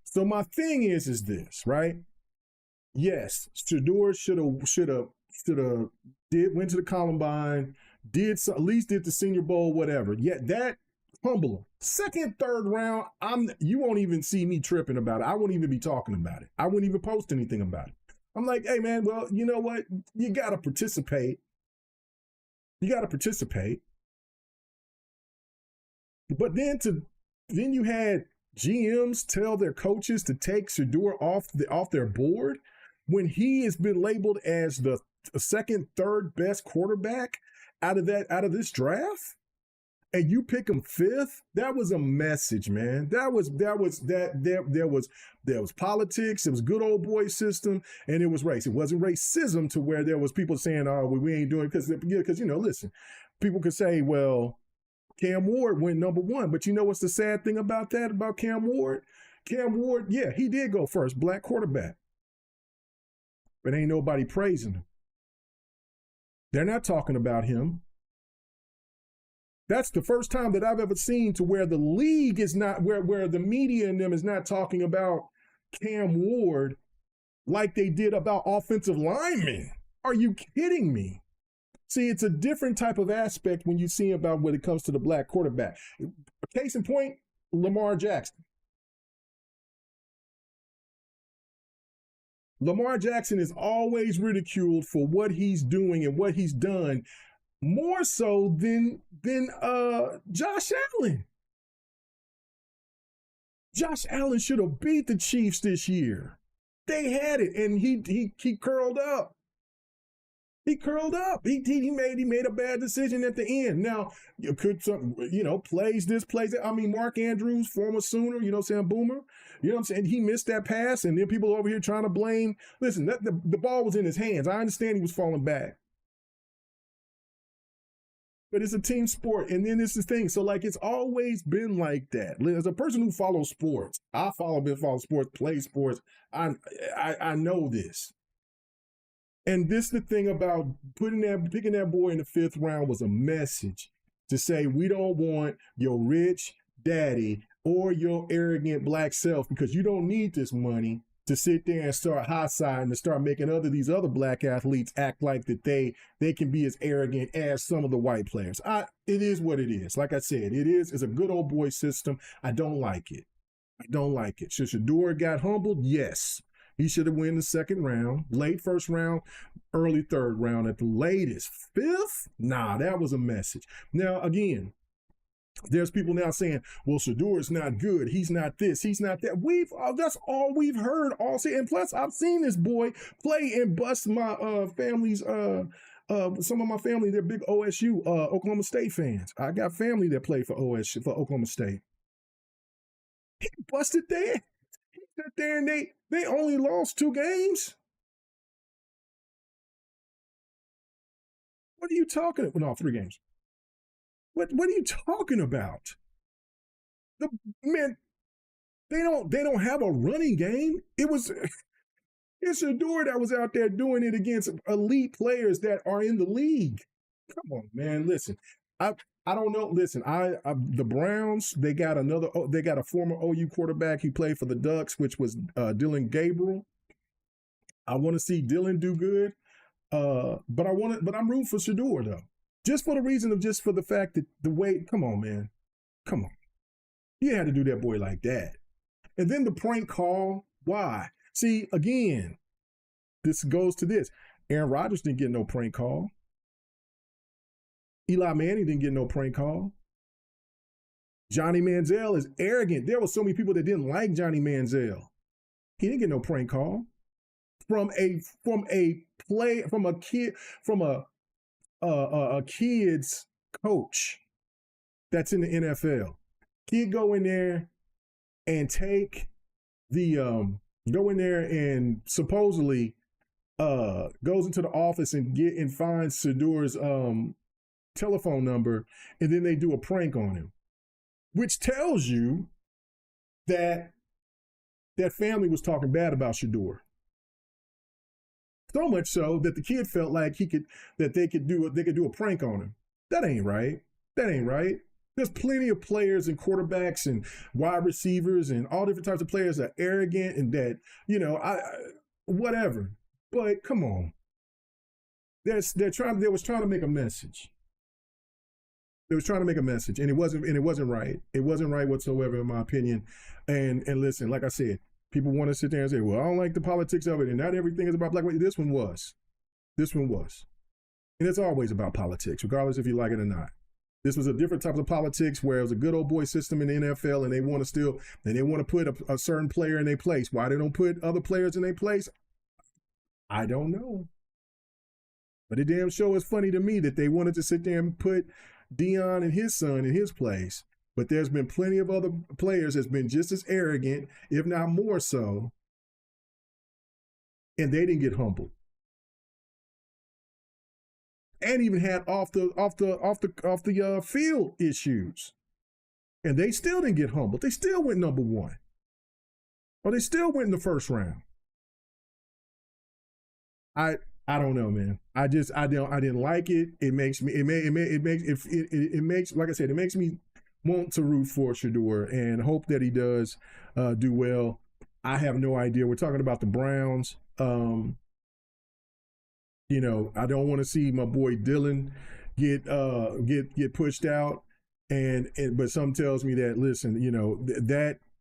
So my thing is this, right? Yes, Shador should have went to the Columbine, at least did the Senior Bowl, whatever. Yet that humble him. Second, third round, you won't even see me tripping about it. I won't even be talking about it. I wouldn't even post anything about it. I'm like, hey, man, well, you know what? You got to participate. But then you had GMs tell their coaches to take Shador off their board when he has been labeled as the second, third best quarterback out of this draft. And you pick him fifth. That was a message, man. There was politics. It was good old boy system, and it was race. It wasn't racism to where there was people saying, "Oh, we ain't doing it," because listen, people could say, "Well, Cam Ward went number one," but you know what's the sad thing about Cam Ward? Cam Ward, yeah, he did go first, black quarterback, but ain't nobody praising him. They're not talking about him. That's the first time that I've ever seen to where the league is not, where the media in them is not talking about Cam Ward like they did about offensive linemen. Are you kidding me? See, it's a different type of aspect when you see about when it comes to the black quarterback. Case in point, Lamar Jackson. Lamar Jackson is always ridiculed for what he's doing and what he's done, more so than Josh Allen. Josh Allen should have beat the Chiefs this year. They had it, and he curled up. He curled up. He made a bad decision at the end. Now, you could plays this, plays that. I mean, Mark Andrews, former Sooner, Boomer. You know what I'm saying? He missed that pass, and then people over here trying to blame. Listen, the ball was in his hands. I understand he was falling back. But it's a team sport, and then it's the thing. So, it's always been like that. As a person who follows sports, I follow sports, play sports. I know this. And this the thing about picking that boy in the 5th round was a message to say we don't want your rich daddy or your arrogant black self, because you don't need this money to sit there and start high-siding and start making these other black athletes act like that they can be as arrogant as some of the white players. It is what it is. Like I said, it's a good old boy system. I don't like it. Should Shedeur got humbled? Yes. He should have won the 2nd round, late 1st round, early 3rd round at the latest. 5th? Nah, that was a message. Now, again, there's people now saying, well, Shedeur is not good. He's not this. He's not that. That's all we've heard all say. And plus, I've seen this boy play and bust my family's, some of my family, they're big OSU, Oklahoma State fans. I got family that play for Oklahoma State. He busted there. He sat there and they only lost 2 games. What are you talking about? No, 3 games. What are you talking about? They don't have a running game. It's Shedeur that was out there doing it against elite players that are in the league. Come on, man. Listen, I don't know. Listen, the Browns, they got a former OU quarterback. He played for the Ducks, which was Dylan Gabriel. I want to see Dylan do good. But I'm rooting for Shedeur though. Just for the fact that the way, come on, man. Come on. You had to do that boy like that. And then the prank call, why? See, again, this goes to this. Aaron Rodgers didn't get no prank call. Eli Manning didn't get no prank call. Johnny Manziel is arrogant. There were so many people that didn't like Johnny Manziel. He didn't get no prank call. From a kid's coach that's in the NFL. Kid go in there and go in there and supposedly goes into the office and finds Shedeur's telephone number, and then they do a prank on him, which tells you that that family was talking bad about Shedeur. So much so that the kid felt like they could do a prank on him. That ain't right. There's plenty of players and quarterbacks and wide receivers and all different types of players that are arrogant and that, whatever. But come on. They was trying to make a message. They was trying to make a message, and it wasn't right. It wasn't right whatsoever, in my opinion. And listen, like I said, people want to sit there and say, well, I don't like the politics of it, and not everything is about black. This one was. And it's always about politics, regardless if you like it or not. This was a different type of politics where it was a good old boy system in the NFL, and they want to put a certain player in their place. Why they don't put other players in their place, I don't know. But it damn sure is funny to me that they wanted to sit there and put Dion and his son in his place. But there's been plenty of other players that's been just as arrogant, if not more so, and they didn't get humbled. And even had off the field issues, and they still didn't get humbled. They still went number 1, or they still went in the first round. I don't know, man. I didn't like it. It makes me like I said, it makes me want to root for Shedeur and hope that he does do well. I have no idea. We're talking about the Browns. I don't want to see my boy Dylan get pushed out, but something tells me that, listen,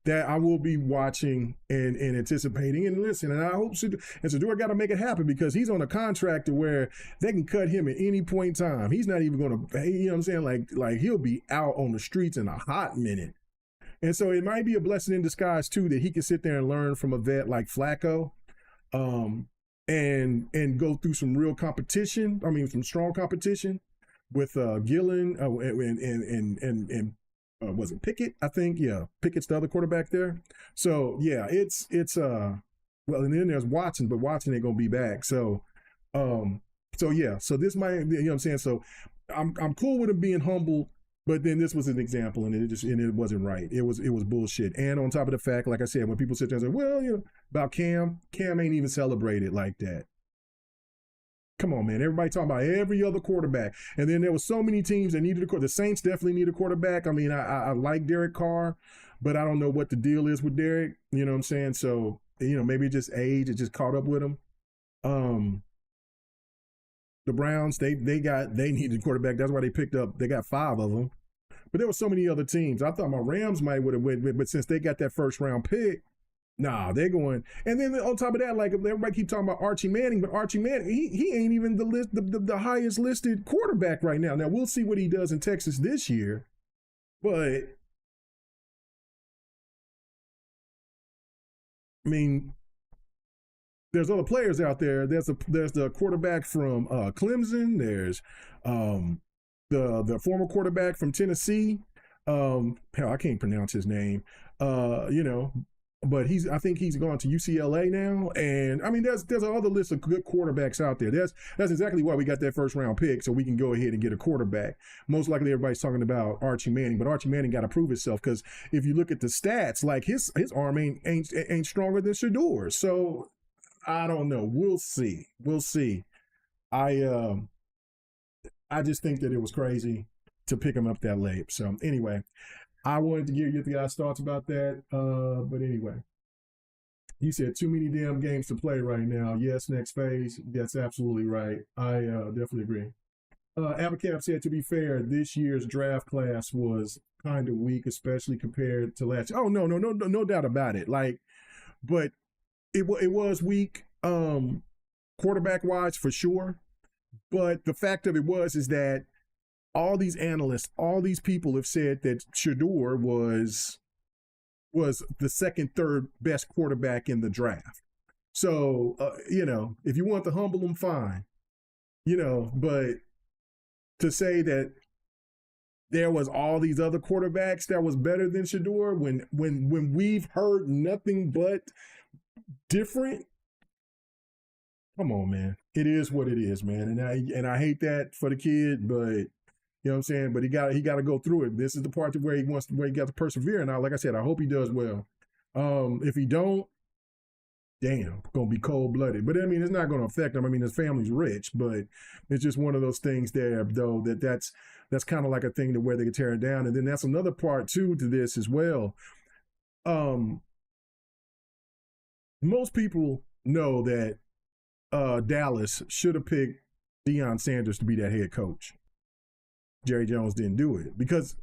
that I will be watching and anticipating and listen. And I hope Shedeur got to make it happen because he's on a contract to where they can cut him at any point in time. He's not even going to, you know what I'm saying? Like he'll be out on the streets in a hot minute. And so it might be a blessing in disguise too that he can sit there and learn from a vet like Flacco, and go through some real competition. I mean, some strong competition with Gillen and was it Pickett? I think, yeah, Pickett's the other quarterback there. So yeah, it's well, and then there's Watson, but Watson ain't gonna be back. So yeah, so this might, you know what I'm saying. So I'm cool with him being humble, but then this was an example, and it wasn't right. It was bullshit. And on top of the fact, like I said, when people sit there and say, well, you know, about Cam ain't even celebrated like that. Come on, man. Everybody talking about every other quarterback. And then there were so many teams that needed a quarterback. The Saints definitely need a quarterback. I mean, I like Derek Carr, but I don't know what the deal is with Derek. You know what I'm saying? So, you know, maybe just age, it just caught up with him. The Browns, they needed a quarterback. That's why they got 5 of them. But there were so many other teams. I thought my Rams might would have went, but since they got that first round pick, nah, they're going. And then on top of that, like everybody keep talking about Archie Manning, but Archie Manning, he ain't even the highest listed quarterback right now. Now we'll see what he does in Texas this year, but I mean, there's other players out there. There's the quarterback from Clemson. There's the former quarterback from Tennessee. Hell, I can't pronounce his name. You know. But I think he's gone to UCLA now, and I mean, there's another list of good quarterbacks out there. That's exactly why we got that first round pick, so we can go ahead and get a quarterback. Most likely, everybody's talking about Archie Manning, but Archie Manning got to prove himself because if you look at the stats, like his arm ain't stronger than Shedeur's. So I don't know. We'll see. I just think that it was crazy to pick him up that late. So anyway. I wanted to get the guys' thoughts about that. But anyway, you said too many damn games to play right now. Yes, next phase. That's absolutely right. I definitely agree. Abacab said, to be fair, this year's draft class was kind of weak, especially compared to last year. Oh, no doubt about it. Like, but it was weak, quarterback-wise for sure. But the fact of it is that all these analysts, all these people have said that Shedeur was the second, third best quarterback in the draft. So, you know, if you want to humble him, fine. You know, but to say that there was all these other quarterbacks that was better than Shedeur when we've heard nothing but different, come on, man. It is what it is, man. And I hate that for the kid, but you know what I'm saying? But he got to go through it. This is the part where he got to persevere. And like I said, I hope he does well. If he don't, damn, gonna be cold-blooded. But I mean, it's not gonna affect him. I mean, his family's rich, but it's just one of those things there, though, that's kind of like a thing to where they can tear it down. And then that's another part too to this as well. Most people know that Dallas should have picked Deion Sanders to be that head coach. Jerry Jones didn't do it because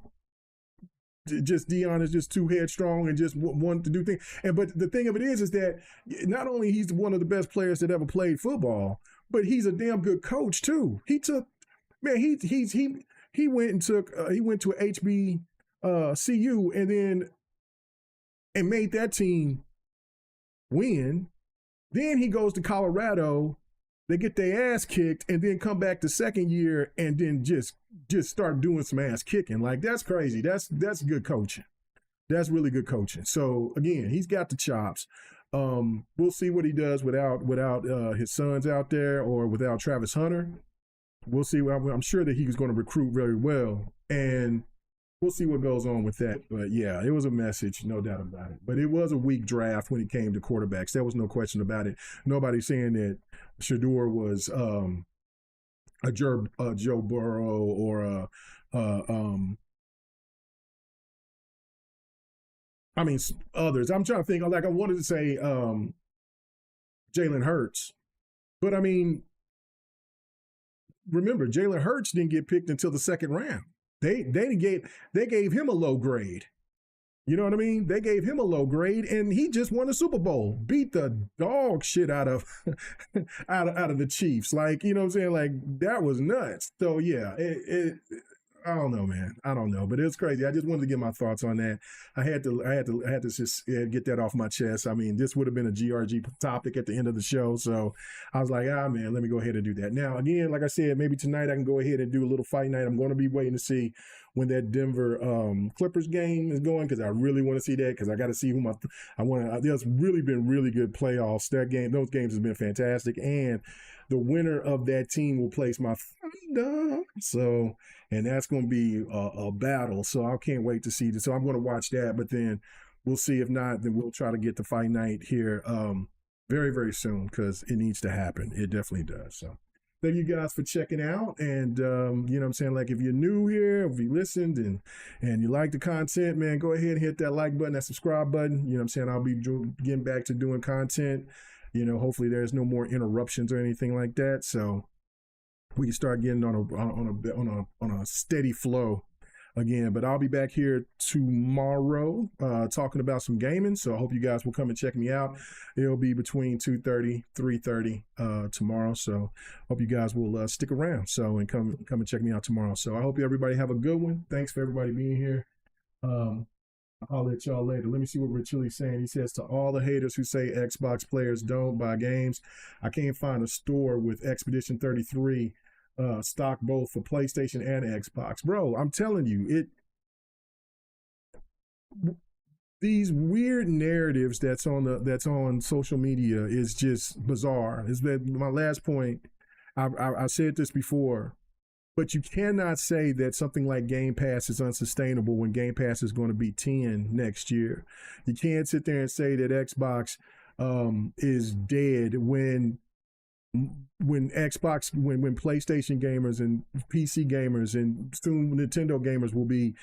just Deion is just too headstrong and just wanted to do things. But the thing of it is that not only he's one of the best players that ever played football, but he's a damn good coach too. He went to HBCU and made that team win. Then he goes to Colorado. They get their ass kicked and then come back the second year and then just start doing some ass kicking. Like, that's crazy. That's good coaching. That's really good coaching. So again, he's got the chops. We'll see what he does without his sons out there or without Travis Hunter. We'll see. I'm sure that he's going to recruit very well, and we'll see what goes on with that. But yeah, it was a message, no doubt about it. But it was a weak draft when it came to quarterbacks. There was no question about it. Nobody's saying that Shedeur was a Joe Burrow or I mean others. I'm trying to think. Like, I wanted to say Jalen Hurts, but I mean, remember, Jalen Hurts didn't get picked until the second round. They gave him a low grade. You know what I mean? They gave him a low grade, and he just won the Super Bowl, beat the dog shit out of out of the Chiefs. Like, you know what I'm saying? Like, that was nuts. So yeah, I don't know, man. I don't know, but it's crazy. I just wanted to get my thoughts on that. I had to just get that off my chest. I mean, this would have been a GRG topic at the end of the show, so I was like, man, let me go ahead and do that. Now, again, like I said, maybe tonight I can go ahead and do a little fight night. I'm going to be waiting to see when that Denver Clippers game is going, because I really want to see that, because I got to see who I want to. There's really been really good playoffs. Those games have been fantastic, and the winner of that team will place my Thunder. So, and that's going to be a battle. So I can't wait to see this. So I'm going to watch that, but then we'll see. If not, then we'll try to get the fight night here very, very soon, because it needs to happen. It definitely does. So thank you guys for checking out. And, you know what I'm saying? Like, if you're new here, if you listened and you like the content, man, go ahead and hit that like button, that subscribe button. You know what I'm saying? I'll be getting back to doing content. You know, hopefully there's no more interruptions or anything like that. So we can start getting on a steady flow again. But I'll be back here tomorrow talking about some gaming. So I hope you guys will come and check me out. It'll be between 2:30, 3:30 tomorrow. So hope you guys will stick around. So, and come and check me out tomorrow. So I hope everybody have a good one. Thanks for everybody being here. I'll let y'all later. Let me see what Rich Chili's saying. He says, to all the haters who say Xbox players don't buy games, I can't find a store with Expedition 33 stock both for PlayStation and Xbox. Bro, I'm telling you, these weird narratives that's on social media is just bizarre. It's been my last point. I said this before. But you cannot say that something like Game Pass is unsustainable when Game Pass is going to be 10 next year. You can't sit there and say that Xbox is dead when PlayStation gamers and PC gamers and soon Nintendo gamers will be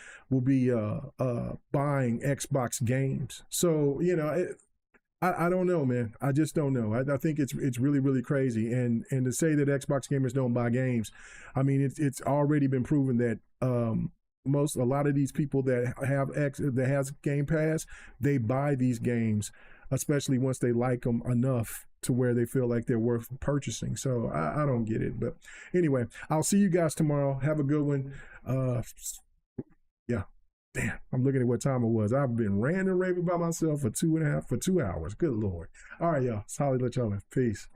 buying Xbox games. So, you know, I don't know, man. I just don't know. I think it's really, really crazy. And to say that Xbox gamers don't buy games, I mean, it's already been proven that a lot of these people that has Game Pass, they buy these games, especially once they like them enough to where they feel like they're worth purchasing. So I don't get it. But anyway, I'll see you guys tomorrow. Have a good one. Yeah. Damn, I'm looking at what time it was. I've been ranting and raving by myself for 2 hours. Good Lord. All right, y'all. Solid. Let y'all in. Peace.